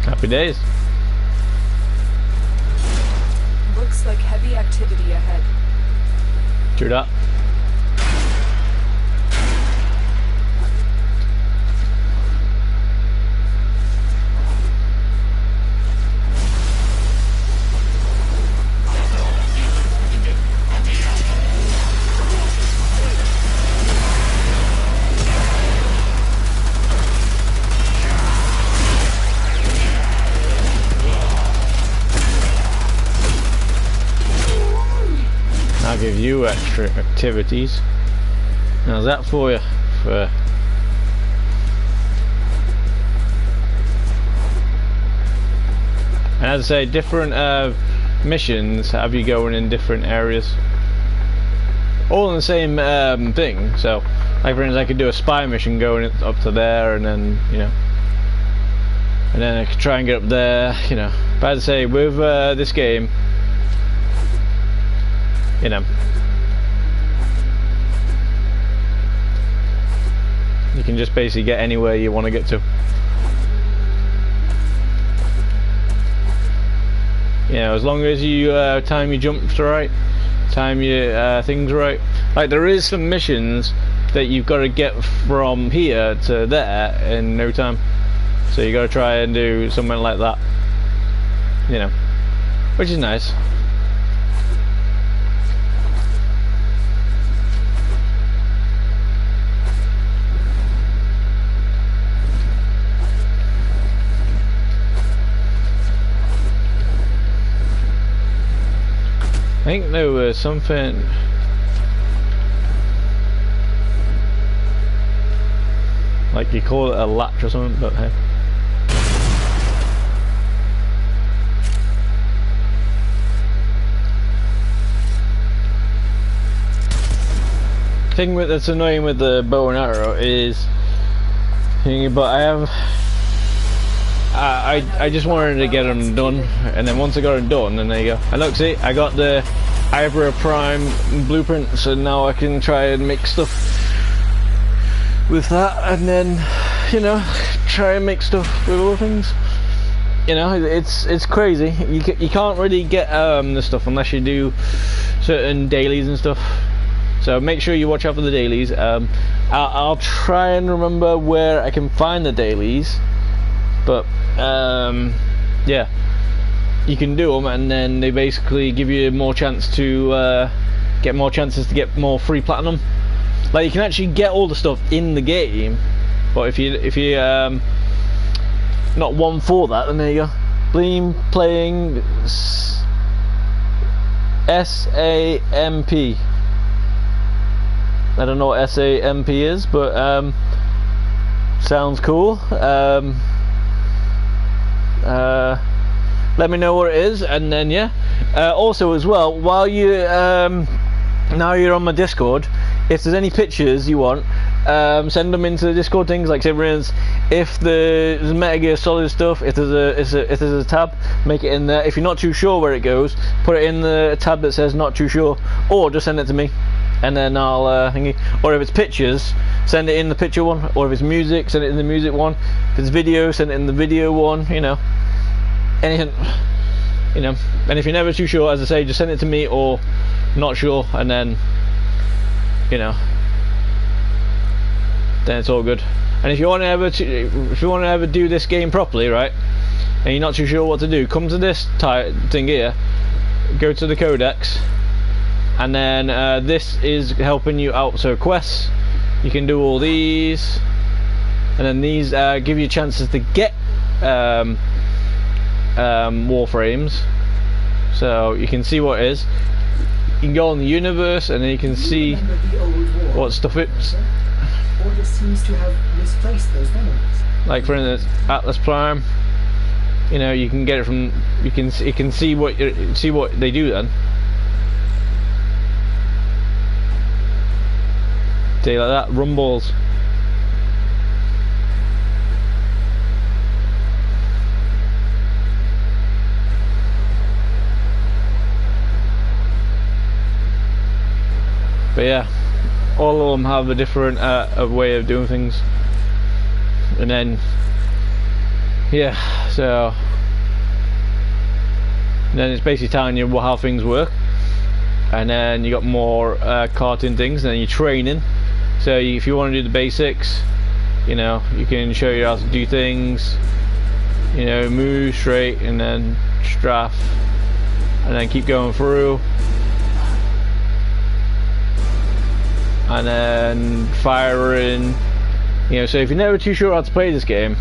Happy days. Looks like heavy activity ahead. True that. I'll give you extra activities. How's that for you? And as I say, different missions have you going in different areas, all in the same thing. So, like for instance, I could do a spy mission going up to there, and then and then I could try and get up there, But as I say, with this game, you can just basically get anywhere you want to get to. As long as you time your jumps right, time your things right. Like there is some missions that you've got to get from here to there in no time, so you got to try and do something like that. Which is nice. I think there was something like you call it a latch or something, but hey. The thing that's annoying with the bow and arrow is, but I just wanted to get them done, and then once I got them done, then there you go. And look, see, I got the Ibra Prime blueprint, so now I can try and make stuff with that, and then, try and make stuff with other things. It's crazy. You can't really get the stuff unless you do certain dailies and stuff. So make sure you watch out for the dailies. I'll try and remember where I can find the dailies. But yeah, you can do them, and then they basically give you more chance to get more chances to get more free platinum. Like you can actually get all the stuff in the game, but if you not one for that, then there you go. Bleem playing SAMP. I don't know what SAMP is, but sounds cool. Let me know what it is, and then yeah. Also as well, while you now you're on my Discord, if there's any pictures you want, send them into the Discord things. Like say for instance, if there's Metal Gear Solid stuff, if there's a tab, make it in there. If you're not too sure where it goes, put it in the tab that says not too sure, or just send it to me, and then I'll or if it's pictures, send it in the picture one, or if it's music, send it in the music one. If it's video, send it in the video one. You know, anything. You know, and if you're never too sure, as I say, just send it to me or not sure, and then you know, then it's all good. And if you want to ever do this game properly, right, and you're not too sure what to do, come to this thing here, go to the codex, and then this is helping you out. So quests, you can do all these, and then these give you chances to get Warframes, so you can see what it is. You can go on the universe, and then you can see what stuff it's. Or just seems to have misplaced those memories. Like for instance, Atlas Prime. You know, you can get it from. You can see what they do then. See like that, rumbles. But yeah, all of them have a different way of doing things, and then yeah, so then it's basically telling you how things work, and then you got more cartoon things, and then you're training. So if you want to do the basics, you know, you can show you how to do things. You know, move straight, and then strafe, and then keep going through. And then firing, you know. So if you're never too sure how to play this game,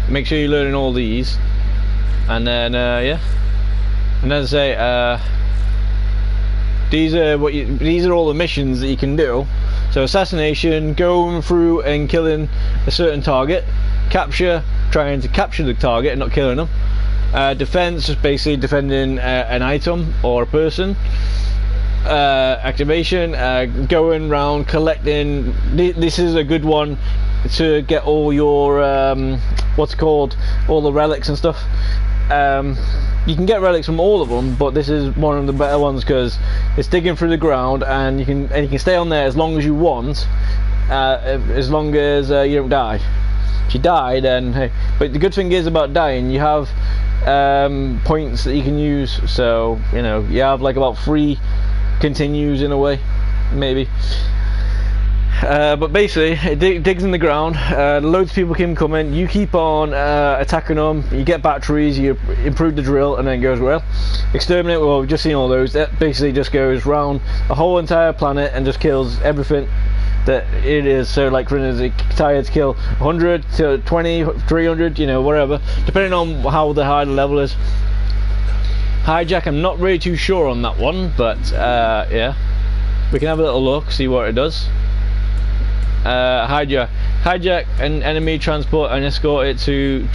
make sure you're learning all these, and then yeah. And as I say, these are all the missions that you can do. So assassination, going through and killing a certain target, capture, trying to capture the target and not killing them. Defense, just basically defending an item or a person. Activation, going around collecting. This is a good one to get all your what's it called, all the relics and stuff. You can get relics from all of them, but this is one of the better ones because it's digging through the ground, and you can stay on there as long as you want, as long as you don't die. If you die, then hey. But the good thing is about dying, you have points that you can use. So you know, you have like about 3 continues in a way, maybe. But basically it digs in the ground, loads of people can come in, you keep on attacking them, you get batteries, you improve the drill, and then it goes well. Exterminate, well, we've just seen all those. That basically just goes round the whole entire planet and just kills everything that it is. So like for instance, it's tired to kill 100 to 20, 300, you know, whatever, depending on how the high the level is. Hijack, I'm not really too sure on that one, but yeah, we can have a little look, see what it does. Hijack an enemy transport and escort it to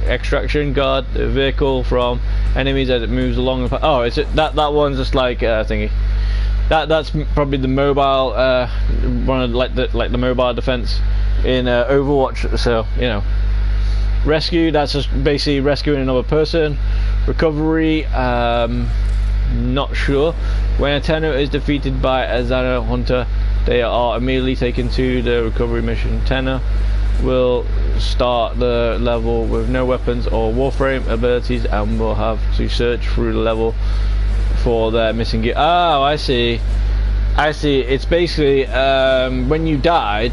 extraction. Guard the vehicle from enemies as it moves along. Oh, it's that one's just like thingy. That's probably the mobile one of like the mobile defense in Overwatch. So you know, rescue, that's just basically rescuing another person. Recovery, not sure. When a Tenno is defeated by a Xano hunter, they are immediately taken to the recovery mission. Tenno will start the level with no weapons or Warframe abilities and will have to search through the level for their missing gear. Oh, I see. It's basically when you died,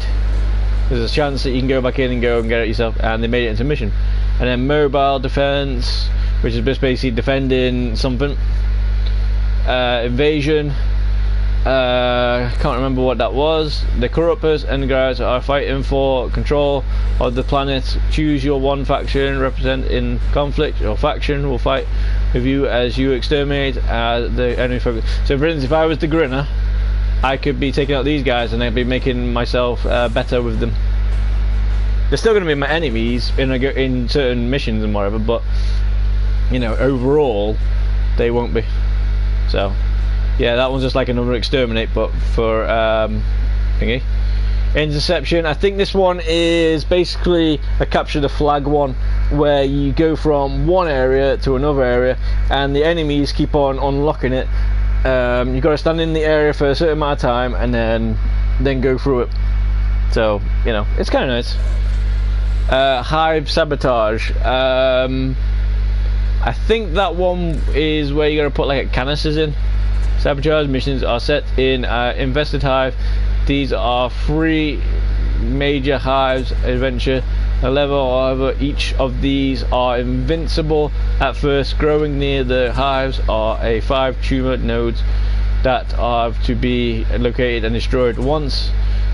there's a chance that you can go back in and go and get it yourself, and they made it into a mission. And then mobile defense, which is just basically defending something. invasion. Can't remember what that was. The corruptors and guys are fighting for control of the planet. Choose your one faction represent in conflict. Your faction will fight with you as you exterminate the enemy focus. So for instance, if I was the Grinner, I could be taking out these guys and I'd be making myself better with them. They're still going to be my enemies in certain missions and whatever, but you know, overall they won't be. So yeah, that one's just like another exterminate, but for thingy. Interception. I think this one is basically a capture the flag one, where you go from one area to another area, and the enemies keep on unlocking it. You've got to stand in the area for a certain amount of time, and then go through it. So you know, it's kind of nice. Hive sabotage. I think that one is where you got to put like canisters in. Sabotage missions are set in infested hive. These are 3 major hives adventure level. However, each of these are invincible at first. Growing near the hives are 5 tumor nodes that are to be located and destroyed. Once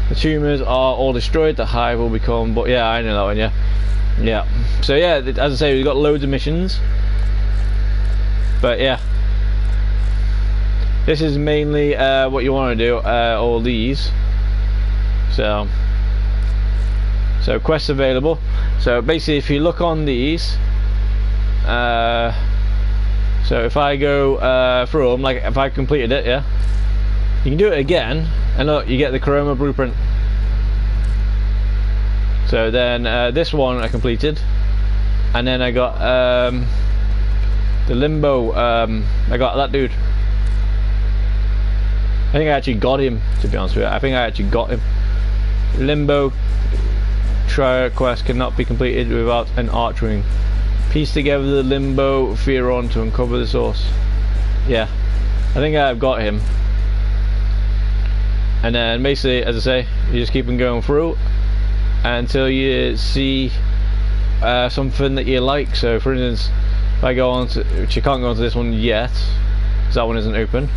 the tumors are all destroyed, the hive will become. But yeah, I know that one. Yeah. So yeah, as I say, we've got loads of missions. But yeah. This is mainly what you want to do, all these. So quests available. So basically, if you look on these, so if I go through them, like if I completed it, yeah, you can do it again, and look, you get the Chroma blueprint. So then this one I completed, and then I got the Limbo. I got that dude. I think I actually got him, to be honest with you. I think I actually got him. Limbo trial quest cannot be completed without an arch ring. Piece together the Limbo Fearon to uncover the source. Yeah, I think I've got him. And then basically, as I say, you just keep on going through until you see something that you like. So for instance, if I go on to, which you can't go onto this one yet, because that one isn't open.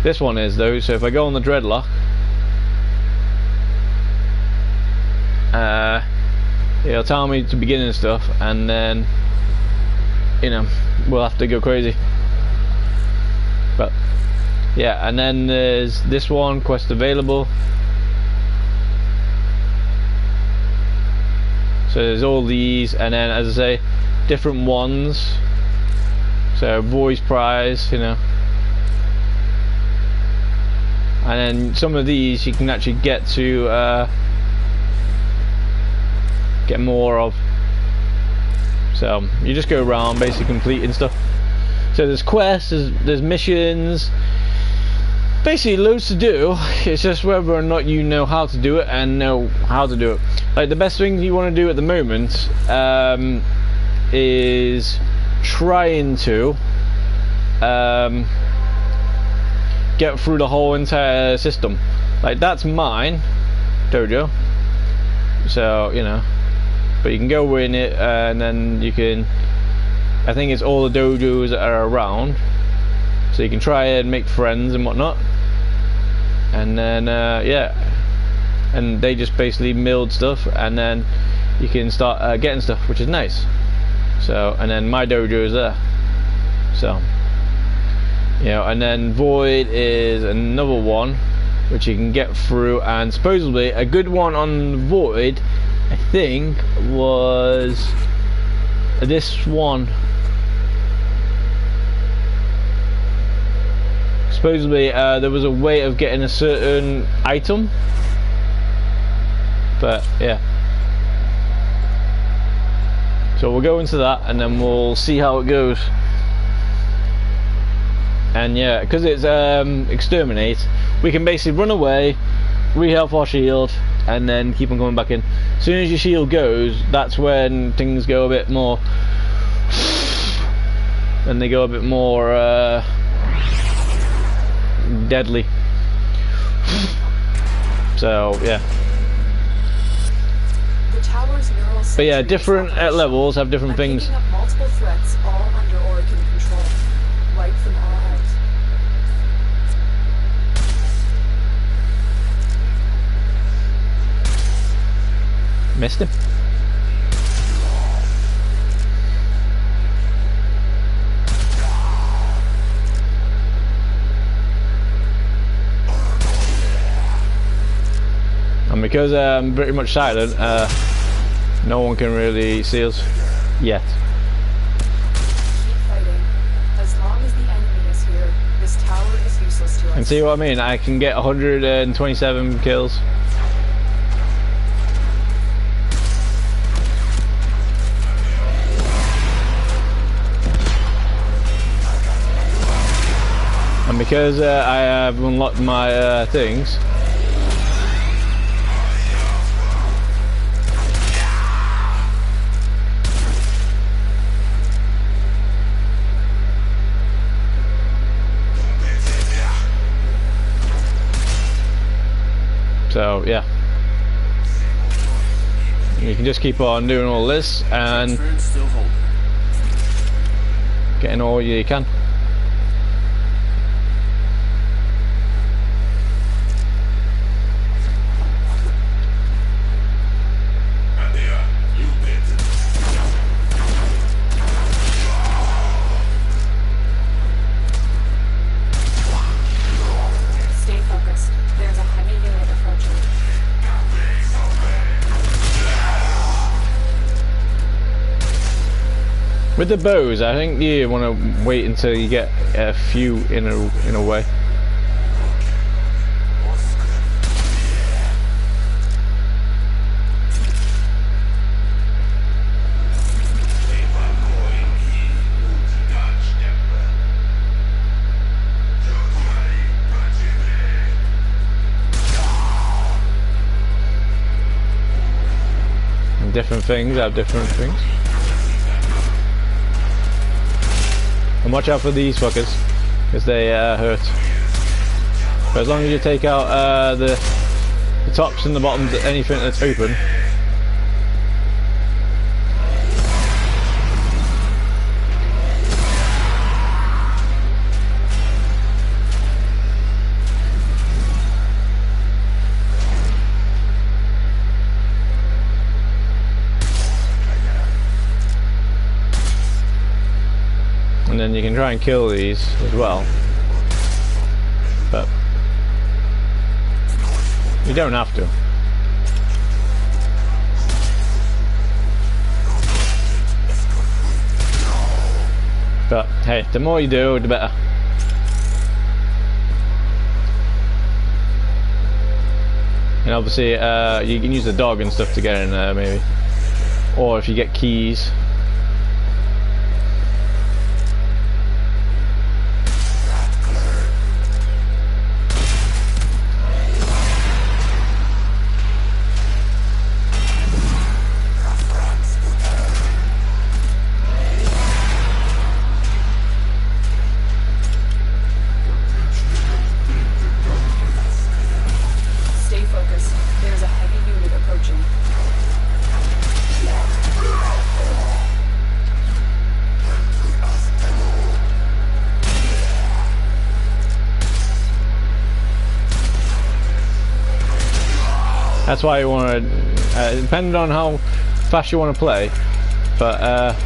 This one is though, so if I go on the Dreadlock, it'll tell me to begin and stuff, and then you know, we'll have to go crazy. But yeah, and then there's this one, quest available. So there's all these, and then as I say, different ones. So voice prize, you know. And then some of these you can actually get to get more of. So you just go around basically completing stuff. So there's quests, there's missions, basically loads to do. It's just whether or not you know how to do it and know how to do it. Like the best thing you want to do at the moment is trying to get through the whole entire system. Like that's mine dojo, so you know, but you can go in it and then you can, I think it's all the dojos that are around, so you can try and make friends and whatnot, and then yeah, and they just basically milled stuff, and then you can start getting stuff, which is nice. So and then my dojo is there, so you know, and then Void is another one which you can get through, and supposedly a good one on Void I think was this one. Supposedly there was a way of getting a certain item, but yeah, so we'll go into that and then we'll see how it goes. And yeah, because it's exterminate, we can basically run away, re-health our shield, and then keep on coming back in. As soon as your shield goes, that's when things go a bit more, and they go a bit more deadly. So yeah. The tower's neural But yeah, different levels have different things. Picking up multiple threats, all under Orokin control. White Missed him. And because I'm pretty much silent, no one can really see us yet. Keep fighting. As long as the enemy is here, this tower is useless to us. And see what I mean? I can get 127 kills. And because I have unlocked my things, so yeah, you can just keep on doing all this and Still holding. getting all you can. Stay focused. There's a heavy unit approaching. With the bows, I think you want to wait until you get a few in a way. And different things have different things. And watch out for these fuckers, because they hurt. But as long as you take out the tops and the bottoms, anything that's open. And then you can try and kill these as well, but you don't have to. But hey, the more you do, the better. And obviously you can use the dog and stuff to get in there maybe, or if you get keys. Stay focused. There's a heavy unit approaching. That's why you want to, depending on how fast you want to play, but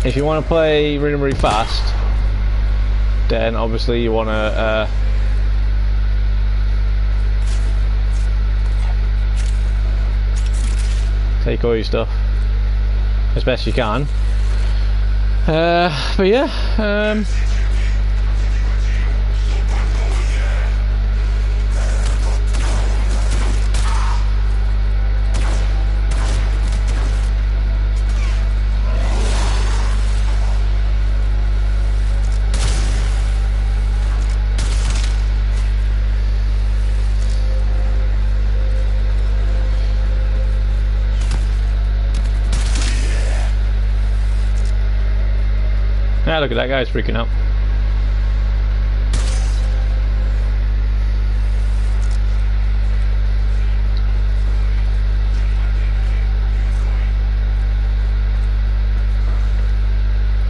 if you want to play really, really fast, then obviously you want to take all your stuff as best you can. But yeah, yeah, look at that guy's freaking out.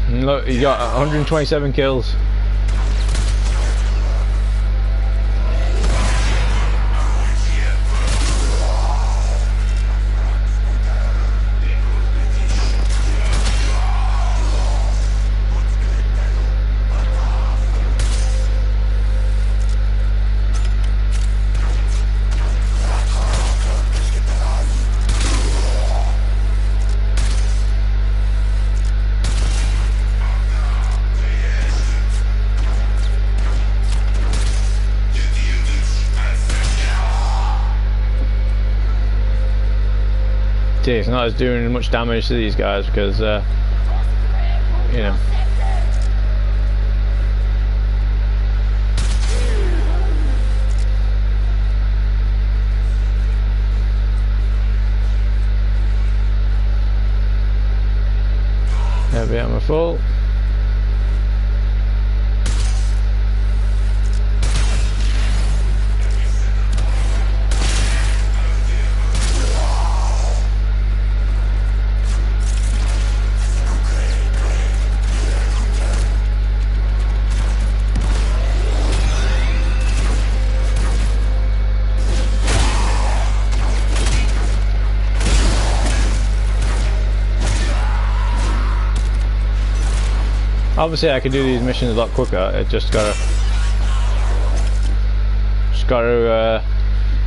And look, he got 127 kills. it's not as doing much damage to these guys because, you know. Heavy ammo full. Obviously, I could do these missions a lot quicker. I just gotta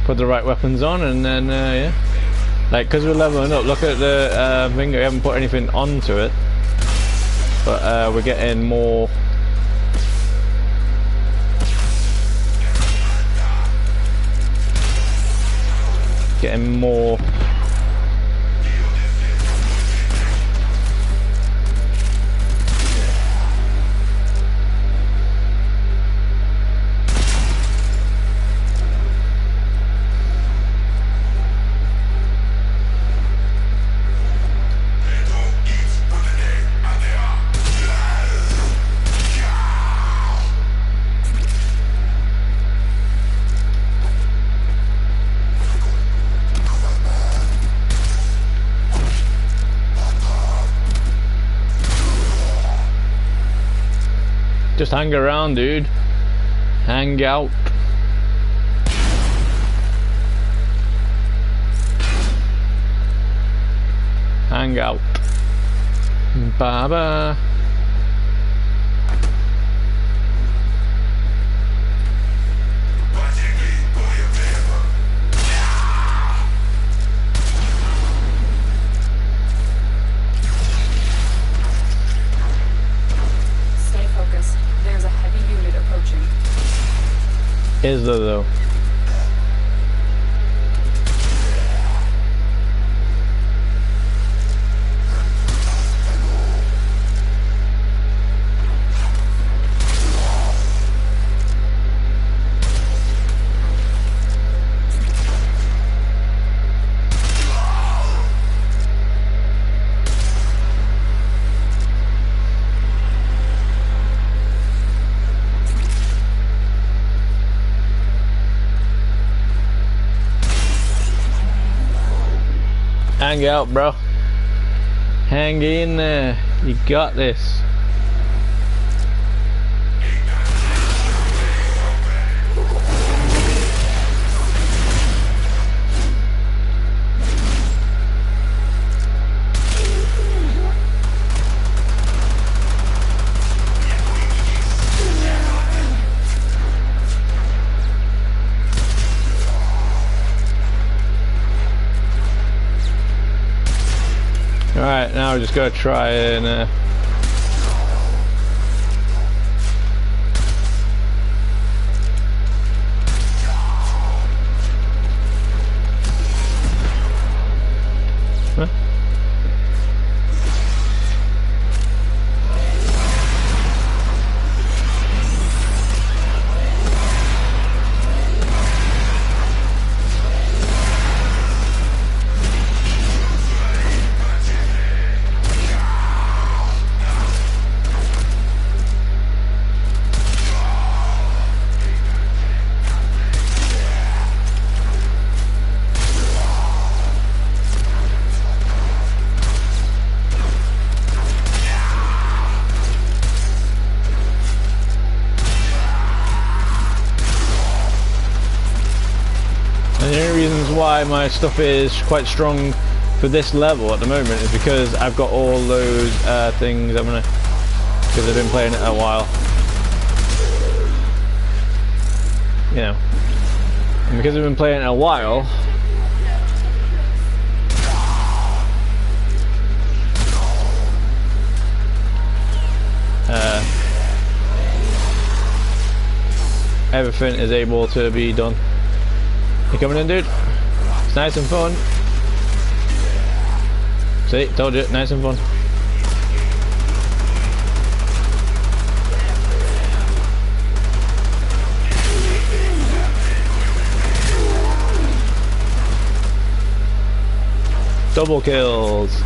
put the right weapons on, and then yeah. Like, cause we're leveling up. Look at the thing. We haven't put anything onto it, but we're getting more. Getting more. Just hang around, dude. Hang out. Hang out. Bye bye. Is there though? Hang out, bro. Hang in there. You got this. Alright, now we're just gonna try and huh? And the only reasons why my stuff is quite strong for this level at the moment is because I've got all those things I'm gonna, because I've been playing it a while, you know, and because I've been playing it a while, everything is able to be done. You coming in, dude? It's nice and fun. See, told you, nice and fun. Double kills.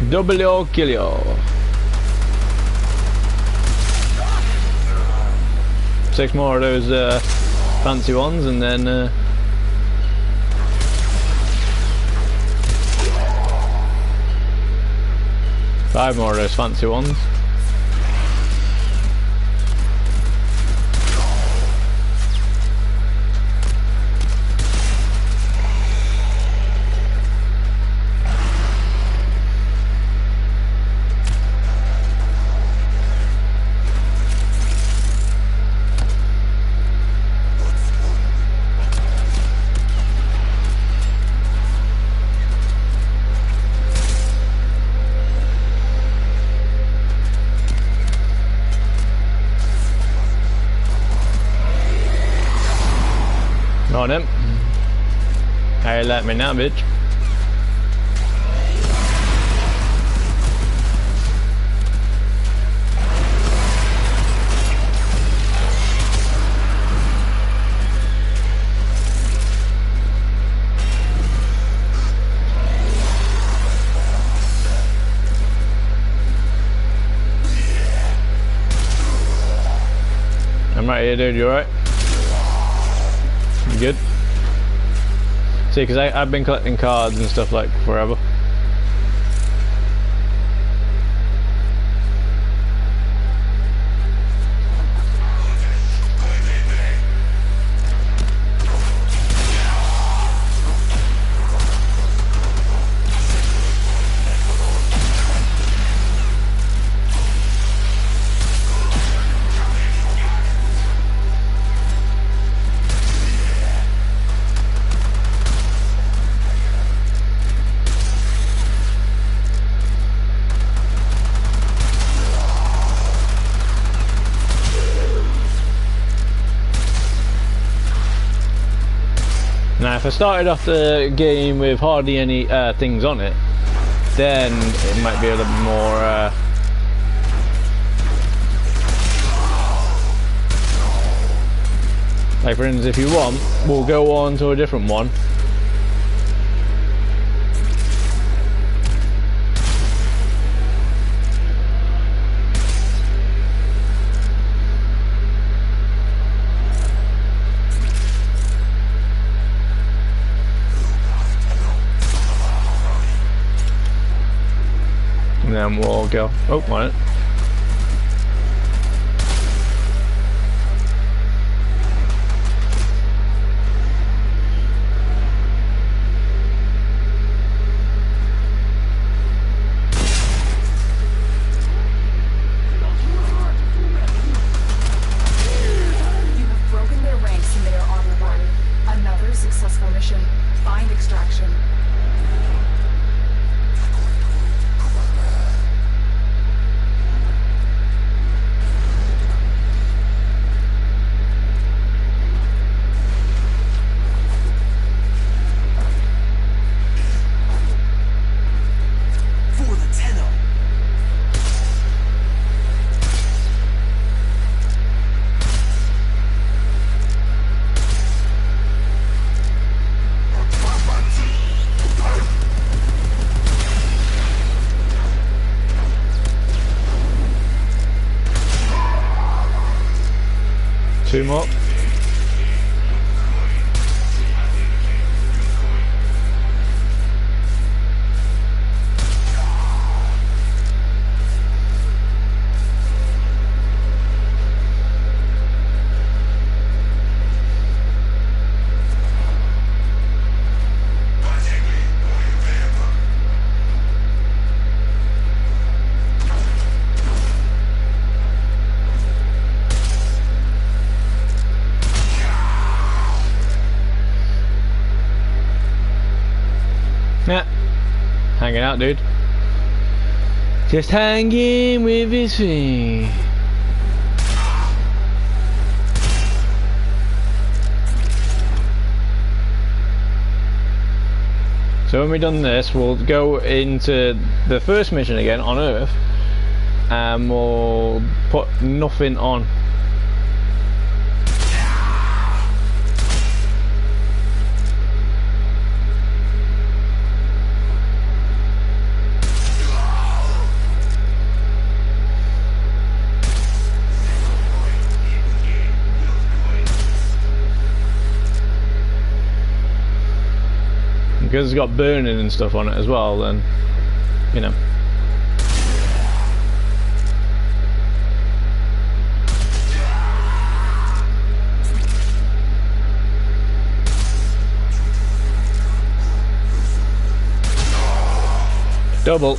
Double kill you. 6 more of those fancy ones, and then 5 more of those fancy ones. On him. Hey, let me now, bitch. I'm right here, dude. You alright? You good? See, because I've been collecting cards and stuff like forever. Now, if I started off the game with hardly any things on it, then it might be a little bit more. Like, for instance, if you want, we'll go on to a different one. And then we'll go. Oh, on it. You have broken their ranks in their armor bar. Another successful mission. Find extraction. For the tenor. Two more. Yeah. Hanging out, dude. Just hanging with his feet. So when we've done this, we'll go into the first mission again on Earth, and we'll put nothing on. Because it's got burning and stuff on it as well, then, you know. Double.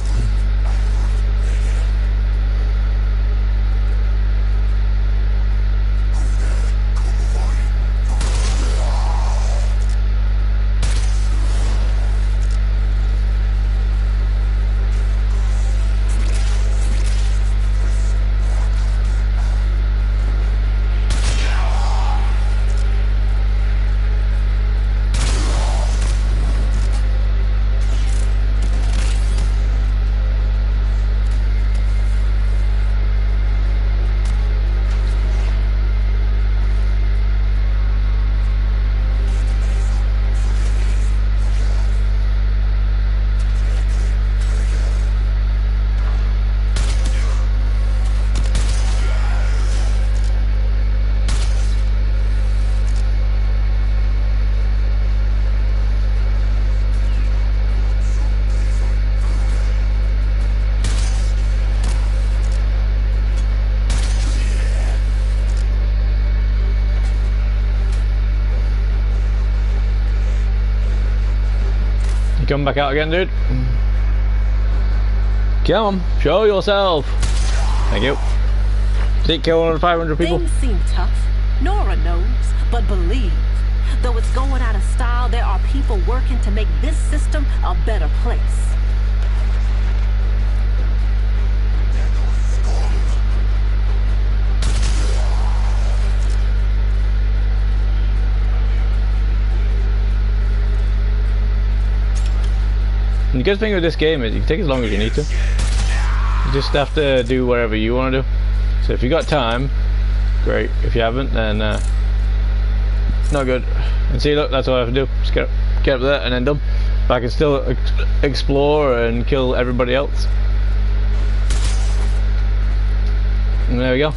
Come back out again, dude. Come on, show yourself. Thank you. Did kill 500 people? Things seem tough. Nora knows, but believe. Though it's going out of style, there are people working to make this system a better place. And the good thing with this game is you can take as long as you need to. You just have to do whatever you want to do. So if you got time, great. If you haven't, then not good. And see, look, that's all I have to do. Just get up there and then done. But I can still explore and kill everybody else. And there we go.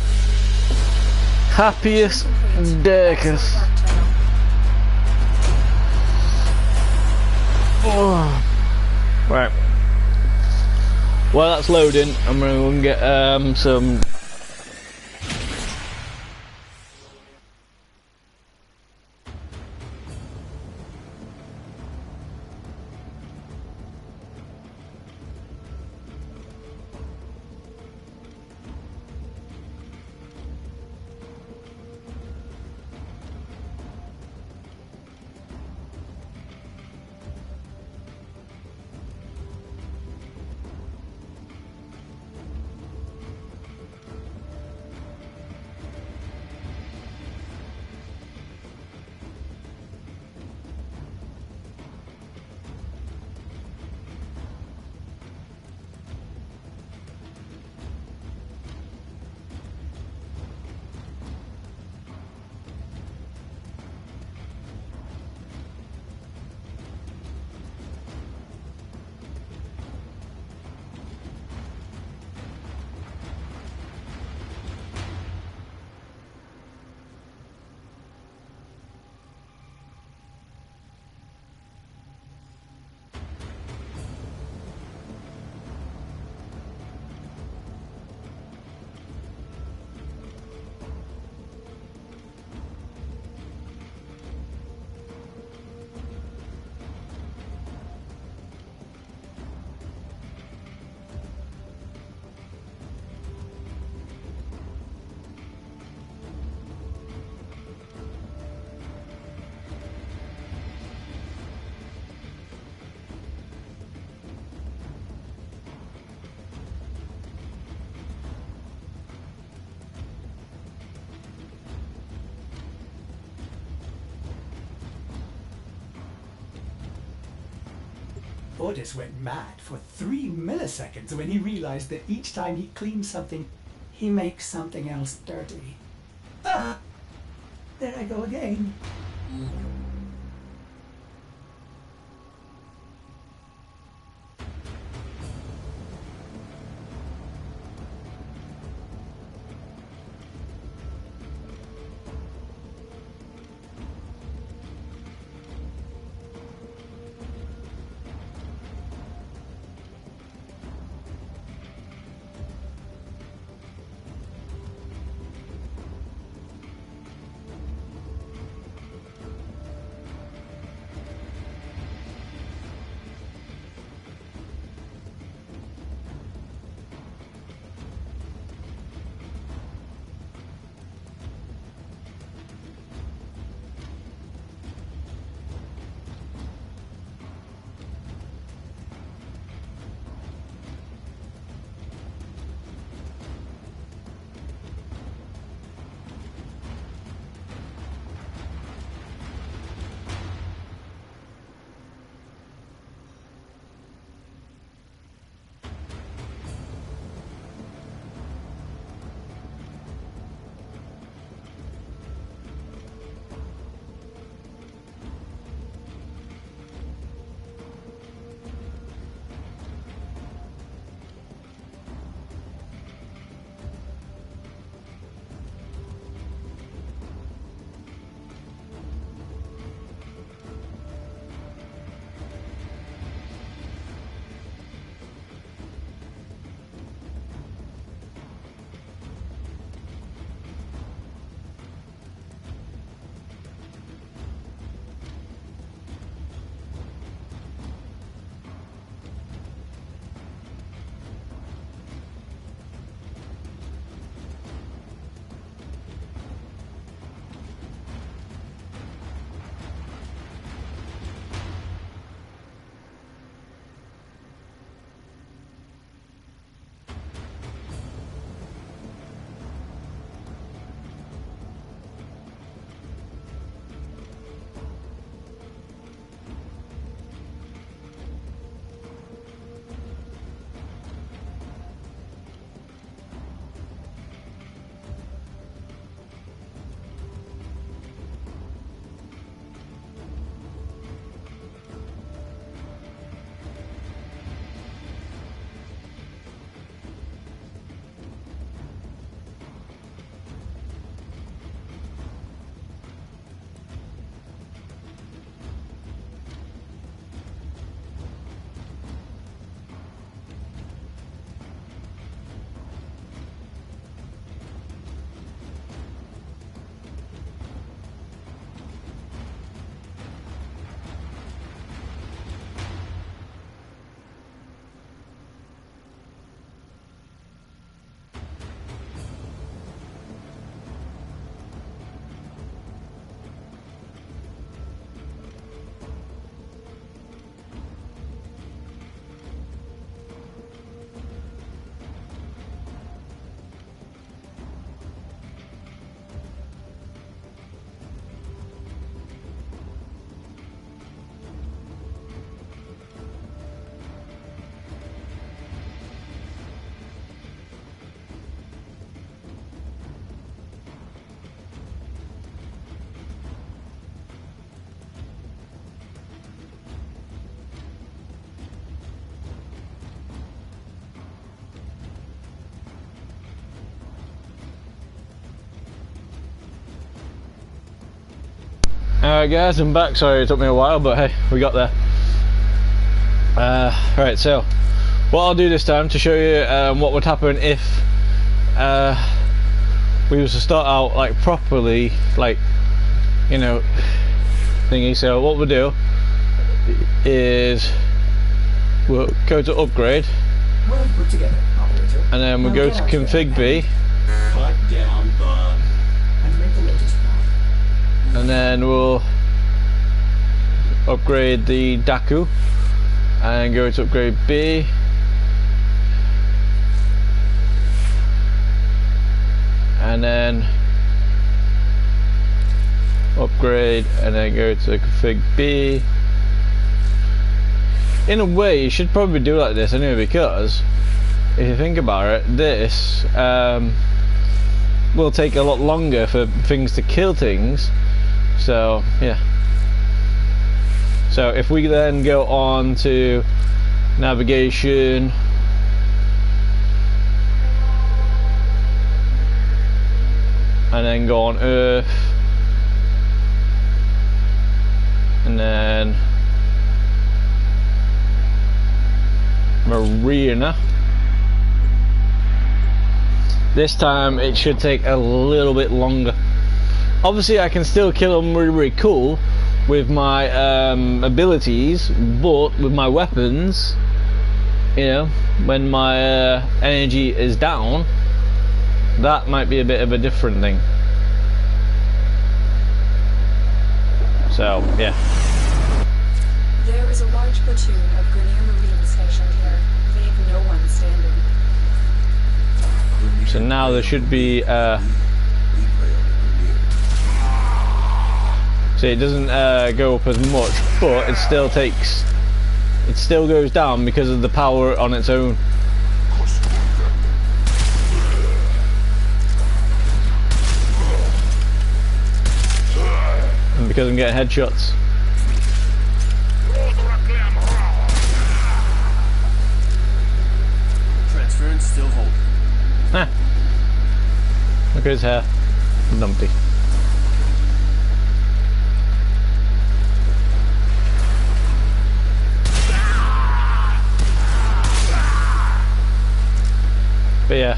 Happiest Decus. Oh. Right. While that's loading, I'm going to go and get some. Otis went mad for 3 milliseconds when he realized that each time he cleans something, he makes something else dirty. Ah! There I go again. Alright guys, I'm back. Sorry it took me a while, but hey, we got there. Right, so what I'll do this time to show you what would happen if we was to start out like properly, like, you know, thingy. So what we'll do is we'll go to upgrade, Well put together, operator. and then we'll go to config B, Cut down, bud. And make the latest one. and then we'll upgrade the Daku and go to upgrade B, and then upgrade, and then go to config B, in a way, you should probably do like this anyway, because if you think about it, this will take a lot longer for things to kill things. So yeah. So if we then go on to navigation, and then go on Earth, and then Marina. This time it should take a little bit longer. Obviously I can still kill them really, really cool with my abilities, but with my weapons, you know, when my energy is down, that might be a bit of a different thing. So yeah. There is a large platoon of Grenier Marines stationed here. Leave no one standing. So now there should be see, it doesn't go up as much, but it still goes down because of the power on its own. And because I'm getting headshots. Transference still holding. Huh. Look at his hair. Numpty. But yeah.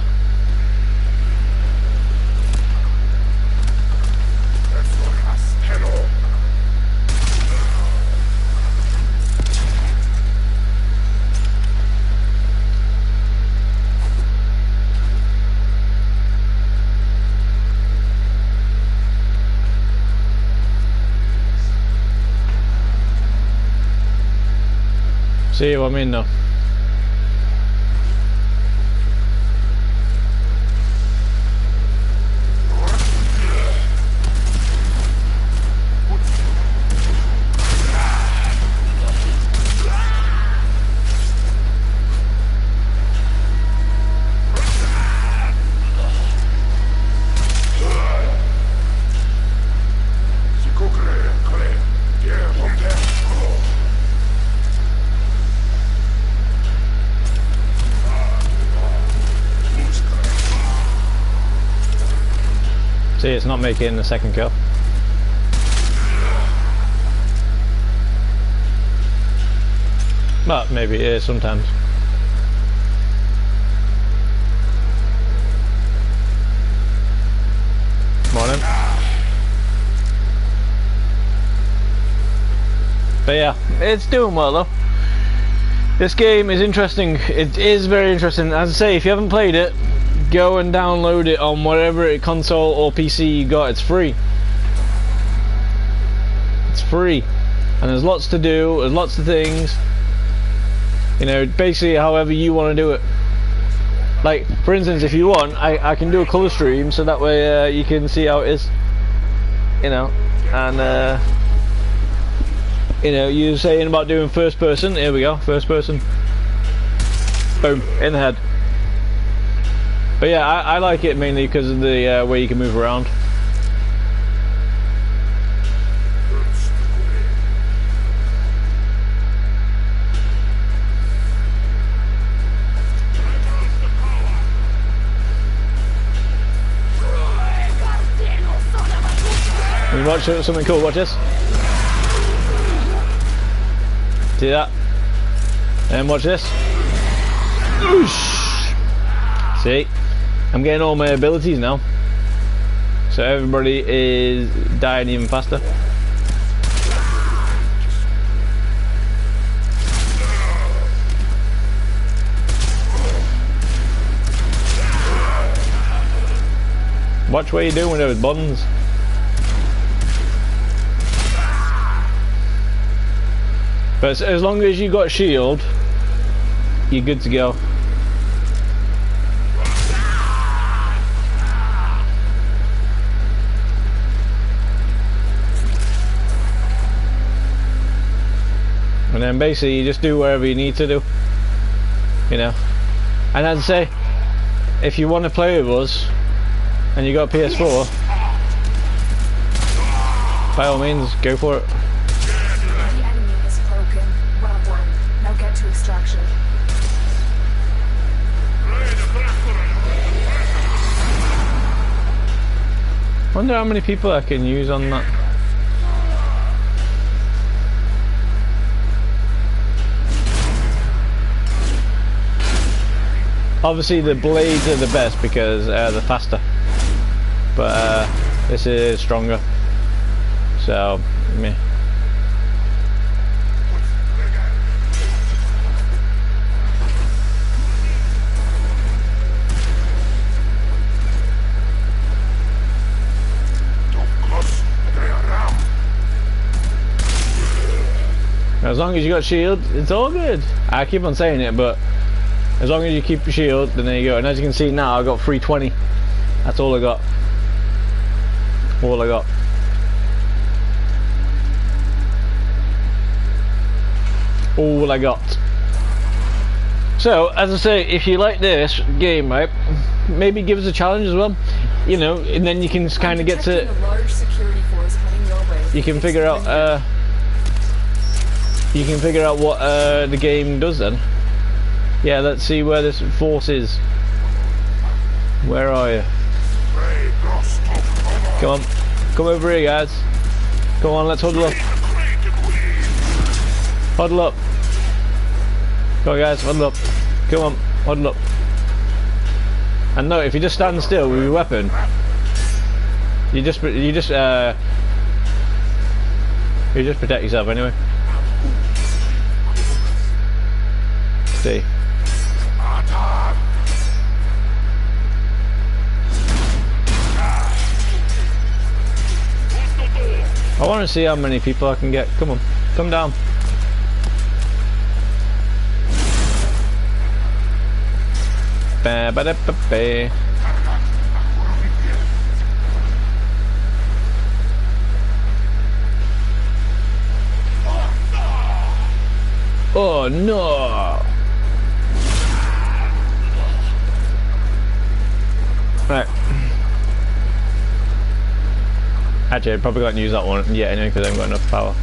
See what I mean though. See, it's not making the second kill. But maybe it is sometimes. Morning. But yeah, it's doing well though. This game is interesting. It is very interesting. As I say, if you haven't played it, go and download it on whatever console or PC you got. It's free. It's free. And there's lots to do, there's lots of things. You know, basically however you want to do it. Like, for instance, if you want, I can do a colour stream so that way you can see how it is. You know, and you know, you're saying about doing first person. Here we go, first person. Boom, in the head. But yeah, I like it mainly because of the way you can move around. You watch something cool, watch this. See that? And watch this. Oosh. See? I'm getting all my abilities now. So everybody is dying even faster. Watch what you're doing with those buttons. But as long as you got shield, you're good to go. And And then basically you just do whatever you need to do, you know. And as I say, if you want to play with us and you got a PS4, by all means go for it. The enemy is broken. Well done. Now get to extraction. Wonder how many people I can use on that. Obviously the blades are the best because they're faster, but this is stronger, so meh. As long as you got shield, it's all good. I keep on saying it, but as long as you keep your shield, then there you go. And as you can see now, I got 320. That's all I got. All I got. All I got. So, as I say, if you like this game, right, maybe give us a challenge as well. You know, and then you can kind of get to. A large security force heading your way. You can figure out. You can figure out what the game does then. Yeah, let's see where this force is. Where are you? Come on. Come over here, guys. Come on, let's huddle up. Huddle up. Come on, guys, huddle up. Come on, huddle up. And no, if you just stand still with your weapon, you just protect yourself anyway. See. I want to see how many people I can get. Come on, come down. Ba ba da ba ba. Oh no! Right. Actually, I probably can't use that one yet anyway because I haven't got enough power.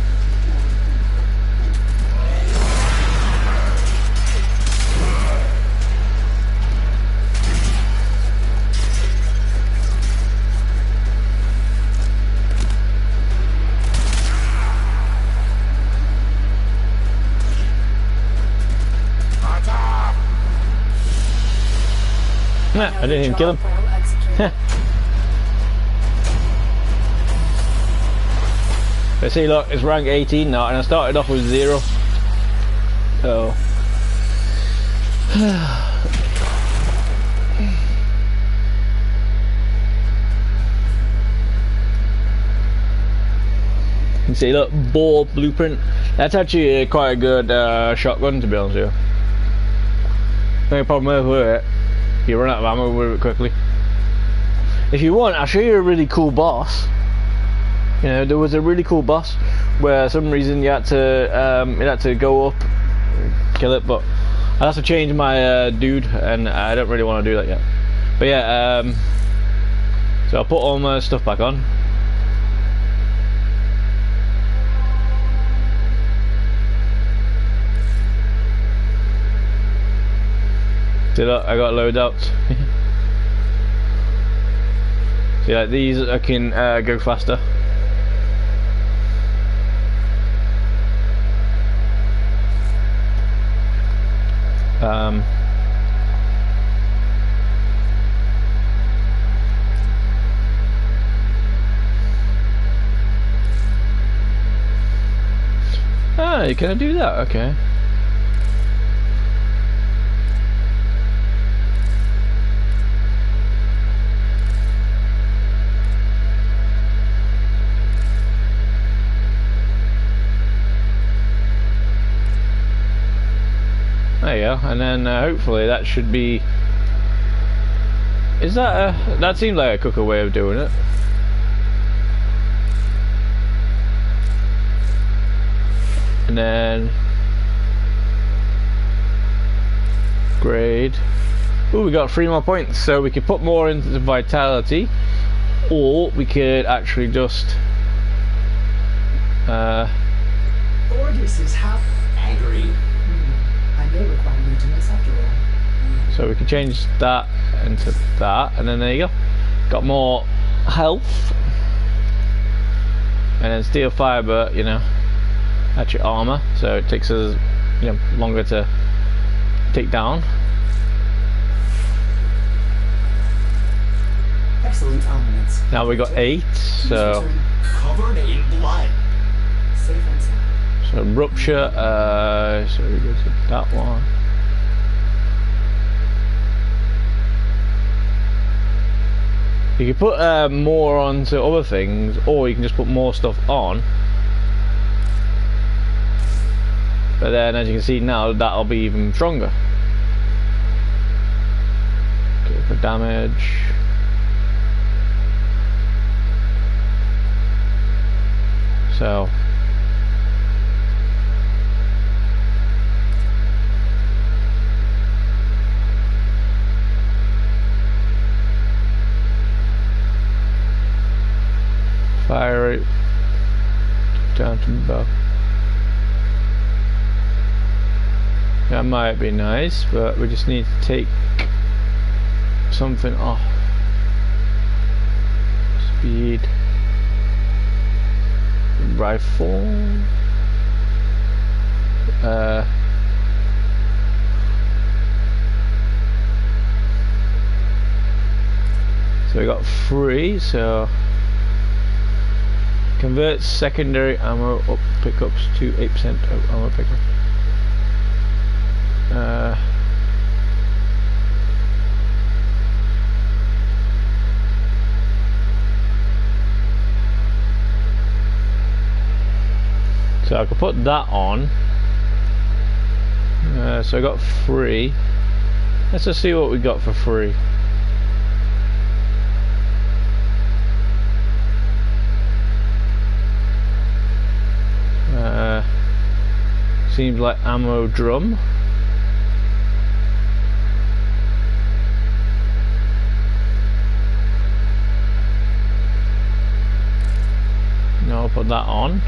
Nah, I didn't even kill him. But see, look, it's rank 18 now, and I started off with 0. So. You can see, look, ball blueprint. That's actually quite a good shotgun, to be honest with you. The only problem with it, you run out of ammo with it quickly. If you want, I'll show you a really cool boss. You know, there was a really cool boss where for some reason you had to go up, kill it, but I have to change my dude, and I don't really want to do that yet. But yeah, so I'll put all my stuff back on. See, look, I got loadouts. See, like these, I can go faster. Ah, can I do that? Okay. There you go, and then hopefully that should be. Is that a? That seems like a quicker way of doing it. And then upgrade. Ooh, we got 3 more points, so we could put more into the vitality, or we could actually just Borges is half angry. I may require maintenance after all. so we could change that into that, and then there you go. Got more health. And then steel fiber, you know, that's your armor, so it takes us, you know, longer to take down. Excellent armaments. Now we got 8, so Covered in blood. Safe and sound. so rupture. So we go to that one. You can put more onto other things, or you can just put more stuff on. But then, as you can see now, that'll be even stronger. Okay, for damage. So. Fire rate down to about. That might be nice, but we just need to take something off. Speed. Rifle. So we got 3, so converts secondary ammo up pickups to 8% of ammo pickup. So I could put that on. So I got 3. Let's just see what we got for free. Seems like ammo drum. Now I'll put that on.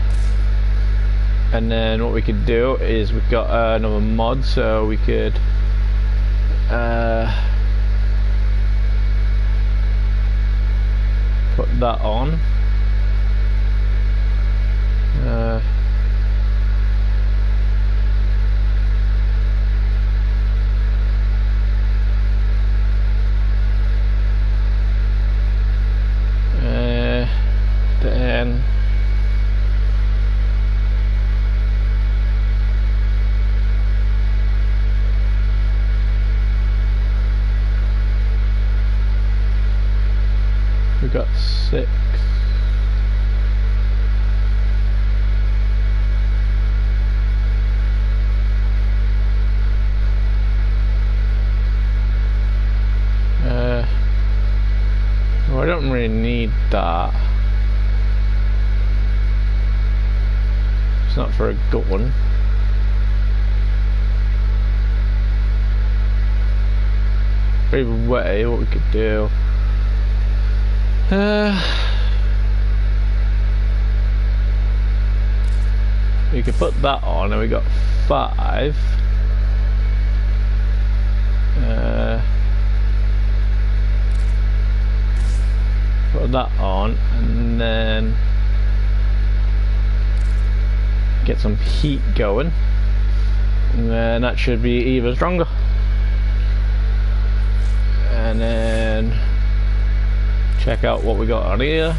And then what we could do is we've got another mod, so we could put that on. Then we got 6. Well, I don't really need that. It's not for a gun. Either way, what we could do. We could put that on, and we got 5. Put that on, and then get some heat going, and then that should be even stronger. And then check out what we got on here.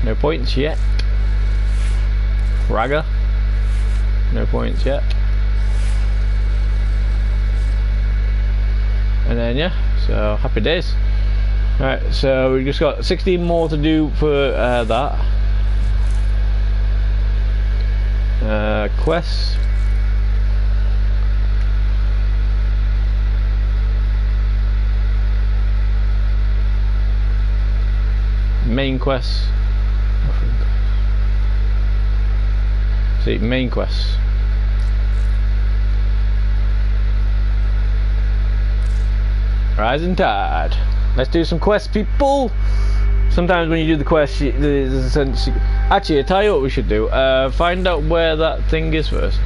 No points yet. Fragger. No points yet. And then yeah, so happy days. Alright, so we just got 16 more to do for that. Quests. Main quests. See, main quests. Rising tide. Let's do some quests, people. Sometimes when you do the quest, there's a sense. Actually, I tell you what we should do. Find out where that thing is first.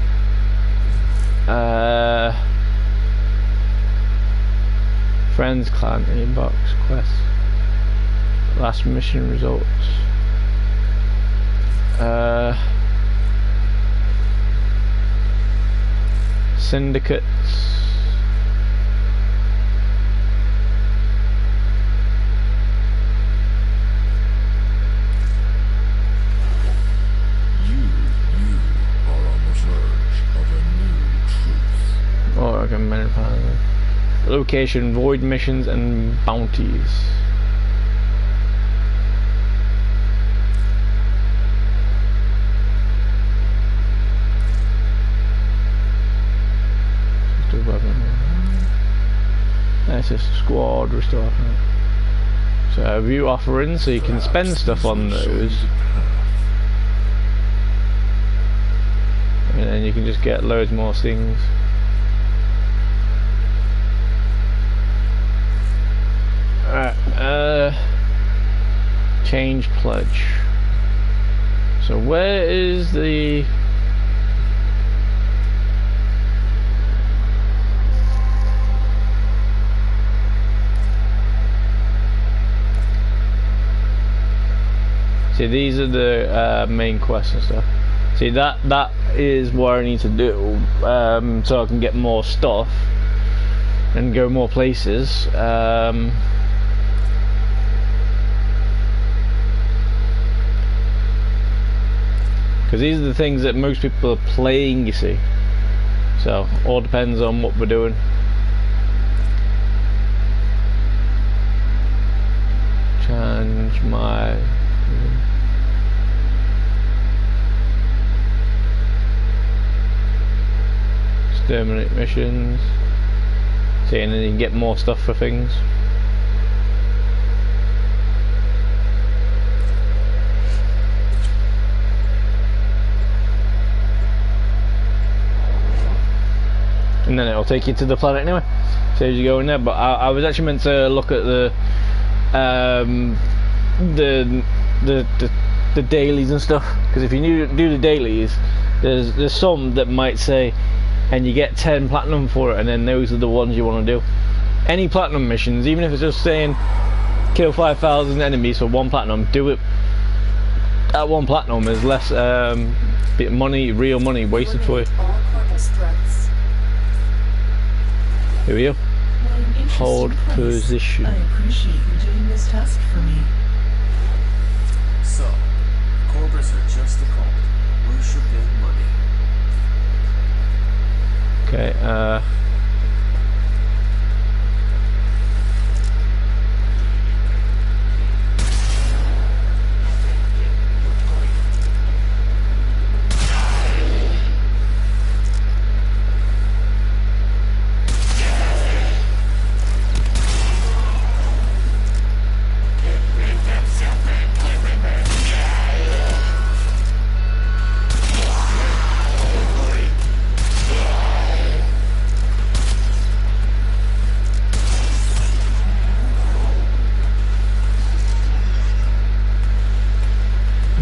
Friends, clan, inbox, quest, last mission results. Syndicates. Location, void missions and bounties. That's just squad restore. So view offerings, so you can spend stuff on those. And then you can just get loads more things. Alright, change pledge. So where is the... See, these are the main quests and stuff. See, that is what I need to do, so I can get more stuff and go more places. Because these are the things that most people are playing, you see. So, all depends on what we're doing. Change my... Exterminate missions. See, and then you can get more stuff for things. And then it'll take you to the planet anyway. Saves you going there. But I was actually meant to look at the dailies and stuff. Because if you do the dailies, there's some that might say, and you get 10 platinum for it, and then those are the ones you want to do. Any platinum missions, even if it's just saying kill 5,000 enemies for 1 platinum, do it at 1 platinum. Is less money, real money wasted for you. Here we go. Hold position. I appreciate you doing this task for me. So, Cobras are just a cult. Worship and money. Okay,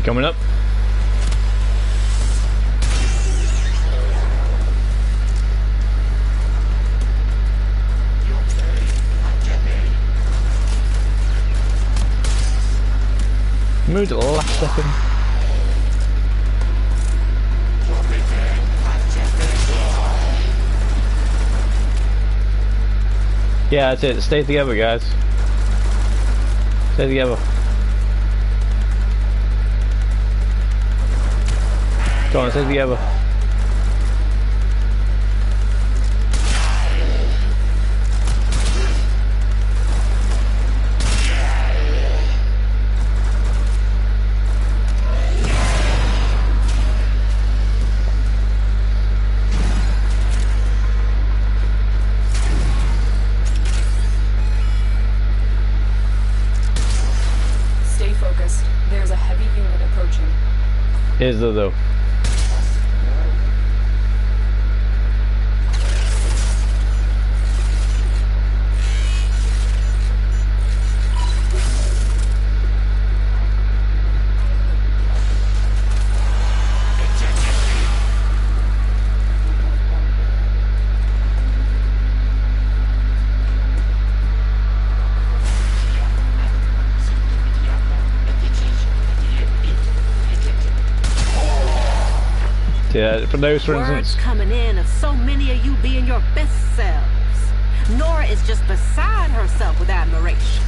coming up. Moved at the last second. Yeah, that's it. Stay together, guys. Stay together. Come on, stay together. Stay focused. There's a heavy unit approaching. Is there though? for those, for Words instance. coming in of so many of you being your best selves. Nora is just beside herself with admiration.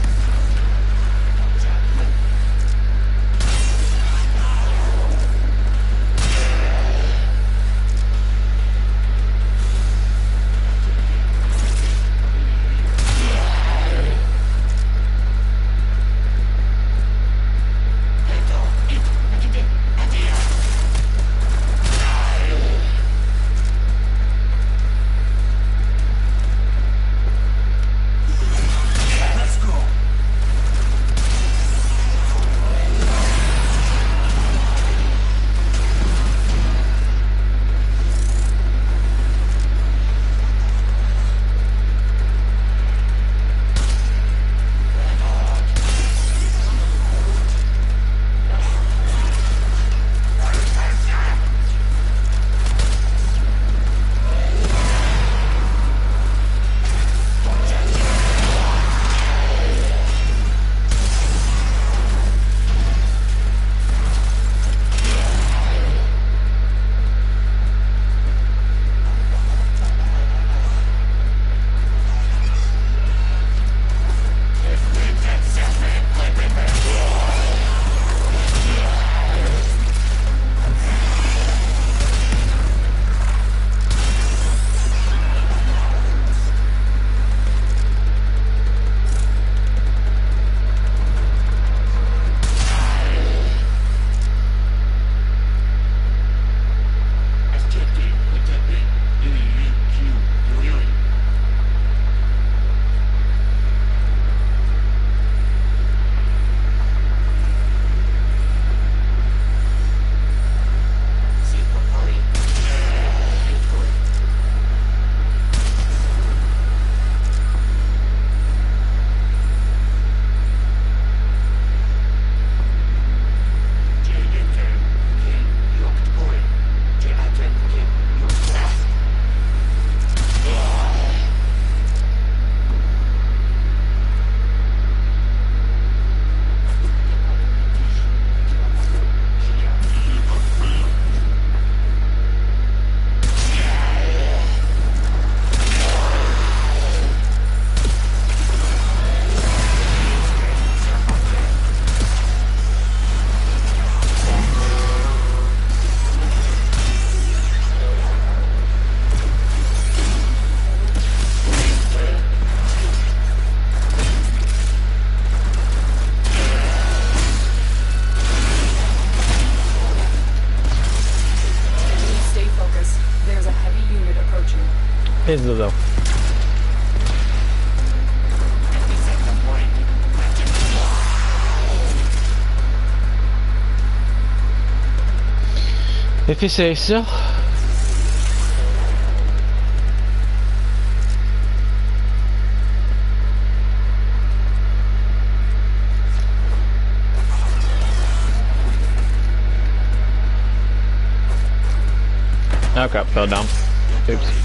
Is it though? If you say so. Oh crap, fell down. Oops.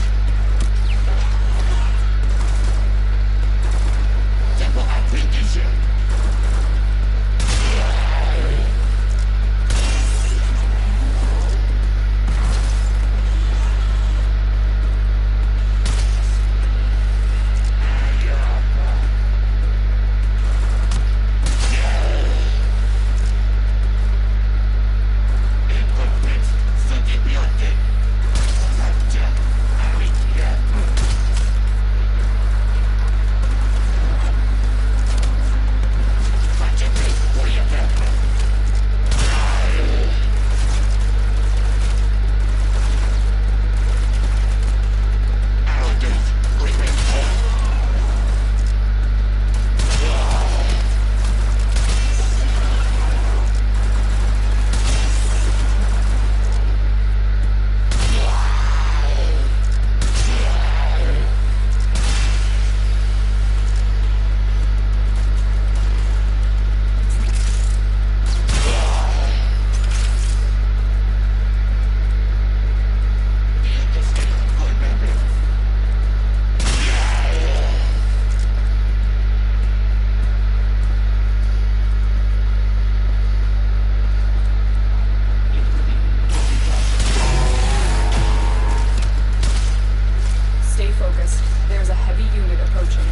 There's a heavy unit approaching.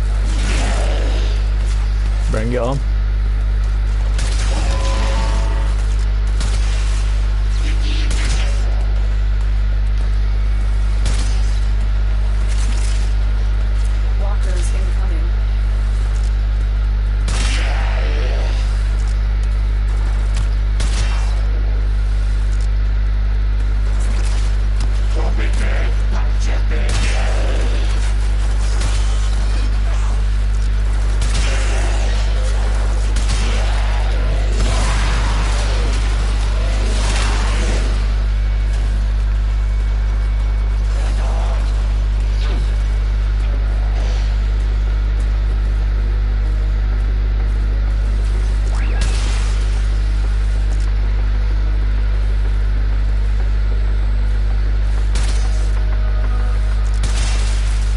Bring it on. Walkers incoming.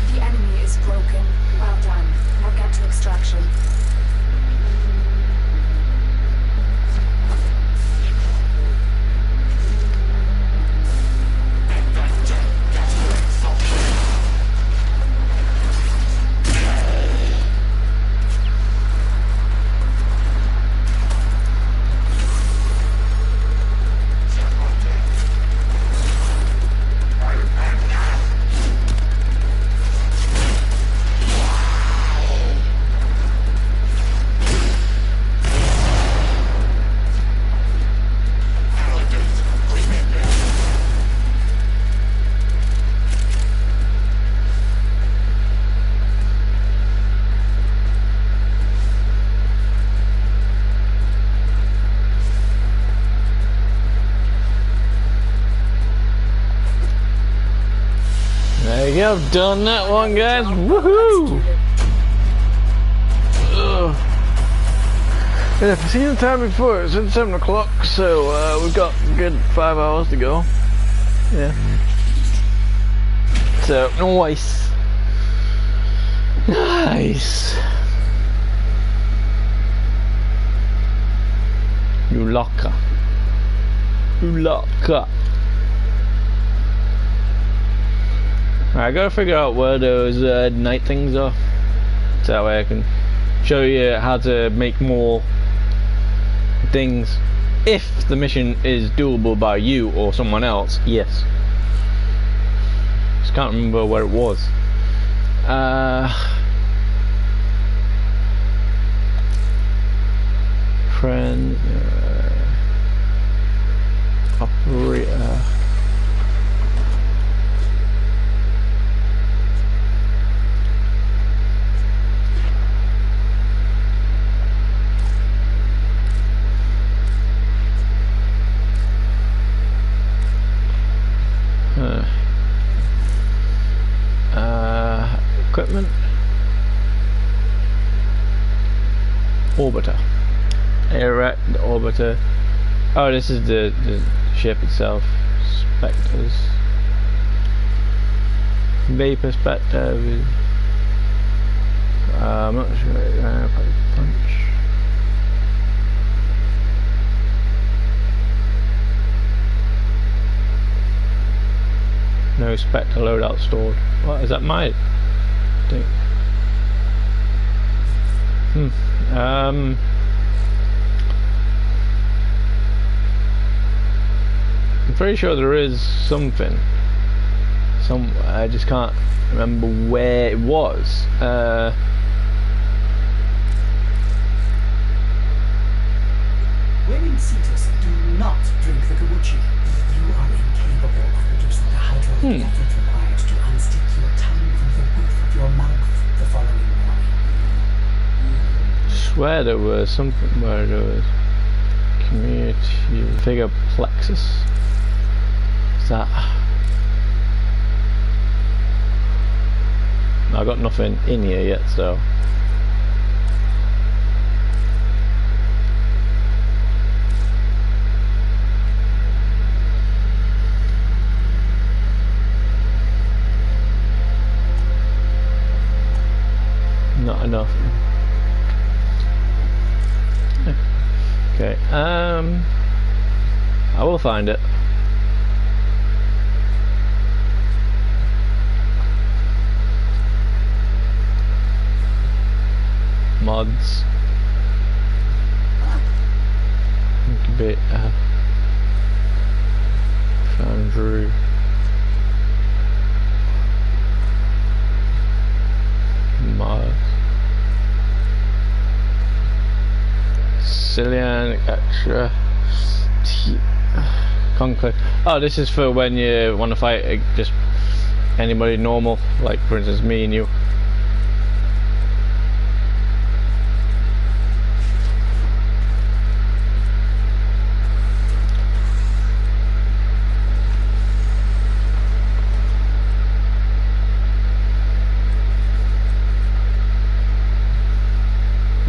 The enemy is broken. Well done. Now get to extraction. There you go, done that one, guys. Woohoo! Yeah, I've seen the time before. It's at 7 o'clock, so we've got a good 5 hours to go. Yeah. So nice, nice. You locker. You locker. I gotta figure out where those night things are, so that way I can show you how to make more things if the mission is doable by you or someone else. Yes. Just can't remember where it was. Friend, operator. Equipment. Orbiter. Erect the orbiter. Oh, this is the ship itself. Spectres. Vapor spectre. I'm not sure. Probably punch. No spectre loadout stored. What is that? My thing. I'm pretty sure there is something. I just can't remember where it was. When in Cetus, do not drink the kombucha. You are incapable of producing the hydroelectric required to unstick your tongue from the roof of your mouth the following morning. Swear there was something where there was community figure plexus. Is that? I got nothing in here yet, so. Not enough. Okay, I will find it. mods. Incubator. Foundry. Mars. Cillian extra. Conclave. Oh, this is for when you want to fight just anybody normal, like for instance me and you.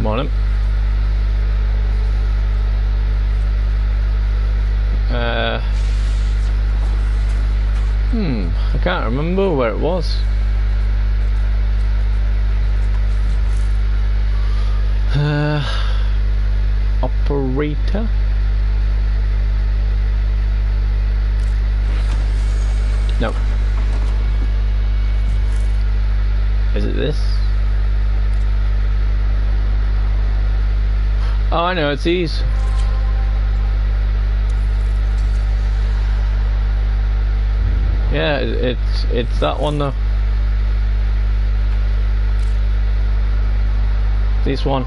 Morning. I can't remember where it was. Operator. No. Is it this? Oh, I know, it's these. Yeah, it's that one though. This one,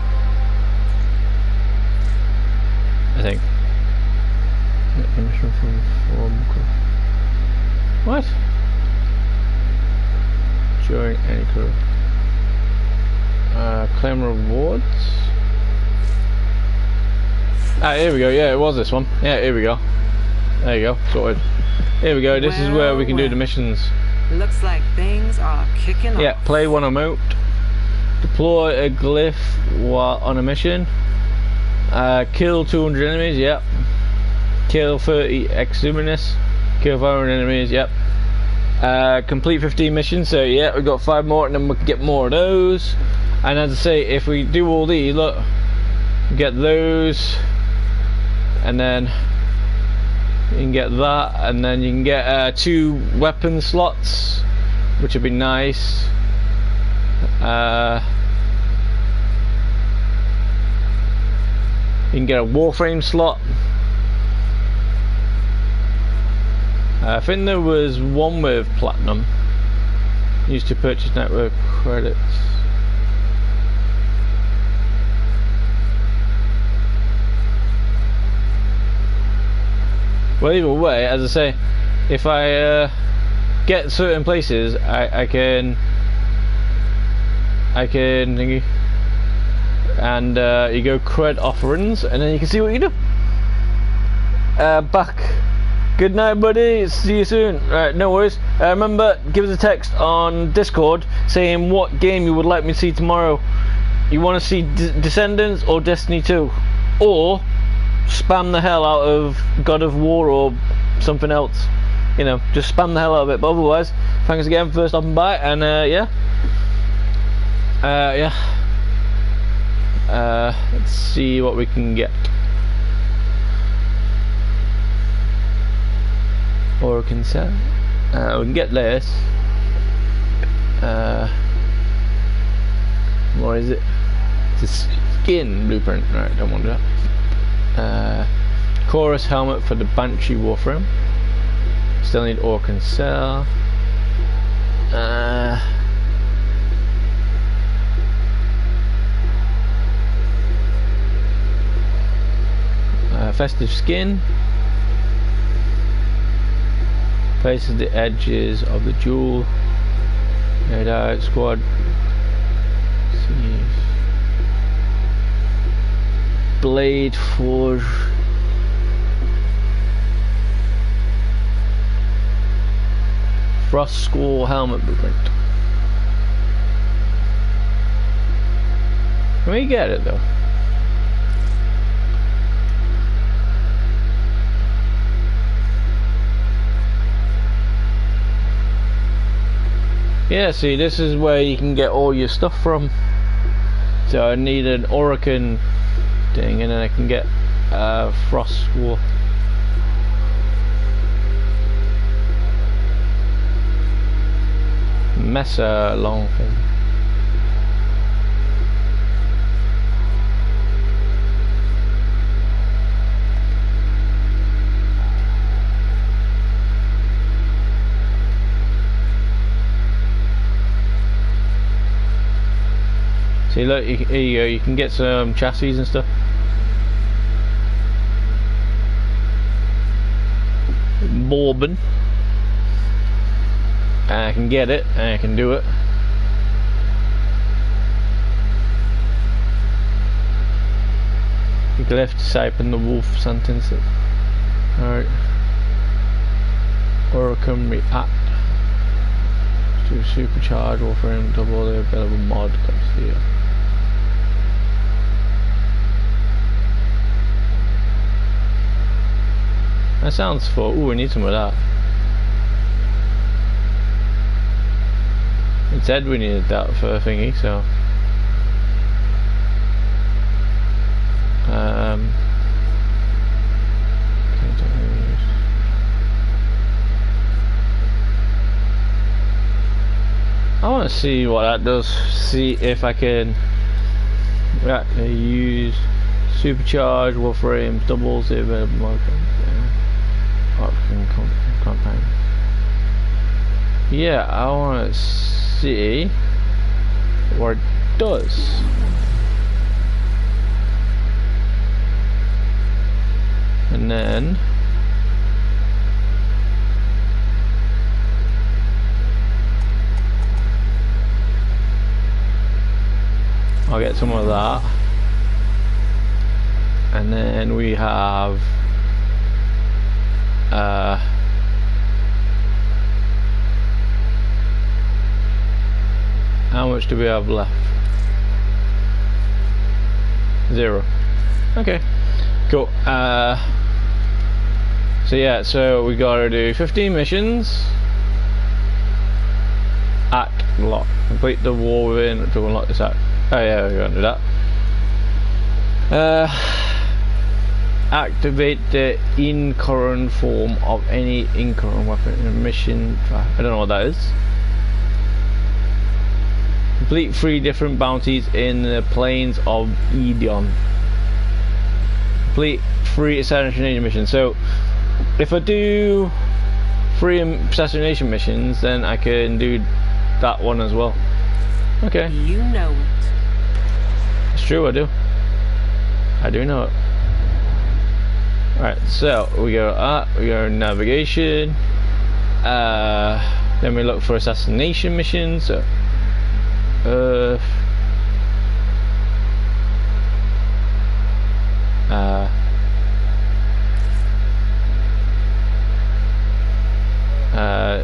I think. What? During any crew. Claim rewards. Ah, here we go. Yeah, it was this one. Yeah, here we go. There you go. Sorted. Here we go. This is where we can do the missions. Looks like things are kicking off. Yeah, play one emote. Deploy a glyph while on a mission. Kill 200 enemies. Yep. Kill 30 exhumists. Kill 500 enemies. Yep. Complete 15 missions. So yeah, we've got 5 more, and then we can get more of those. And as I say, if we do all these, look, we get those, and then you can get that, and then you can get 2 weapon slots, which would be nice. You can get a Warframe slot. I think there was one with platinum. Used to purchase network credits. Well, either way, as I say, if I get certain places, I can thingy, and you go cred offerings, and then you can see what you do. Back. Good night, buddy. See you soon. Right, no worries. Remember, give us a text on Discord saying what game you would like me to see tomorrow. You want to see Descendants or Destiny 2, or spam the hell out of God of War or something else. You know, just spam the hell out of it. But otherwise, thanks again for stopping by, and yeah. Let's see what we can get. Or we can sell. We can get this. What is it? It's a skin blueprint. Right, don't want that. Chorus helmet for the Banshee Warframe. Still need Orc and Cell. Festive skin. Places the edges of the jewel. Made out squad. Blade forge. Frost School helmet blueprint. Can we get it though? Yeah, see, this is where you can get all your stuff from. So I need an Oracan thing, and then I can get Frost School. Mesa long thing. See, look, here you go. You can get some chassis and stuff. Bourbon. And I can get it, and I can do it. You left to type in the wolf sentence. Alright. Or can react to supercharge Warframe double the available mod comes here. That sounds full. Ooh, we need some of that. It said we needed that for thingy, so I want to see what that does. See if I can use supercharge Warframe doubles the available mod compound. Yeah, I want to see what it does. And then I'll get some of that. And then we have how much do we have left? 0. Okay, cool. So yeah, so we gotta do 15 missions. Act lock. Complete the war within to unlock this act. Oh yeah, we're gonna do that. Activate the in-current form of any in-current weapon in a mission. I don't know what that is. Complete 3 different bounties in the plains of Edion. Complete 3 assassination missions. So if I do 3 assassination missions, then I can do that one as well. Okay. You know it. It's true, I do. I do know it. Alright, so we go navigation. Then we look for assassination missions. So,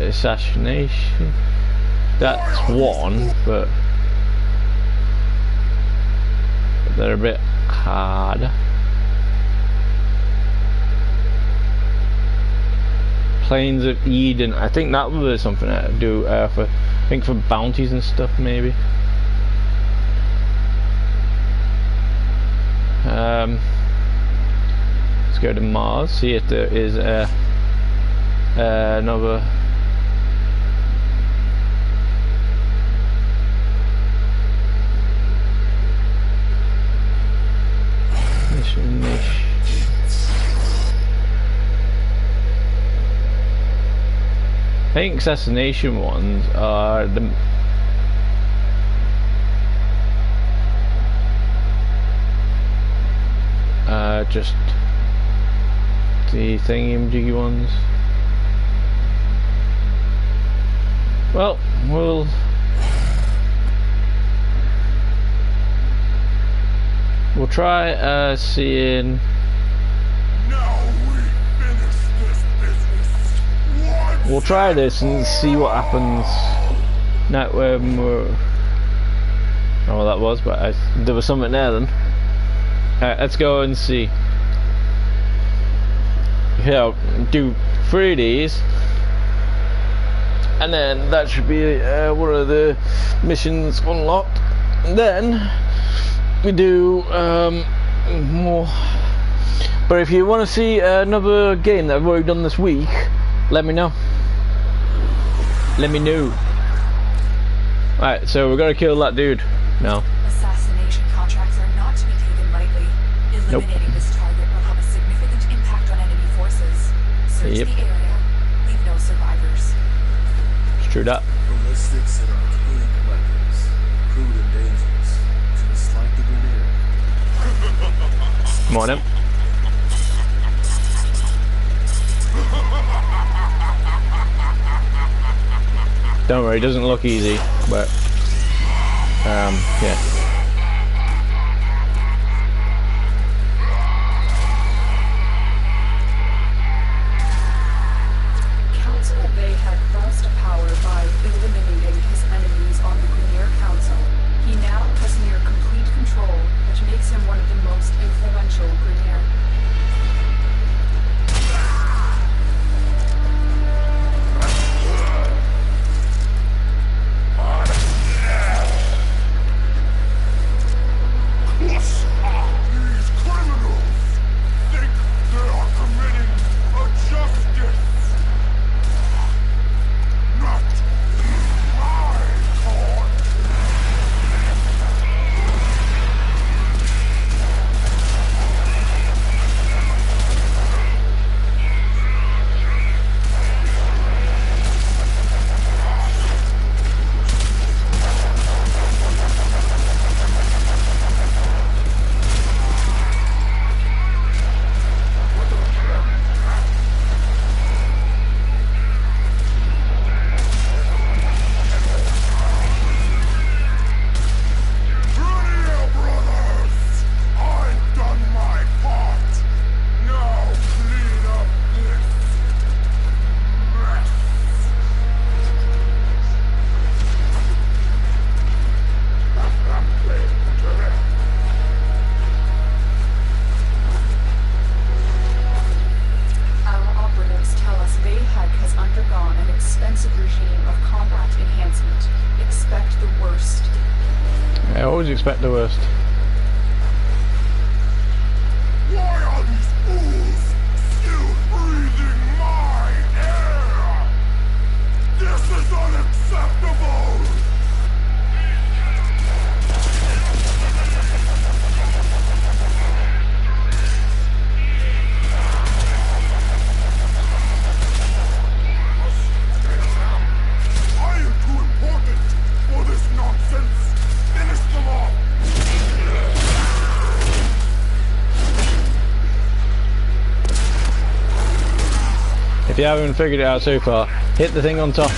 assassination. That's one, but they're a bit hard. Plains of Eden. I think that was something I do for, I think for bounties and stuff maybe. Let's go to Mars. See if there is another. I think assassination ones are the just the thingy-majiggy ones. Well, we'll try seeing. We'll try this and see what happens. Now, I don't know what that was, but there was something there then. Alright, let's go and see. Yeah, do 3 of these, and then that should be one of the missions unlocked. And then we do more. But if you want to see another game that I've already done this week, let me know. Let me know. Alright, so we're gonna kill that dude now. Assassination contracts are not to be taken lightly. Eliminating this target will have a significant impact on enemy forces. Search the area. Leave no survivors. It's true that. Ballistics and archaic weapons, crude and dangerous, to on him. Don't worry, it doesn't look easy, but yeah. Council Bayheck rose to power by eliminating his enemies on the Grenier Council. He now has near complete control, which makes him one of the most influential Grenier. These criminals think they are committing a justice. Not my cause. Grenier brothers, I've done my part. Now clean up this mess. Our operatives tell us Bayheck has undergone an expensive regime of combat enhancement. Expect the worst. I always expect the worst. Why are these fools still breathing my air? This is unacceptable! I am too important for this nonsense! Finish them off! If you haven't figured it out so far, hit the thing on top.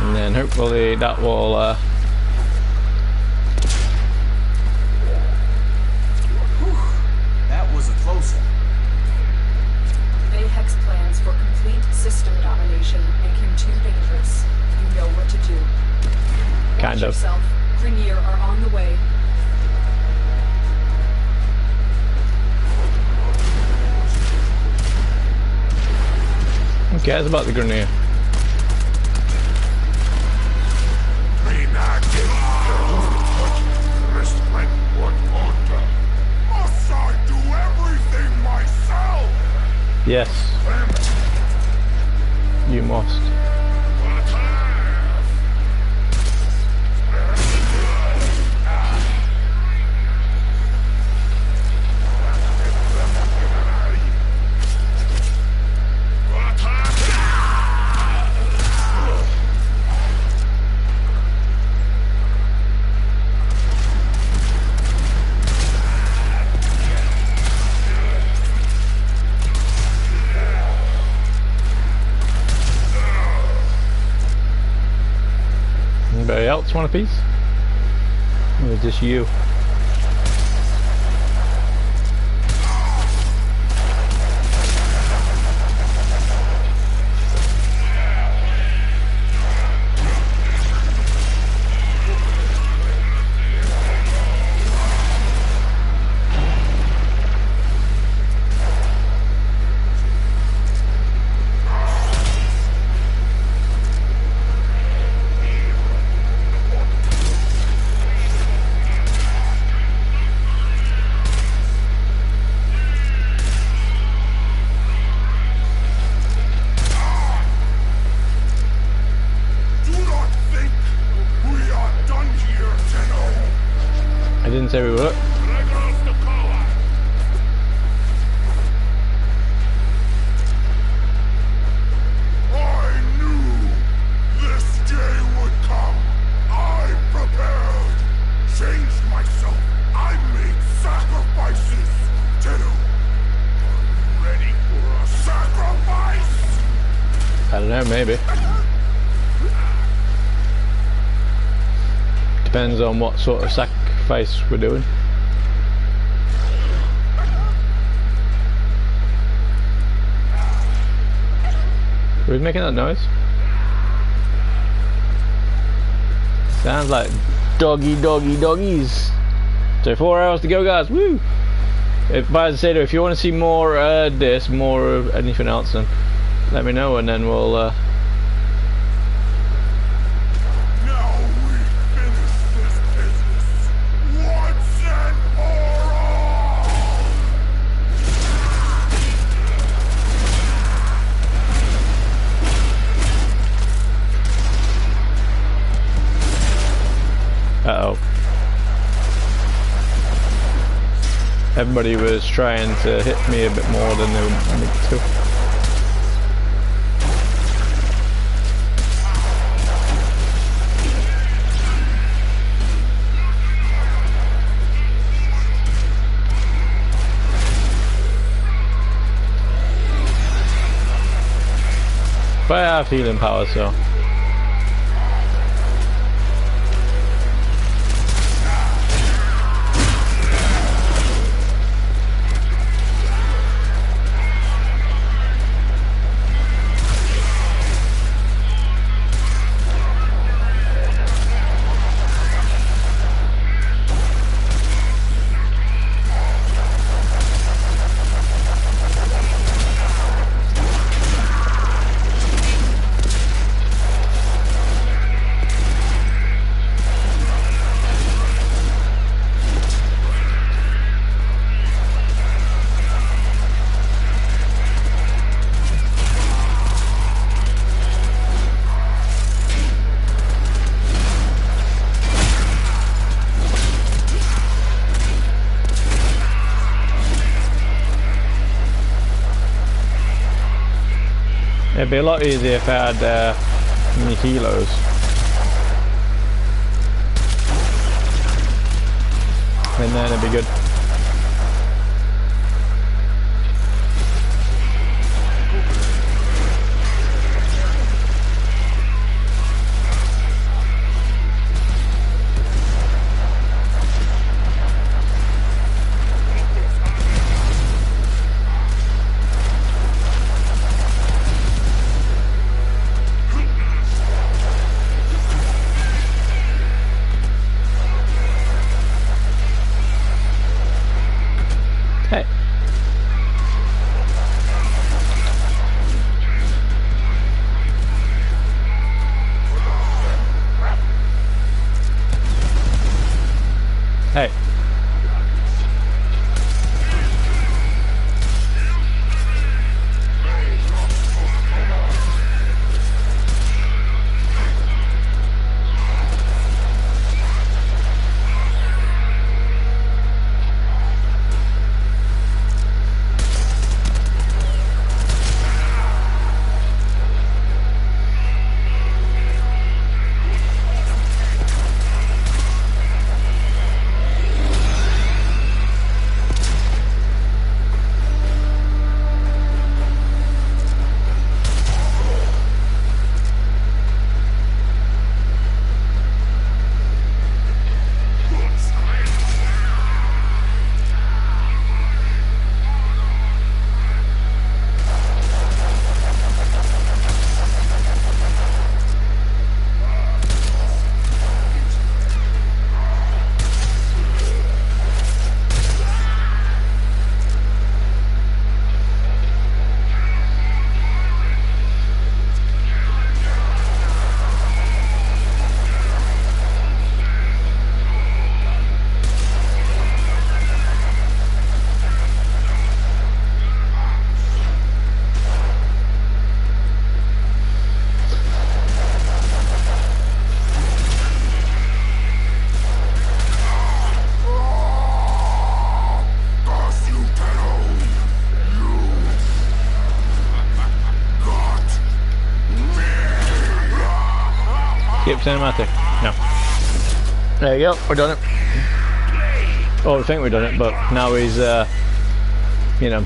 And then hopefully that will That was a close one. Bayheck's plans for complete system domination make him too dangerous. You know what to do. Kind Watch of. yourself. Grenier are on the way. Who cares about the Grenier? May not get touch, respect what order. Must I do everything myself? Yes, you must. Anybody else want a piece? Or is this you? didn't say we were. maybe. Depends on what sort of sacrifice we're doing. Who's making that noise? Sounds like doggies. So 4 hours to go, guys. Woo! If if you want to see more this, more of anything else, then let me know, and then we'll Now we finish this business once and for all! Uh-oh. Everybody was trying to hit me a bit more than they wanted me to. But I have healing power, so. It'd be a lot easier if I had many helos. And then it'd be good. Hey. Hey. Skip cinematic. No. There you go, we're done it. Oh, we think we've done it, but now he's, you know.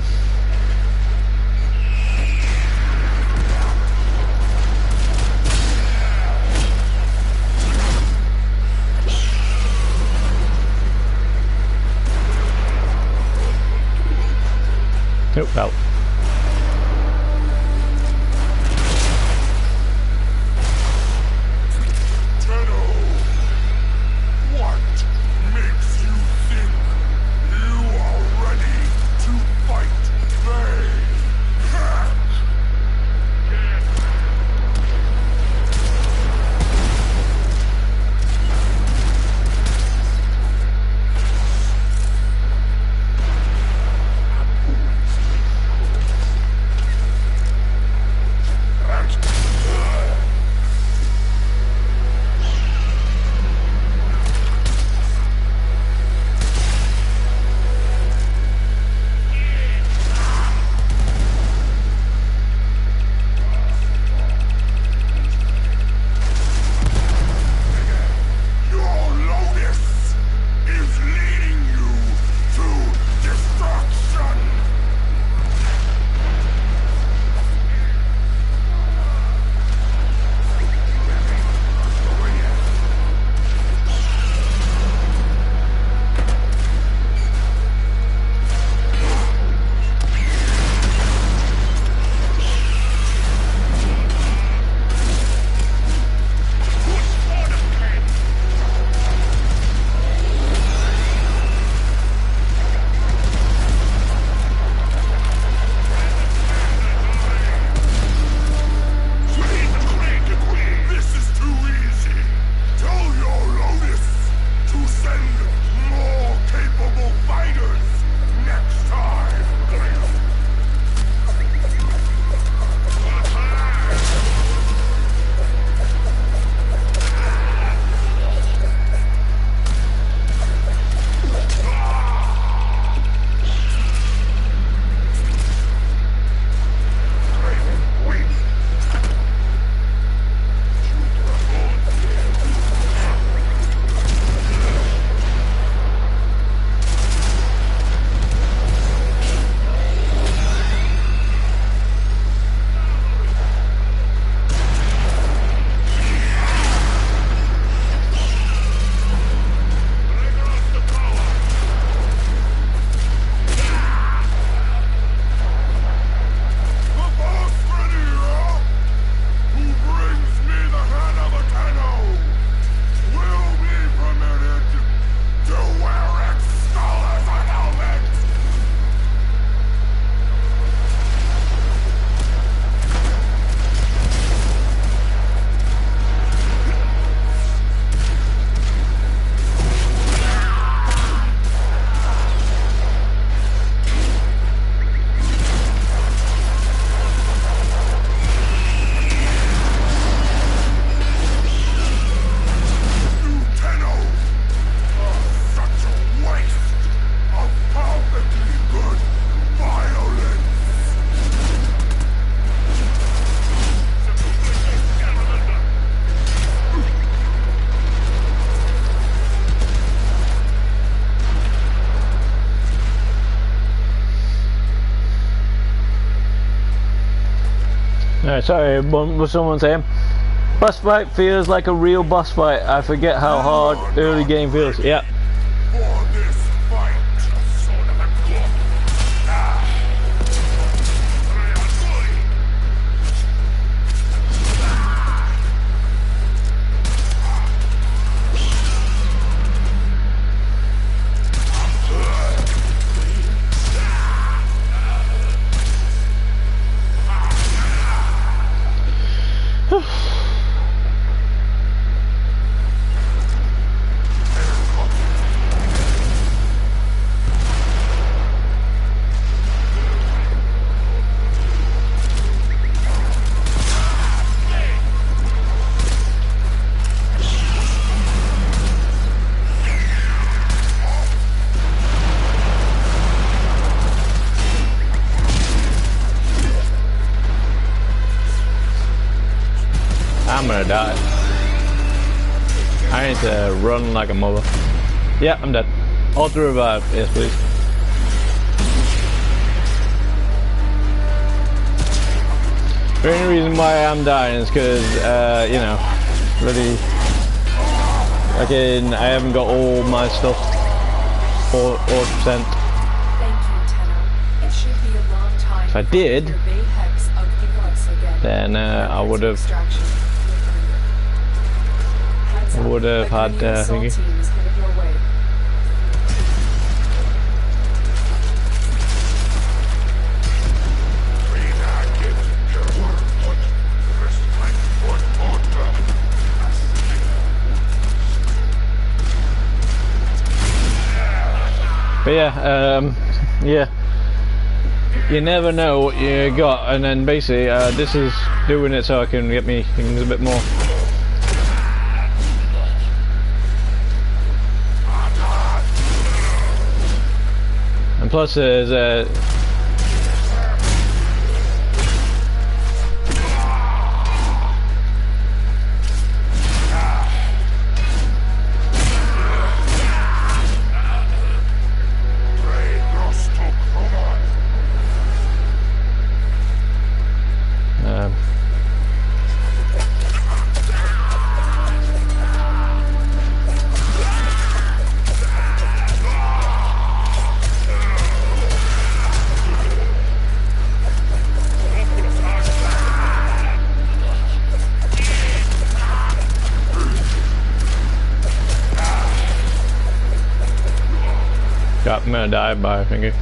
Oh, well. Tenno, what makes you think you are ready to fight Faye? Alright, sorry, what was someone saying? Boss fight feels like a real boss fight. I forget how hard early game feels. Yeah. For this fight, son of a gun. I'm gonna die. I need to run like a mother. Yeah, I'm dead. Auto revive, yes please. The only reason why I'm dying is because, you know, really, again, I haven't got all my stuff 4%. Thank you, Tenno. It should be a long If I did, Your Bay Hex of the Gods again. then I would have Extraction. Heads up, would have the had Canadian assault thingy. team is headed your way. But yeah, yeah. You never know what you got, and then basically this is doing it so I can get me things a bit more. And plus there's I'm gonna die by a finger.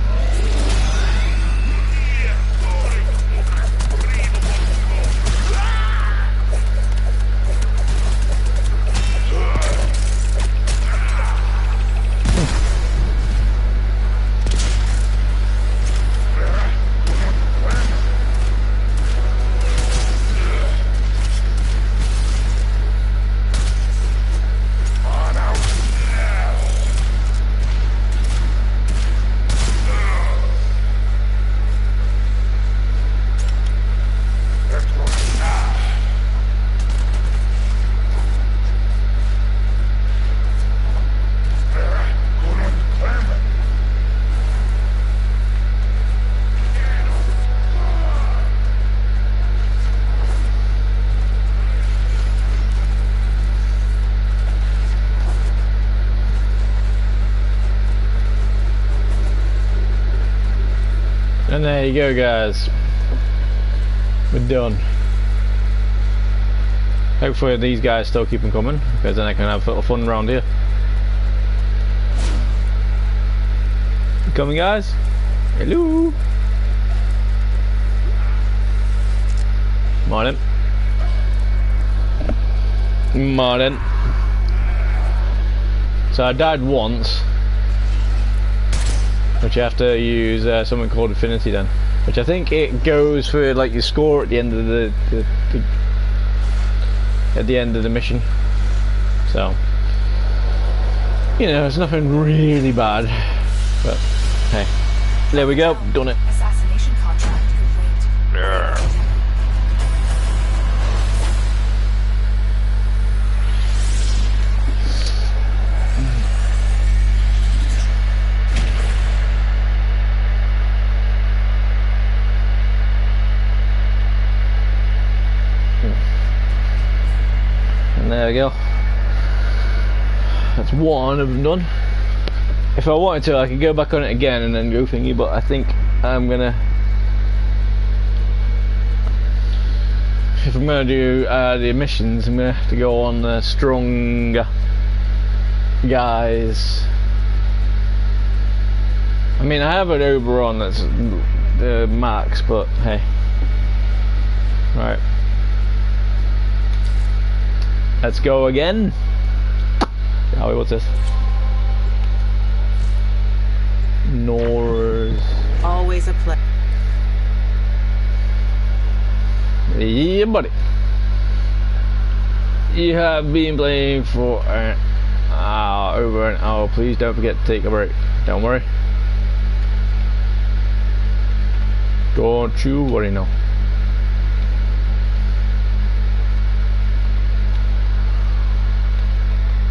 And there you go, guys. We're done. Hopefully these guys still keep them coming, because then I can have a little fun around here. You coming, guys? Hello. Morning. Morning. So I died once, which you have to use something called Affinity then, which I think it goes for like your score at the end of the mission. So you know, it's nothing really bad, but hey, there we go, done it. Assassination contract complete. And there we go. That's one of them done. If I wanted to, I could go back on it again and then go thingy, but I think I'm gonna, if I'm gonna do the missions, I'm gonna have to go on the stronger guys. I mean, I have an Oberon that's the max, but hey. Right. Let's go again. Howie, what's this? Nora's. Always a pleasure. Yeah, buddy. You have been playing for an hour, over an hour. Please don't forget to take a break. Don't worry. Don't you worry, no.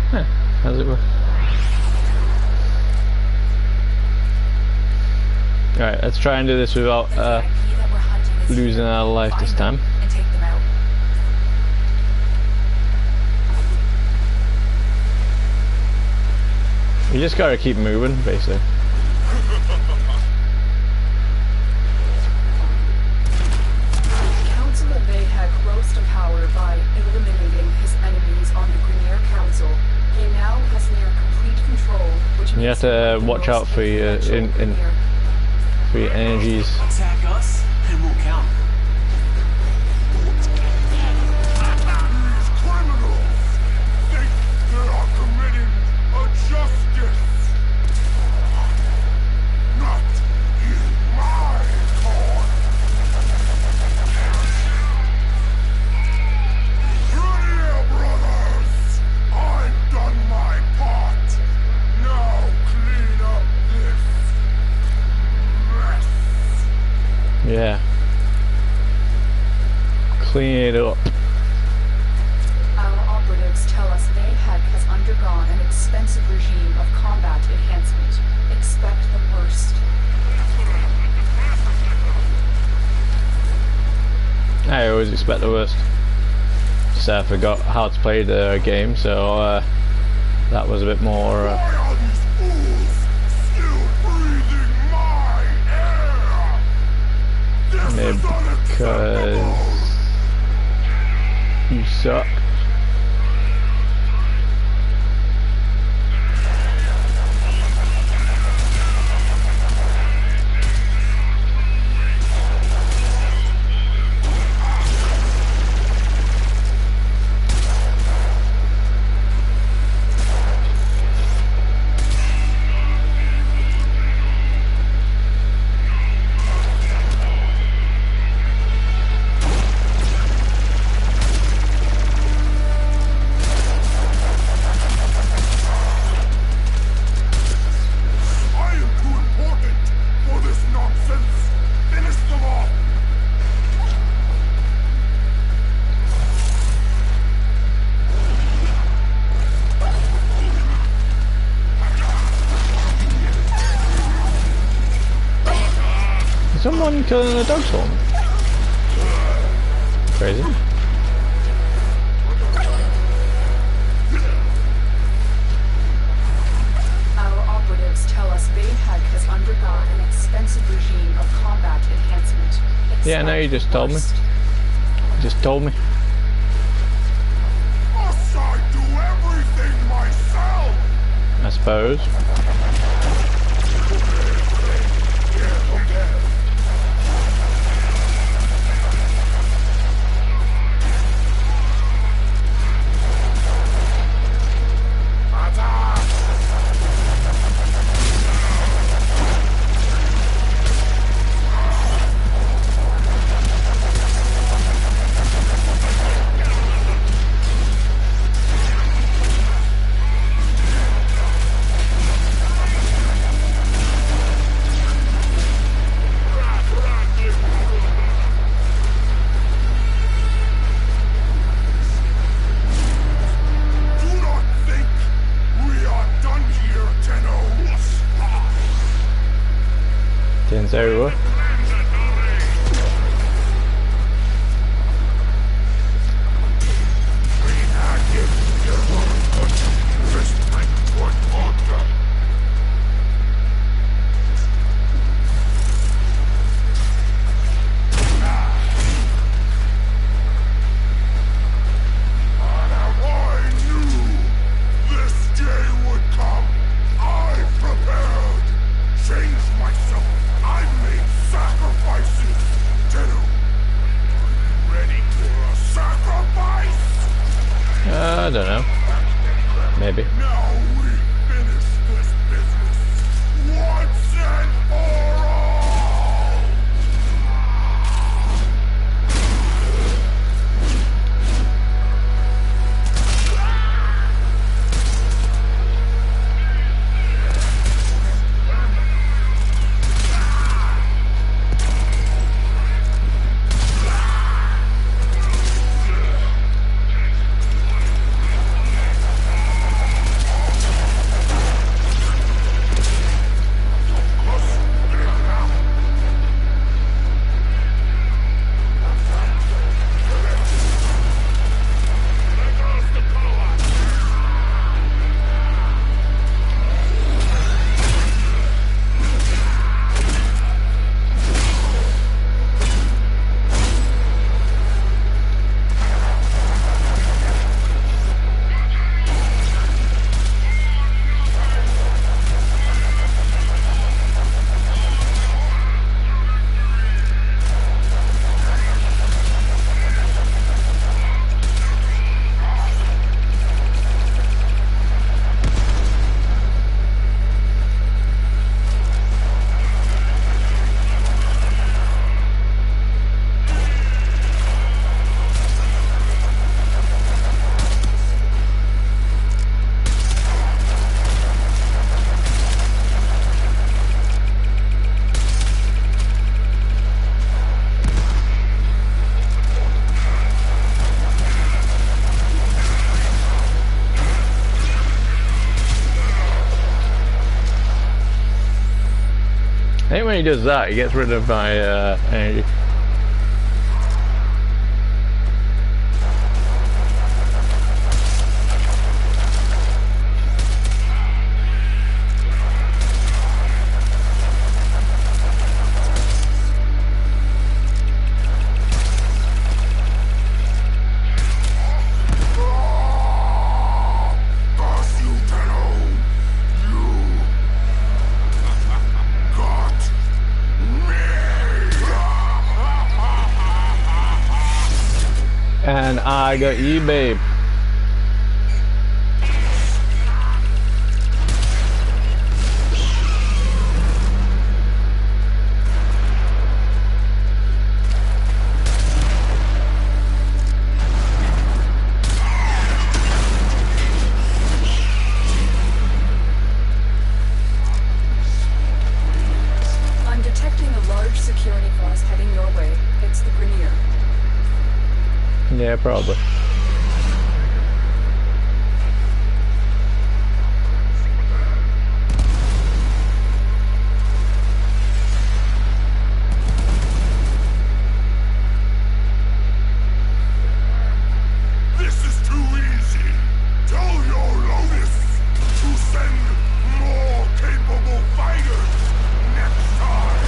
Huh, how does it work? Alright, let's try and do this without losing our life this time. And take them out. You just gotta keep moving, basically. crossed to power by eliminating his enemies on the Grenier Council. He now has near complete control, which You makes have him one to of the watch most out for your influential Grenier. for your energies. Attack us, and we'll counter. These criminals think they are committing a justice. Not in my court. Grenier brothers, I've done my part. Now clean up this mess. Yeah. Clean it up. Our operatives tell us Bayheck has undergone an expensive regime of combat enhancement. Expect the worst. I always expect the worst. Just I forgot how to play the game, so that was a bit more. Why are these fools still breathing my air? This Maybe is unacceptable. because you suck. I am too important for this nonsense. Finish them off. Is someone killing a dog swarm? Crazy. Our operatives tell us Bayheck has undergone an expensive regime of combat enhancement. Yeah, I know, you just told me. Worst. Just told me. Must I do everything myself? I suppose. Do not think we are done here, Tenno. Didn't say we were. I knew this day would come. I prepared. Changed myself. I made I think when he does that, he gets rid of my energy. And I got you, babe. I'm detecting a large security force heading your way. It's the Grenier. Yeah, probably. This is too easy. Tell your Lotus to send more capable fighters next time.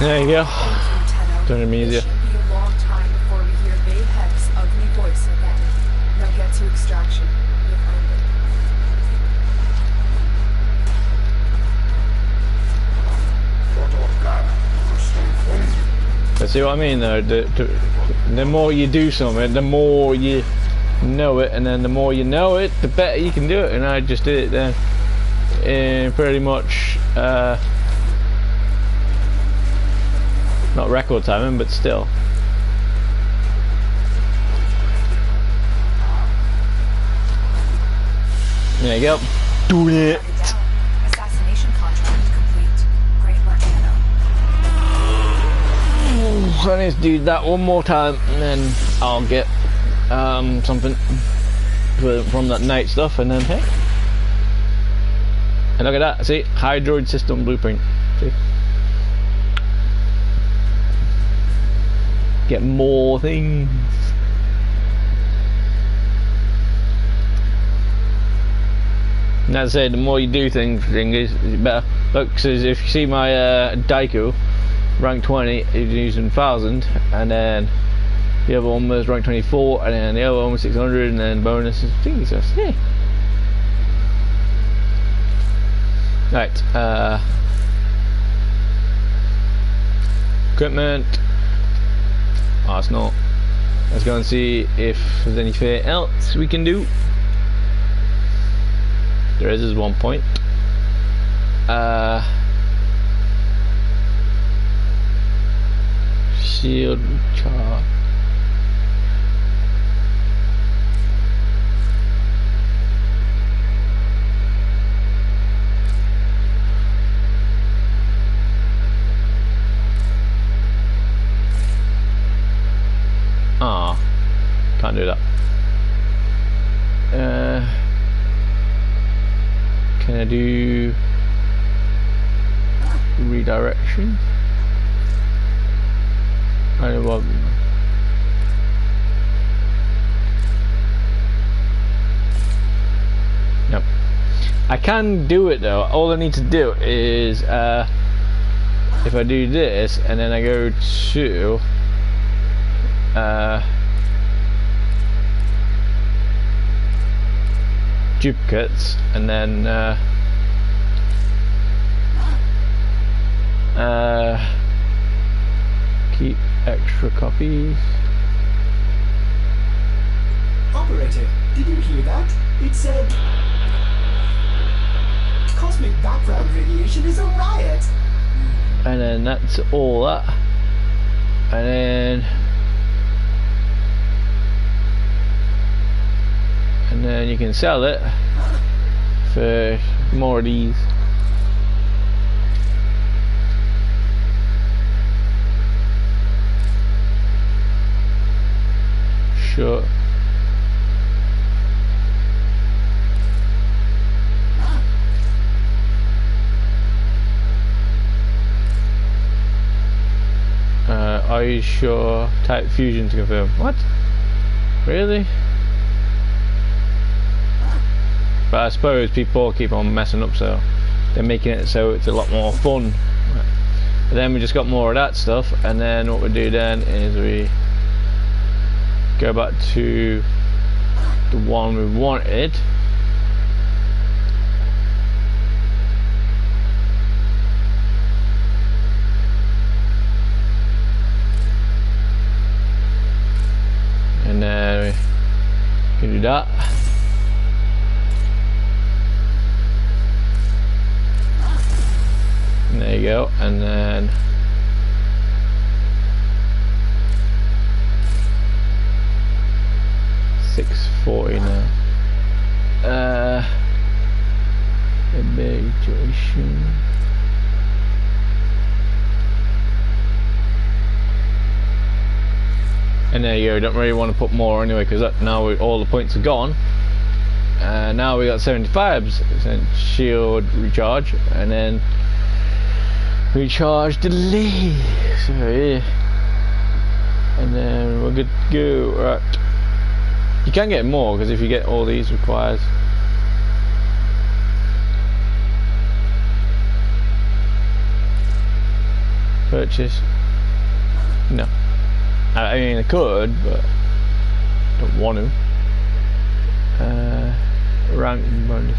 There you go. Thank you, Tenno. Turn him easier. It should be a long time before we hear Bayheck's ugly voice again. Now get to extraction. You've earned it. But see what I mean though, the more you do something, the more you know it, and then the more you know it, the better you can do it. And I just did it then in pretty much not record timing, but still. There you go. Doing it. Assassination contract complete. Great work, Tenno. So I need to do that one more time, and then I'll get something from that night stuff, and then hey. And look at that, see? Hydroid system blueprint. See? Get more things. And as I say, the more you do things is better. Look, because if you see my Daiku, rank 20, he's using 1000, and then the other one was rank 24, and then the other one was 600, and then bonus is Jesus. Yeah. Right. Equipment. Oh, it's not. Let's go and see if there's anything else we can do. There is 1 point. Shield charge. Ah, can't do that. Can I do redirection? I don't want. Nope. I can do it though. All I need to do is if I do this and then I go to duplicates and then keep extra copies. Operator, did you hear that? It said cosmic background radiation is a riot. And then that's all that. And then then you can sell it for more of these. Sure. Are you sure? Type fusion to confirm. What? Really? But I suppose people keep on messing up, so they're making it so it's a lot more fun. But then we just got more of that stuff, and then what we do then is we go back to the one we wanted. And then we can do that. And there you go. And then $640 now. Evaluation. And there you go. Don't really want to put more anyway, because now all the points are gone. Now we got 75% shield recharge, and then recharge the lead. So yeah, and then we're good to go. Right, you can get more, because if you get all these requires purchase. No, I mean I could, but don't want to. Ranking bonus,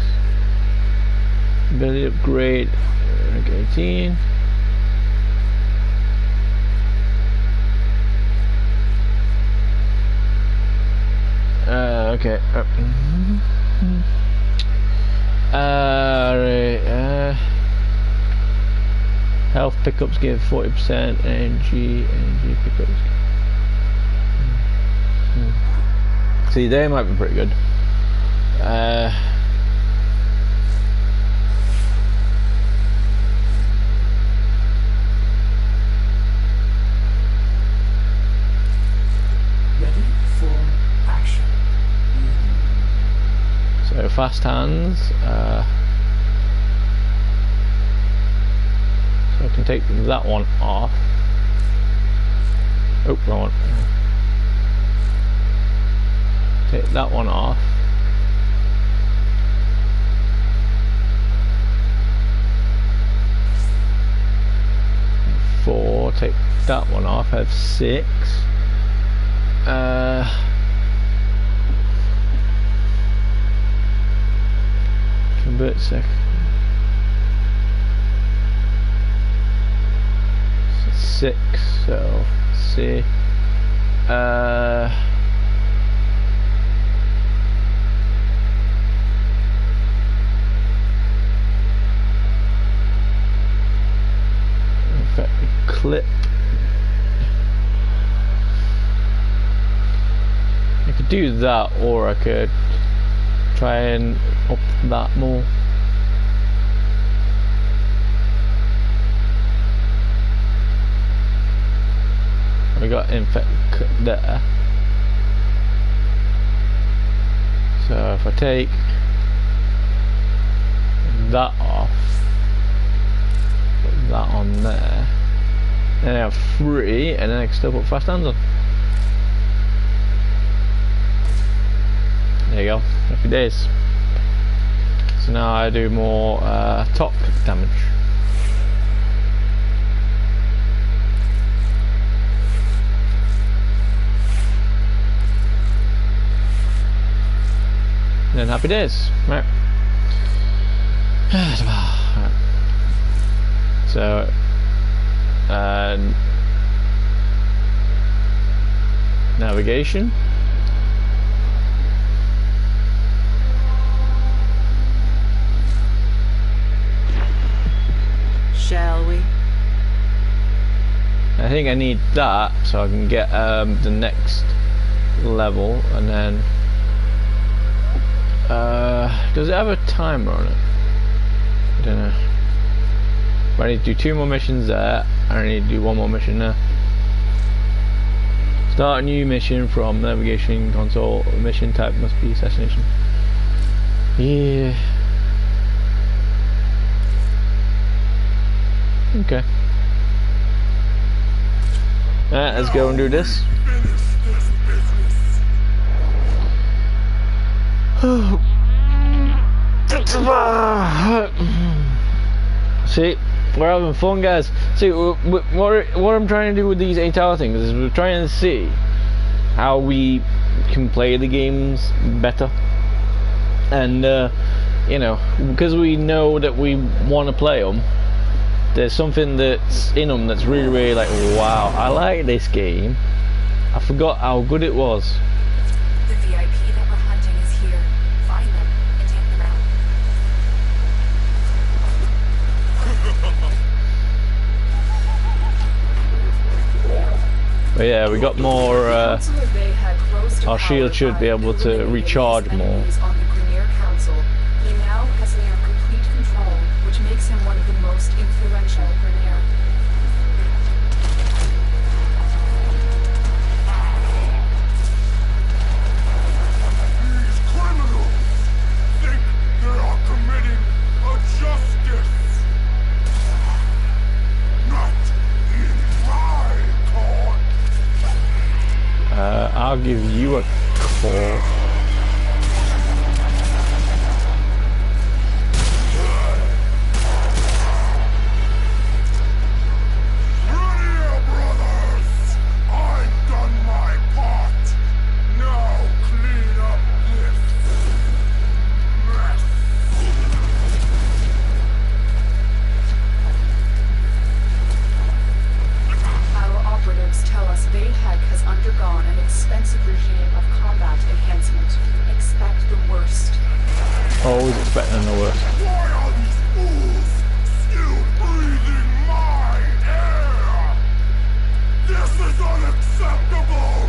ability upgrade, rank 18. Okay. Right. Health pickups give 40%. Energy pickups. See, they might be pretty good. Ready for action. So fast hands. So I can take that one off. Oh, wrong one. Take that one off. Four. Take that one off. Have 6. Convert sec. 6. So see. Clip. I could do that, or I could try and up that more. We got infect there. So if I take that off, put that on there, then I have 3, and then I can still put fast hands on. There you go, happy days. So now I do more top damage. And then happy days, right? Right. So, navigation. Shall we? I think I need that so I can get the next level, and then Does it have a timer on it? I don't know. But I need to do 2 more missions there, and I need to do 1 more mission there. Start a new mission from navigation console. Mission type must be assassination. Yeah. Okay. Alright, let's go and do this. See, we're having fun, guys. See, what I'm trying to do with these 8-hour things is we're trying to see how we can play the games better. And, you know, because we know that we want to play them, there's something that's in them that's really, really like, wow, I like this game. I forgot how good it was. The VIP that we're hunting is here. Find them and take them out. But yeah, we got more, Councillor Bay had rose to our shield power should be by able to eliminating recharge his more. enemies on the Grenier Council. He now has near complete control, which makes him one of the most influential Grenier. These criminals think they are committing a justice. Not in my court. I'll give you a call. Grenier brothers, I've done my part. Now clean up this mess. Our operatives tell us Vayhek has undergone an expensive regime of combat enhancement. Expect the worst. Always expecting the worst. Why are these fools still breathing my air? This is unacceptable!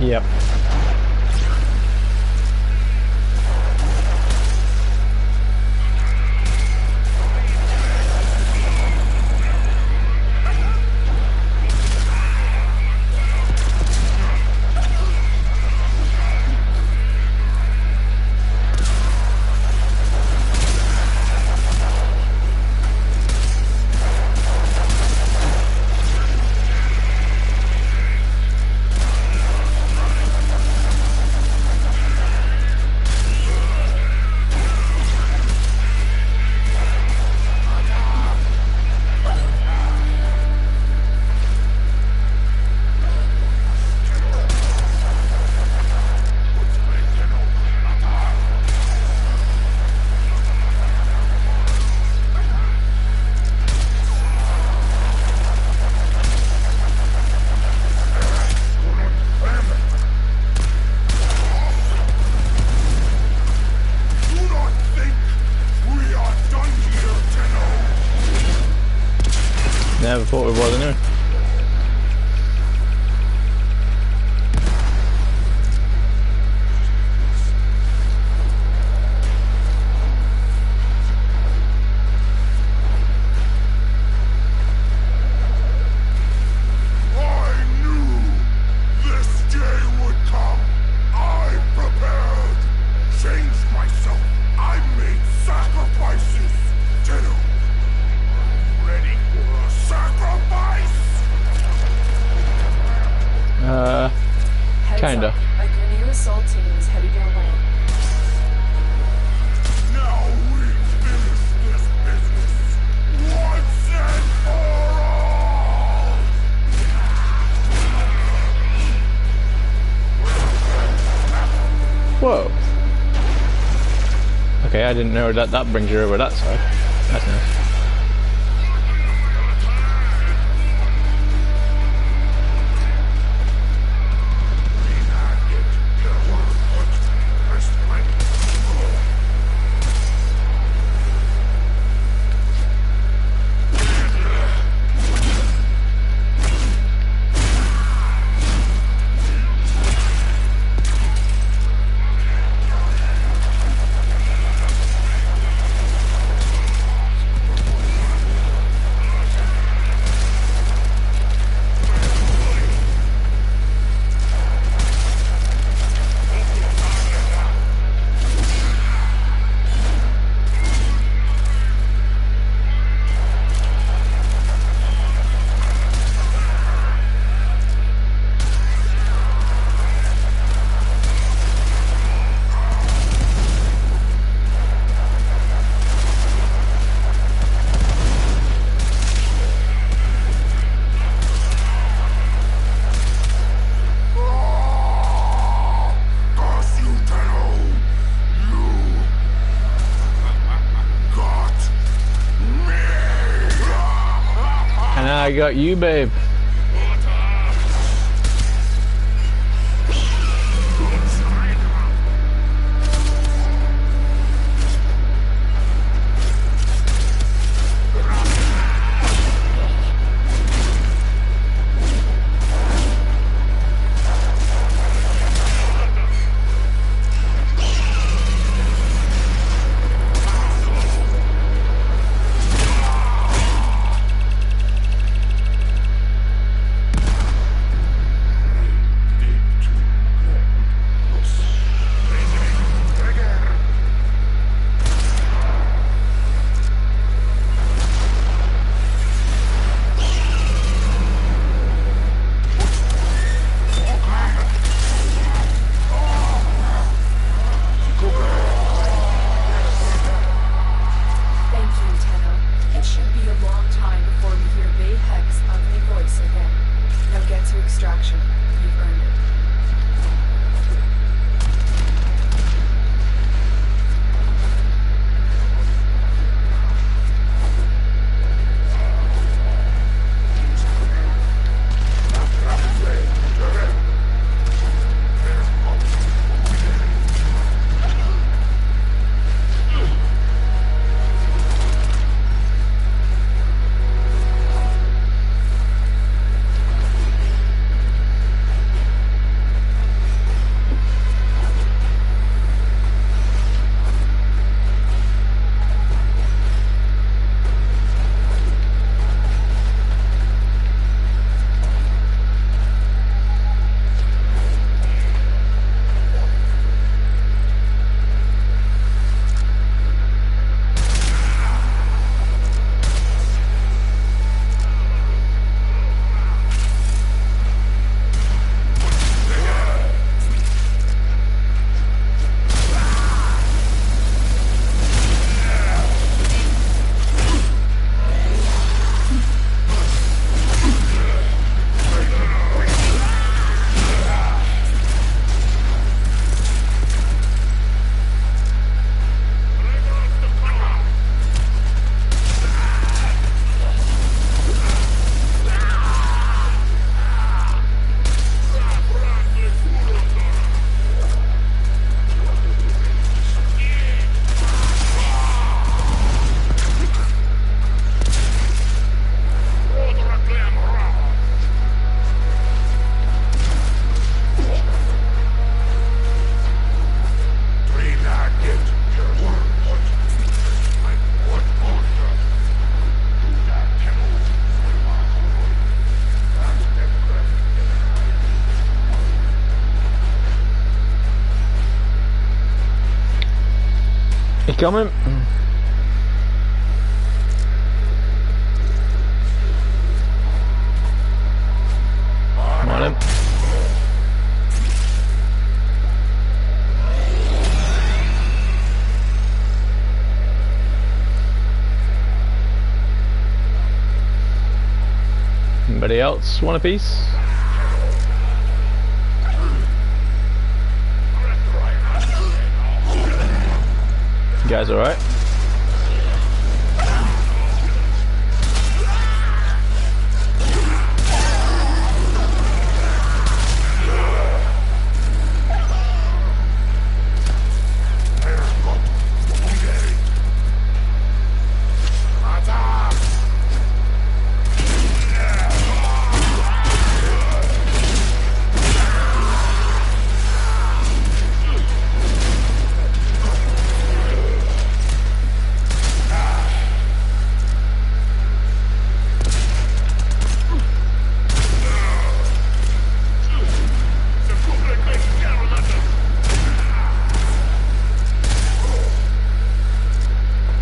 Yep. Do not think we are done here, Tenno. Never thought we was anyway. I knew this day would come. I prepared. Changed myself. I made sacrifices. Tenno, ready for a sacrifice? Heads Kinda. up. A Grineer assault team is headed your way. Now we finish this business once and for all. Whoa. Okay, I didn't know that brings you over that side. That's nice. Curse you, Tenno. You got me. And I got you, babe. He coming? Come on in. Anybody else want a piece? You guys alright?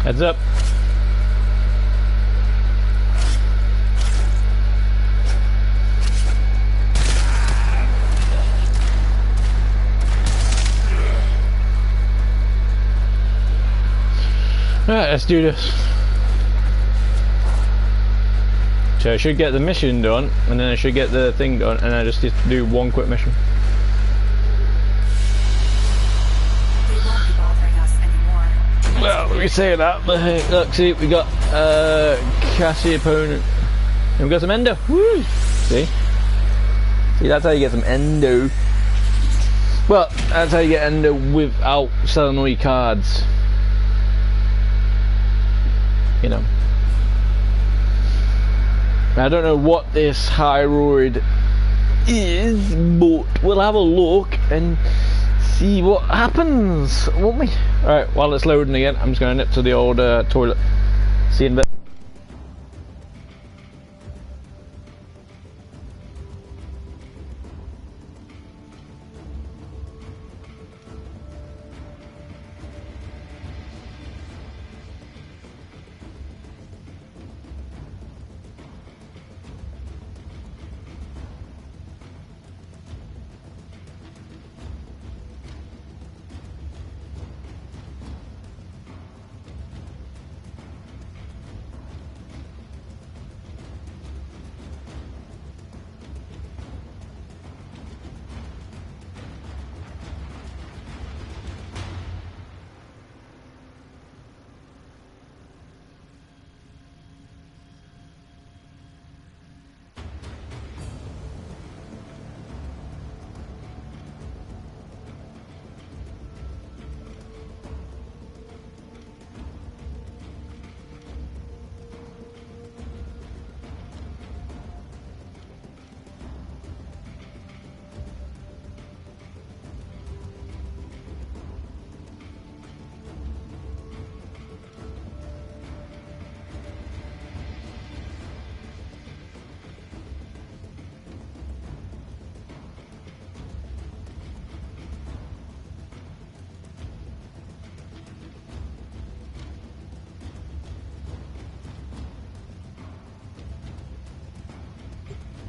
Heads up. Alright, let's do this. So I should get the mission done, and then I should get the thing done, and I just need to do one quick mission. Well, we say that, but hey, look, see, we got Cassie opponent, and we got some endo. Woo! See, that's how you get some endo. Well, that's how you get endo without selling all your cards. You know, I don't know what this Hyrule is, but we'll have a look and see what happens, won't we? Alright, while it's loading again, I'm just going to nip to the old toilet. See you in a bit.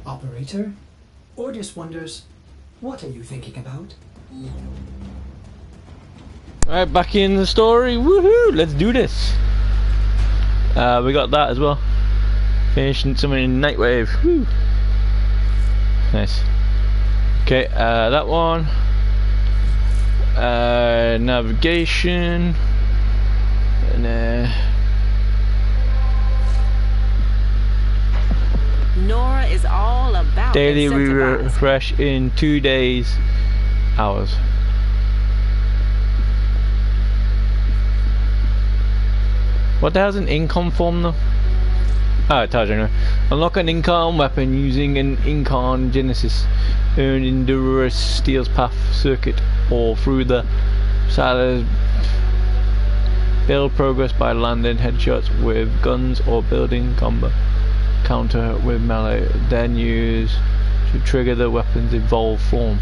Operator, Ordis wonders, what are you thinking about? Alright, back in the story. Woohoo! Let's do this. We got that as well. Finishing something in Nightwave. Woo! Nice. Okay, that one. Navigation. And Nora is all about daily incentivizing. refresh in 2 days. Hours. What the hell's an incom form though? Oh, it tells you anyway. Unlock an incom weapon using an incon genesis. Earn Endurus Steel's Path circuit or through the Salas. Build progress by landing headshots with guns or building combo. Counter with melee. Then use to trigger the weapon's evolved form.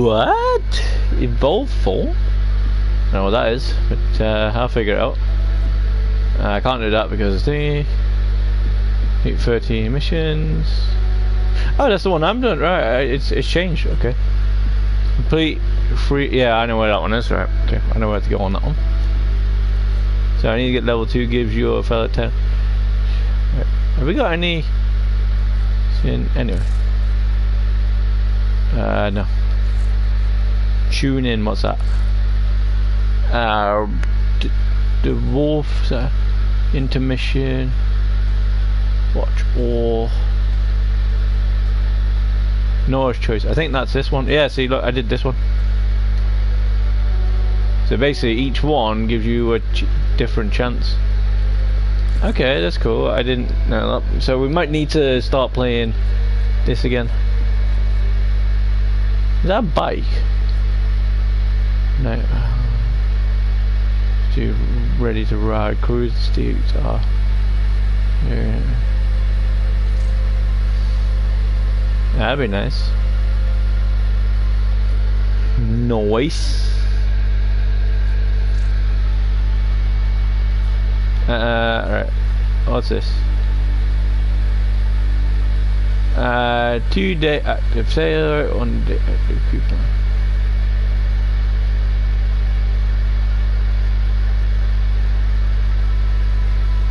What? Evolved form? know what that is, but I'll figure it out. I can't do that because the 13 missions. Oh, that's the one I'm doing. Right, it's changed. Okay, complete free. Yeah, I know where that one is. Right. Okay, I know where to go on that one. So I need to get level 2. Gives you a fella 10. Right. Have we got any? Anyway. No. Tune in. What's that? The Wolf intermission. Watch all. Noah's choice. I think that's this one. Yeah, see, look, I did this one. So basically, each one gives you a different chance. Okay, that's cool. I didn't know that. So we might need to start playing this again. Is that a bike? No. Too ready to ride. Cruise steeds are. Yeah. That'd be nice. Nice. Alright. What's this? 2-day active sailor, 1-day active coupon.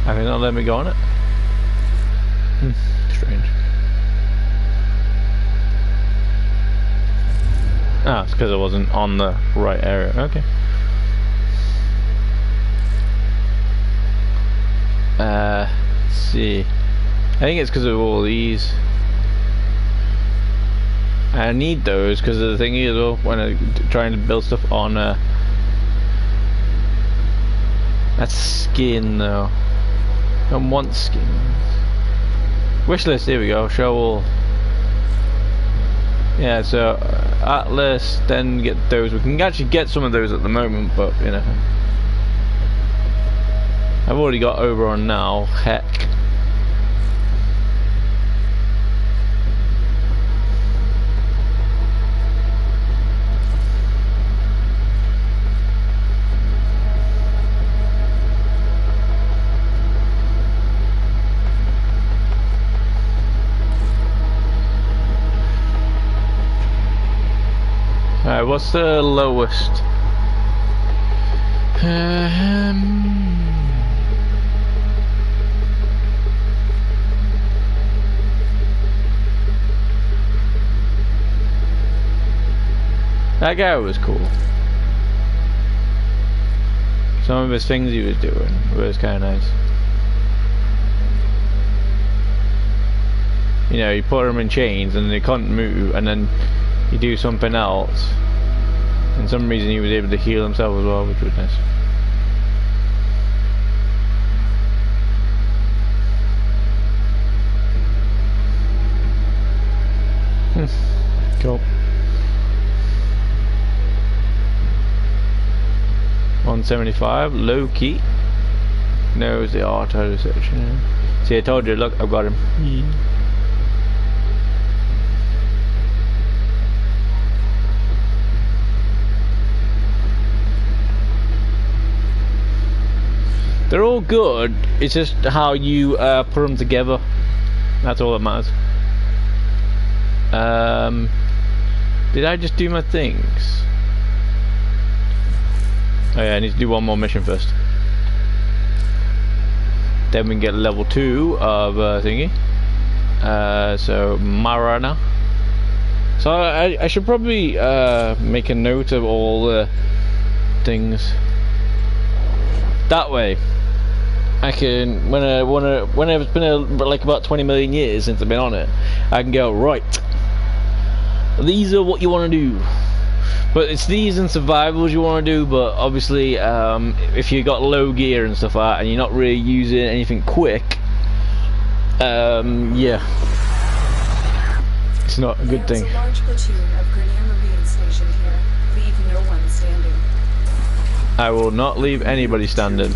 Have you not let me go on it? Strange. Ah, it's because I wasn't on the right area. Okay. Let's see. I think it's because of all these. I need those because of the thing as well when I'm trying to build stuff on. That's skin though. I don't want skins. Wishlist. Here we go. Show all. Yeah, so Atlas, then get those. We can actually get some of those at the moment, but you know, I've already got Oberon now. Heck. Alright, what's the lowest? That guy was cool. Some of his things he was doing was kind of nice. You know, you put them in chains and they couldn't move, and then you do something else, and some reason he was able to heal himself as well, which was nice. Cool. 175, low key. Knows the auto section. See, I told you, look, I've got him. They're all good, it's just how you put them together. That's all that matters. Did I just do my things? Oh yeah, I need to do one more mission first. Then we can get level 2 of thingy. So Marana. So I should probably make a note of all the things. That way I can, when it's been like about 20 million years since I've been on it, I can go, right, these are what you want to do. But it's these and survivals you want to do, but obviously if you got low gear and stuff like that and you're not really using anything quick, yeah, it's not a good thing. There's a large platoon of Grenier Marine stationed here. Leave no one standing. I will not leave anybody standing.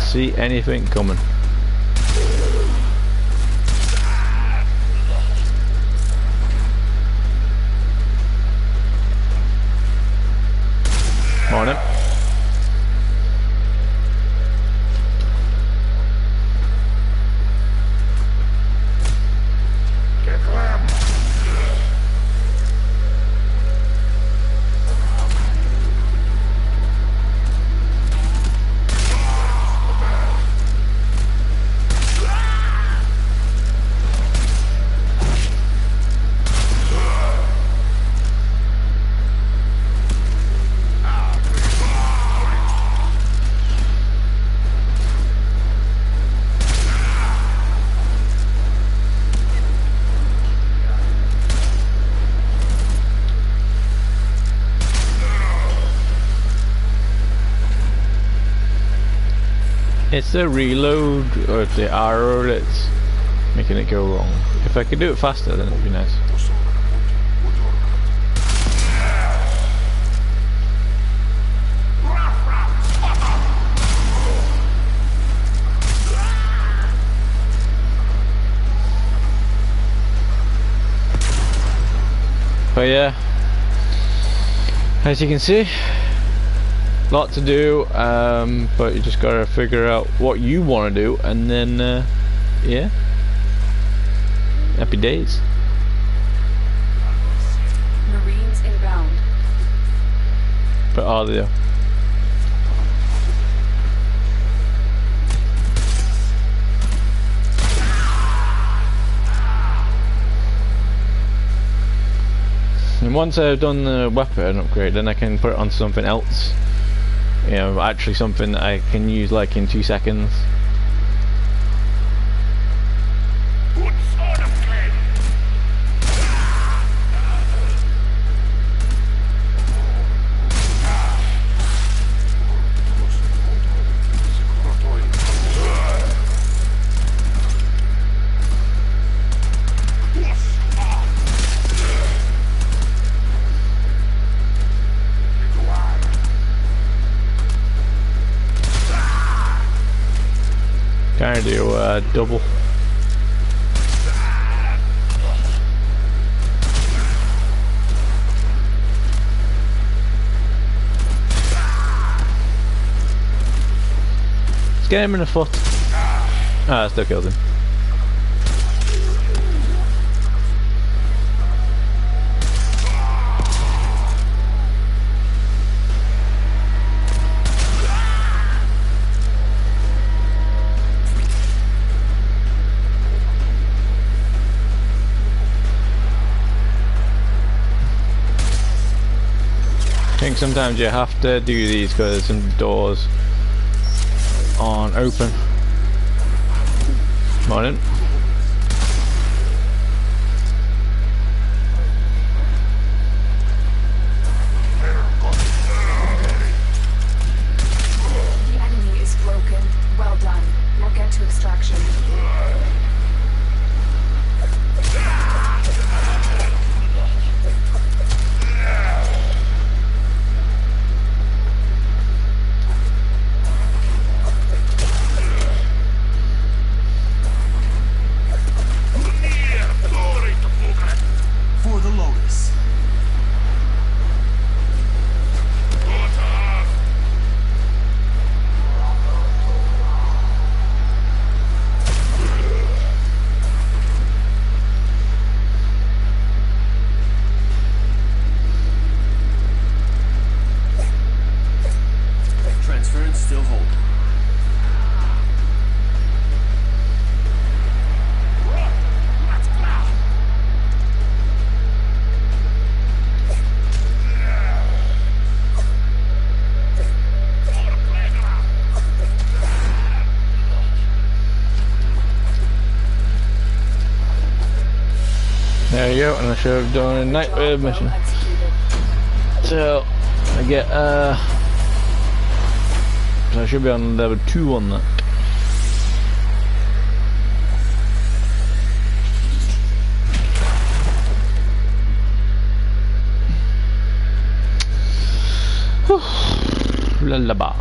see anything coming. Morning. It's the reload or the arrow that's making it go wrong. If I could do it faster, then it'd be nice. But yeah, as you can see, lot to do, but you just gotta figure out what you want to do, and then yeah, happy days. Marines inbound. But are they though? And once I've done the weapon upgrade, then I can put it on something else. You know, actually something that I can use like in 2 seconds. Kind of do double. Let's get him in the foot. Ah, I still killed him. I think sometimes you have to do these because some doors aren't open. Morning. The enemy is broken. Well done. Now get to extraction. For the Lotus. Transference still holding. There you go, and I should have done a night wave mission. Executed. So I get so I should be on level 2 on that. Lullaby.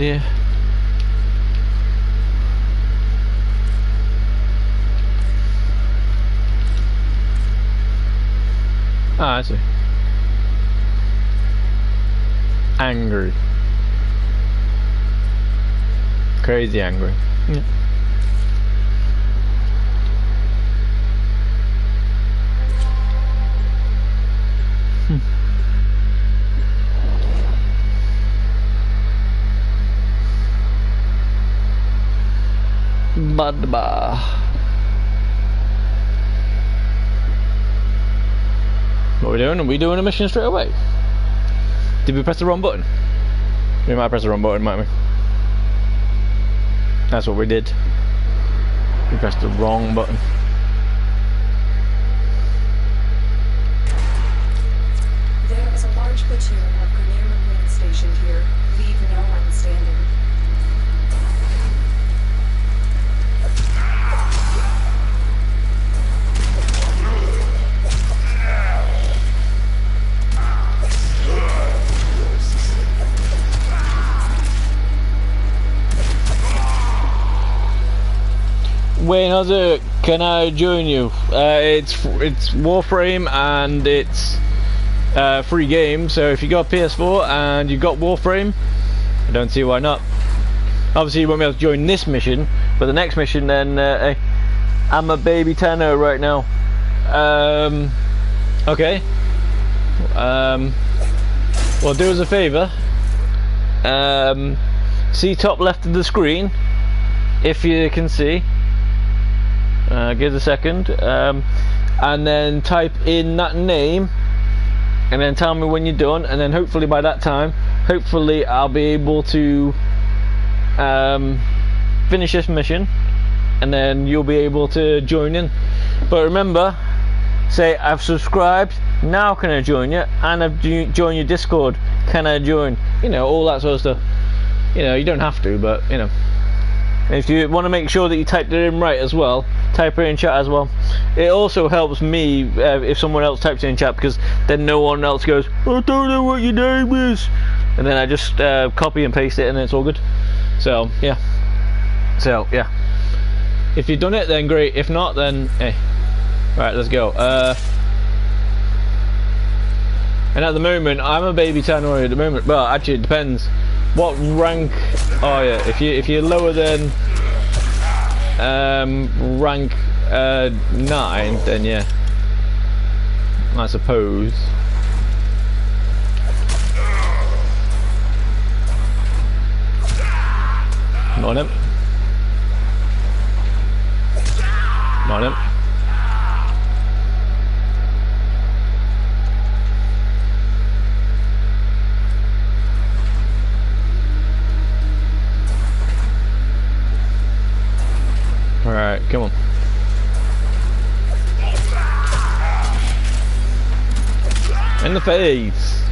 idea. Ah, I see. Angry. Crazy angry. Yeah. Badba. What are we doing? Are we doing a mission straight away? Did we press the wrong button? We might press the wrong button, might we? That's what we did. We pressed the wrong button. There is a large platoon of Grineer Marines stationed here. Leave no one standing. Wayne, how's it? Can I join you? It's Warframe and it's free game. So if you got PS4 and you got Warframe, I don't see why not. Obviously you won't be able to join this mission, but the next mission then, hey, I'm a baby Tenno right now. Okay. Well, do us a favour. See top left of the screen, if you can see. Give it a second, and then type in that name, and then tell me when you're done, and then hopefully by that time, hopefully I'll be able to finish this mission, and then you'll be able to join in. But remember, say I've subscribed, now can I join you, and I've joined your Discord, can I join, you know, all that sort of stuff. You know, you don't have to, but you know, if you want to make sure that you typed it in right as well, type it in chat as well. It also helps me if someone else types it in chat, because then no one else goes, I don't know what your name is, and then I just copy and paste it and it's all good. So yeah, if you've done it then great, if not then hey. Right, let's go. And at the moment I'm a baby Tenno at the moment. Well, actually it depends what rank are you. If you're lower than rank 9, then yeah, I suppose. Come on him. Come on him. Alright, come on. In the face.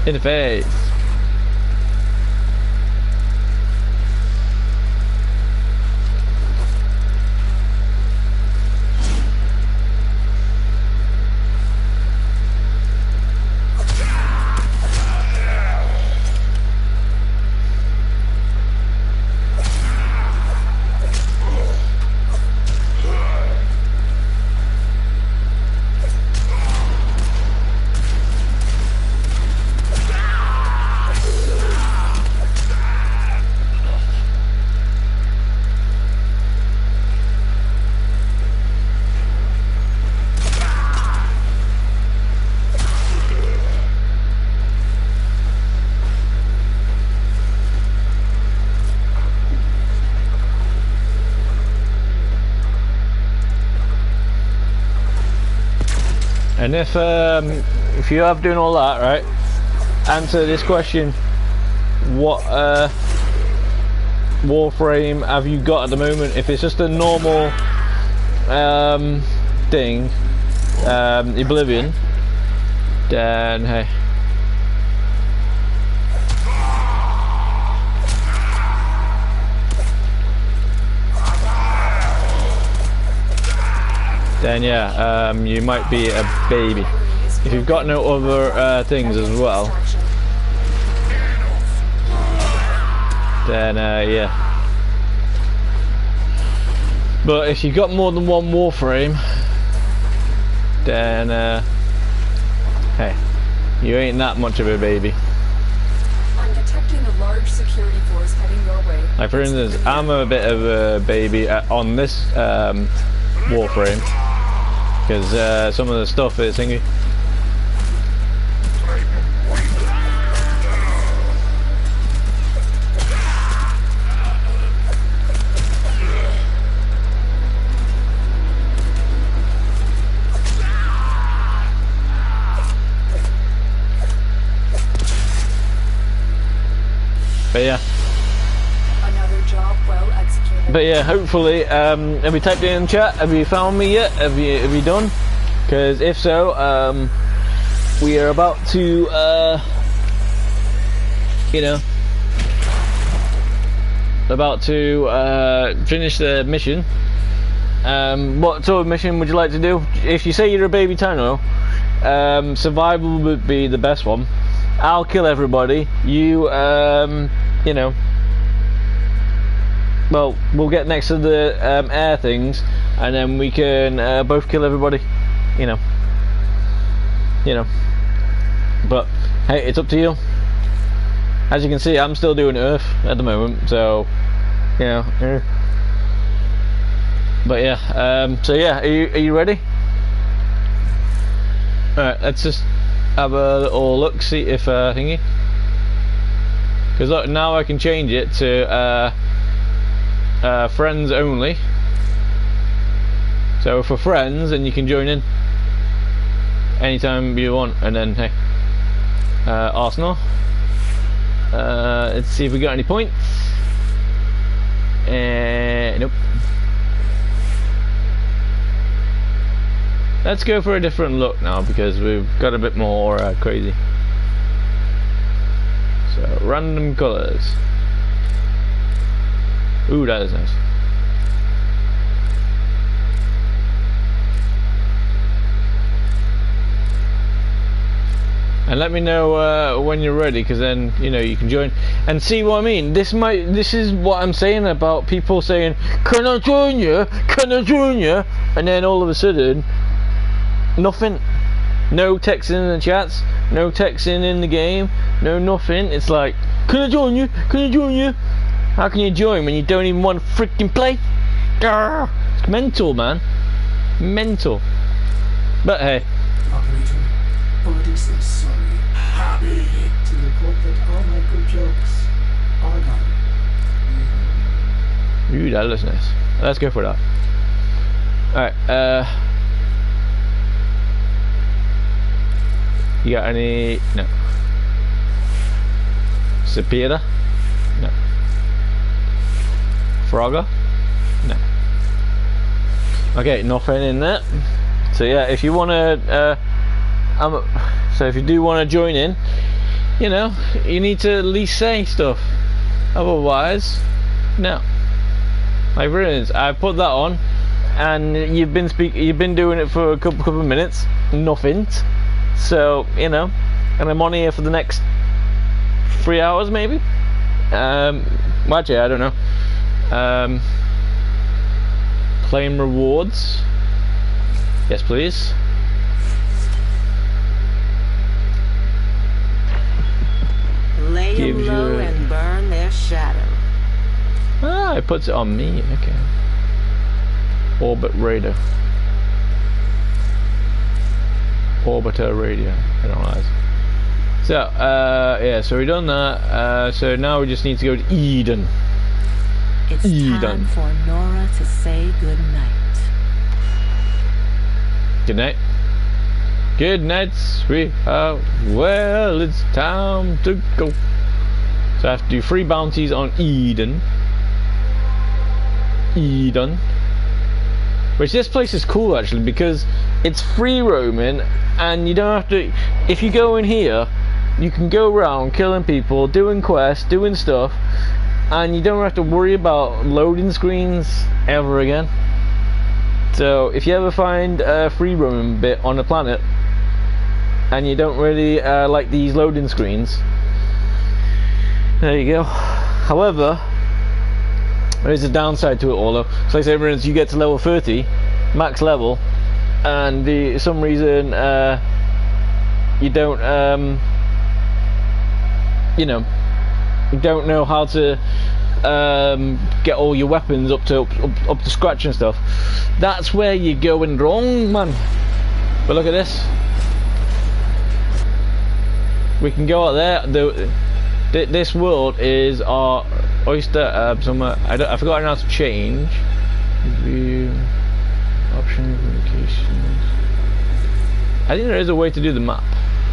In the face. And if you have doing all that, right, answer this question: what Warframe have you got at the moment? If it's just a normal thing, Oblivion, then hey. Then yeah, you might be a baby. Is if you've got no other things as well, then yeah. But if you've got more than one Warframe, then hey, you ain't that much of a baby. I'm detecting a large security force heading your way. Like for instance, I'm a bit of a baby on this Warframe because some of the stuff is thingy. But yeah. Another job well executed. But yeah, hopefully, have you typed it in chat? Have you found me yet? Have you done? Because if so, we are about to, you know, about to finish the mission. What sort of mission would you like to do? If you say you're a baby Tano, survival would be the best one. I'll kill everybody. You, you know. Well, we'll get next to the air things, and then we can both kill everybody. You know. But hey, it's up to you. As you can see, I'm still doing Earth at the moment, so you know. But yeah, so yeah, are you ready? All right, let's just have a little look, see if thingy. Because look, now I can change it to friends only. So for friends, and you can join in anytime you want. And then hey, Arsenal. Let's see if we got any points. Nope. Let's go for a different look now because we've got a bit more crazy. So random colours. Ooh, that is nice. And let me know when you're ready, because then you know you can join and see what I mean. This is what I'm saying about people saying, "Can I join you? Can I join you?" And then all of a sudden, nothing. No texting in the chats, no texting in the game, no nothing. It's like, "Can I join you? Can I join you?" How can you join when you don't even want to freaking play? Grr. It's mental, man. Mental. But hey. Operator, Bodies is sorry. Happy to report that all my good jokes are gone. Ooh, that looks nice. Let's go for that. Alright, you got any? No. Sapira? No. Frogger? No. Okay, nothing in there. So yeah, if you wanna so if you do want to join in, you know, you need to at least say stuff. Otherwise, no. Like for instance, I put that on, and you've been doing it for a couple of minutes, nothing. So you know, and I'm on here for the next 3 hours maybe. Well, actually, I don't know. Claim rewards. Yes, please. Lay them low and burn their shadow. Ah, it puts it on me. Okay. Orbit radar. Orbiter radio. I don't know. So, yeah. So we done that. So now we just need to go to Eden. It's time for Nora to say good night. Good night. Good night, sweetheart. Well, it's time to go. So I have to do 3 bounties on Eden. Which this place is cool actually, because it's free roaming and you don't have to, if you go in here, you can go around killing people, doing quests, doing stuff, and you don't have to worry about loading screens ever again. So if you ever find a free roaming bit on the planet, and you don't really like these loading screens, there you go. However, there is a downside to it all though. So like say for instance you get to level 30 max level, and for some reason you don't you know, you don't know how to get all your weapons up to scratch and stuff. That's where you're going wrong, man. But look at this. We can go out there. This world is our oyster. Somewhere I forgot how to change. View option communications. I think there is a way to do the map.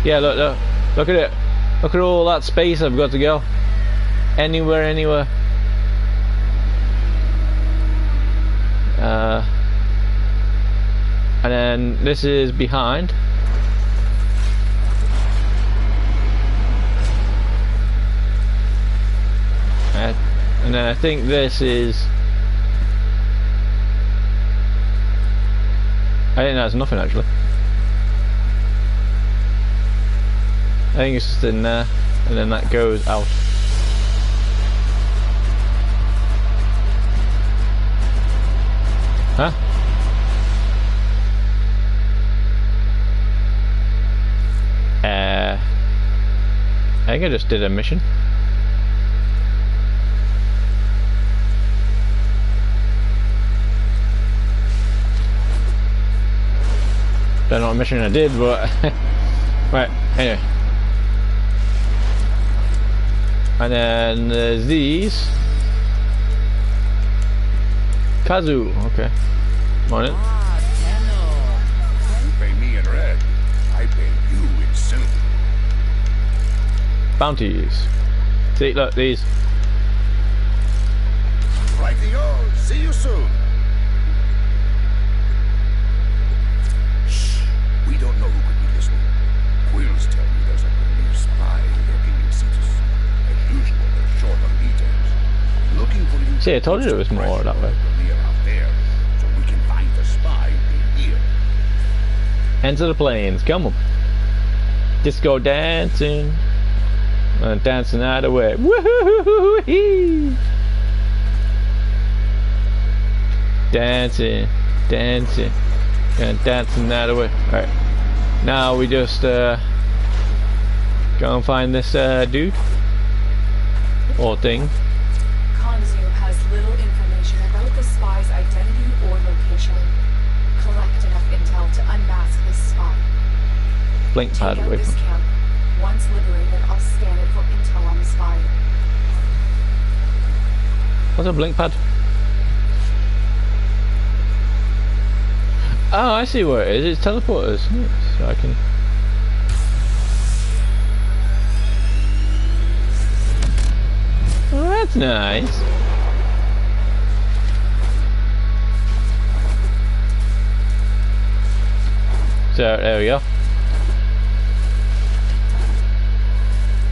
Yeah, look at it. Look at all that space I've got to go. Anywhere. And then this is behind. And then I think this is... I think that's nothing actually. I think it's just in there, and then that goes out. Huh? I think I just did a mission. Don't know what mission I did, but right, anyway. And then there's these. Kazu, okay. Morning. You pay me in red. I pay you in silver. Bounties. See, look, these. Rightio. See you soon. Shh. We don't know who could be listening. Quills tell me there's a Grineer spy lurking in Cetus. As usual, they're short on details. Looking for you. See, I told you there was more that way. Out there, so we can find the spy in here. Enter the plains, come on. Disco dancing. Dancing out of the way. Woohoo! Dancing. And dancing out of the way. Alright. Now we just go and find this dude. Or thing. Kanzu has little information about the spy's identity or location. Collect enough intel to unmask this spy. Blink pad Take out away this from. camp. Once liberated, I'll scan it for intel on the spy. What's a blink pad? Oh, I see where it is. It's teleporters. So I can. Oh, that's nice. So there we go.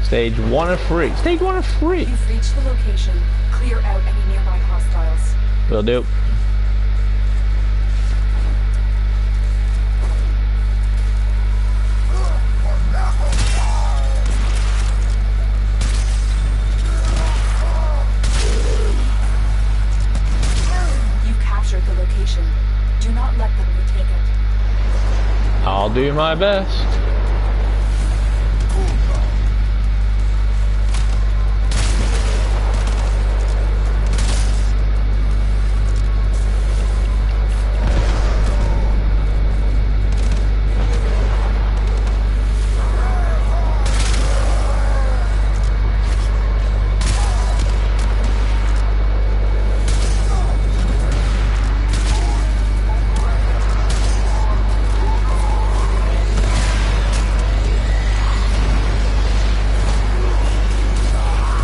Stage 1 of 3. Stage 1 of 3. You've reached the location. Clear out any nearby hostiles. Will do. You've captured the location. Do not let them retake it. I'll do my best.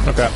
Okay.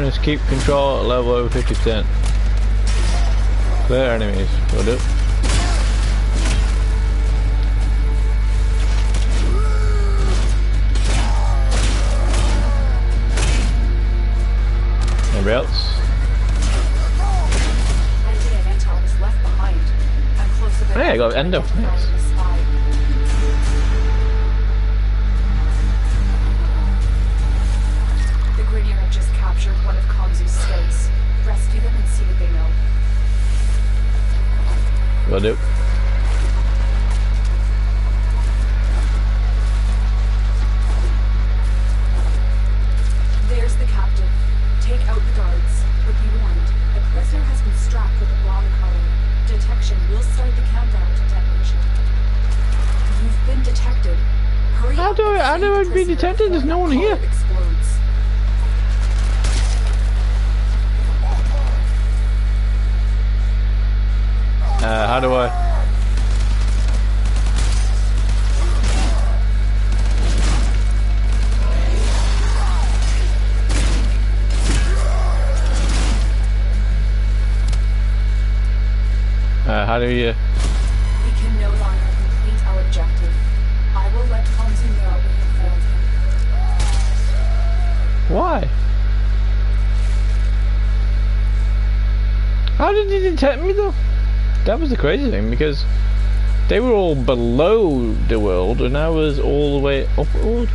Units keep control at level over 50%. Clear enemies. Will do. Anybody else? Hey, I got Endo. Nice. The Grenier have just captured one of Kamzu's scouts. Rescue them and see what they know. Will do. There's the captain. Take out the guards. But be warned, the prisoner has been strapped with a bomb collar. Detection will start the countdown to detonation. You've been detected. Hurry How up do and I save the never be prisoner detected? There's no before one the here. collar explodes. How do I? How do you? We can no longer complete our objective. I will let Kamzu know we have failed him. Why? How did he detect me though? That was the crazy thing, because they were all below the world and I was all the way upward.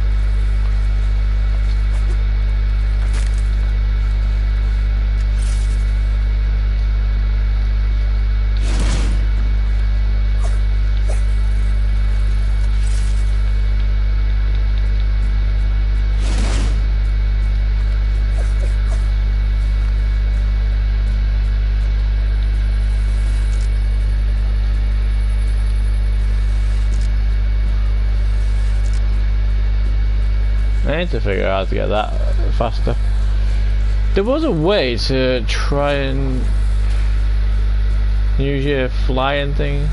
I need to figure out how to get that faster. There was a way to try and use your flying thing.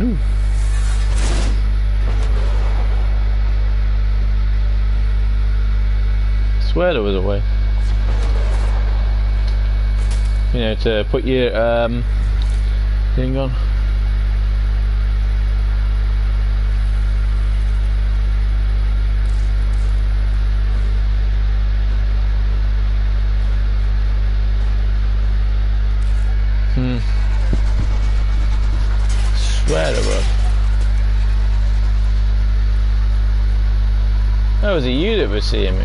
Ooh. Swear there was a way. You know, to put your thing on. Swear there was. Oh, was it you that was seeing me?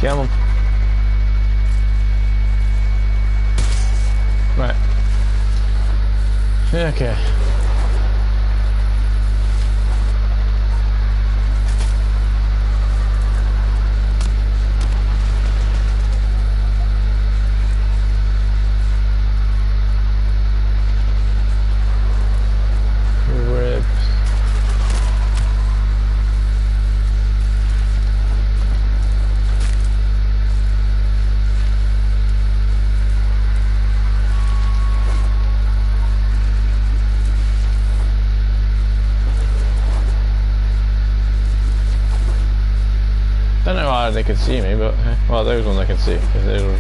Come on. Right. Okay. Ribs. Don't know how they can see me, but well, there's one they can see. 'Cause they were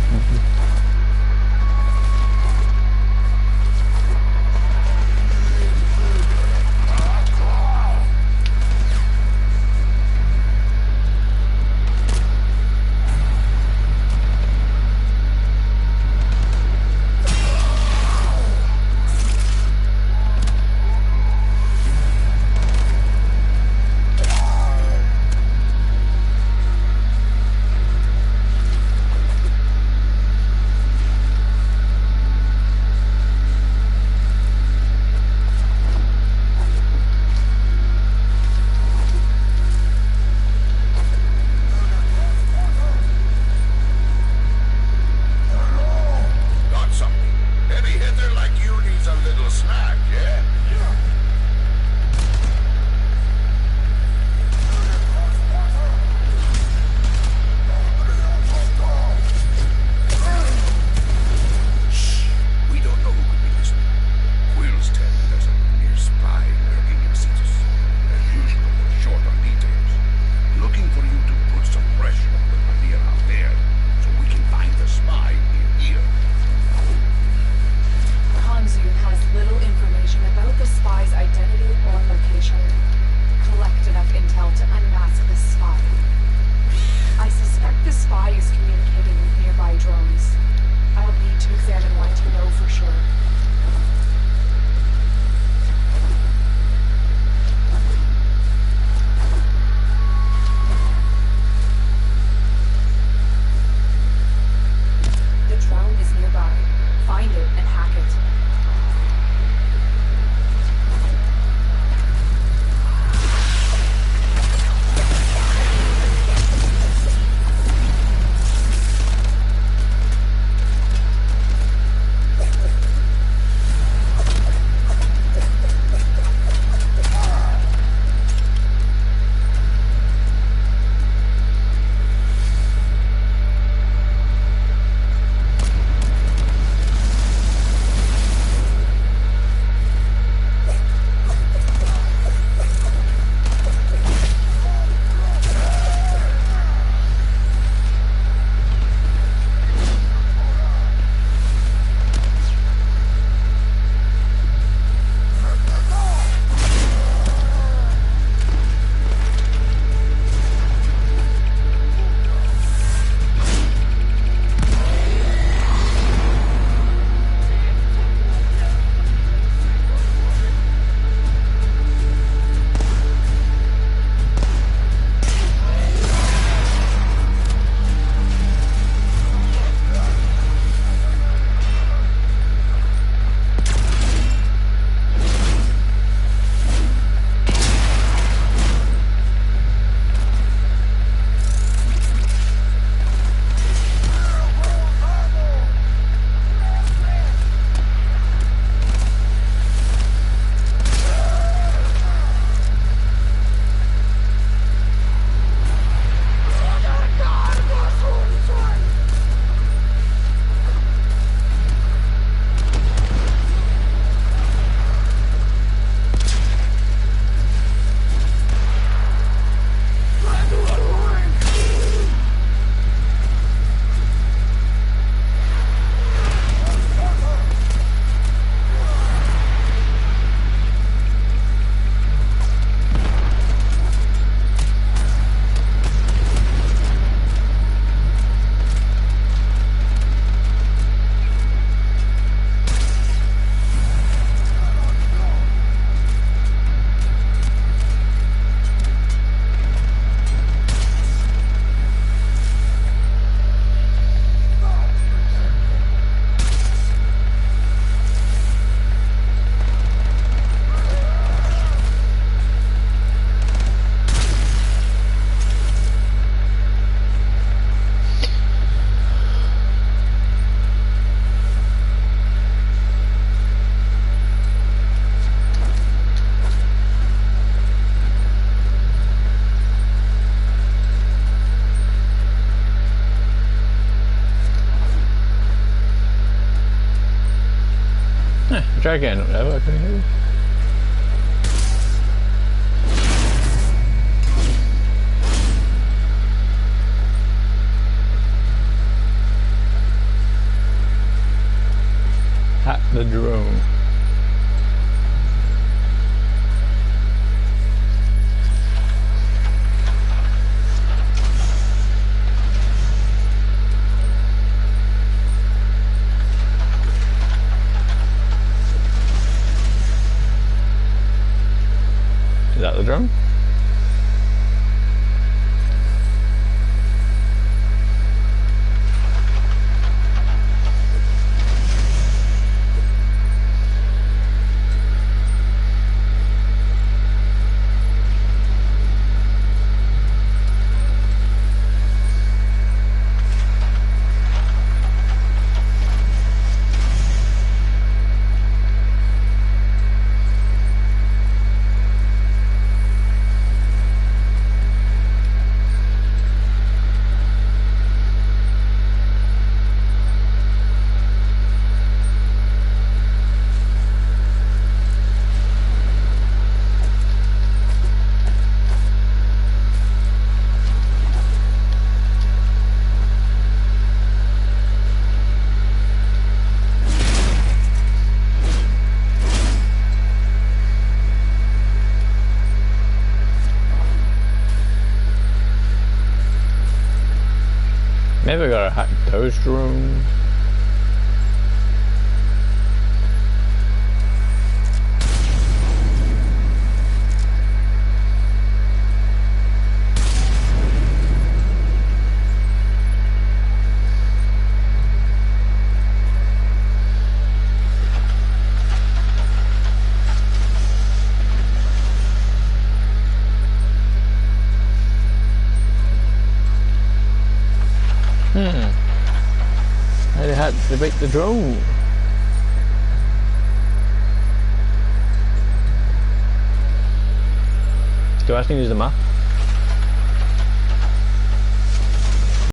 try getting up there, but I couldn't hear you. Hack the drone. Is that the drone? Maybe I gotta hack those drones. I had to make the drone. Do I have to use the map?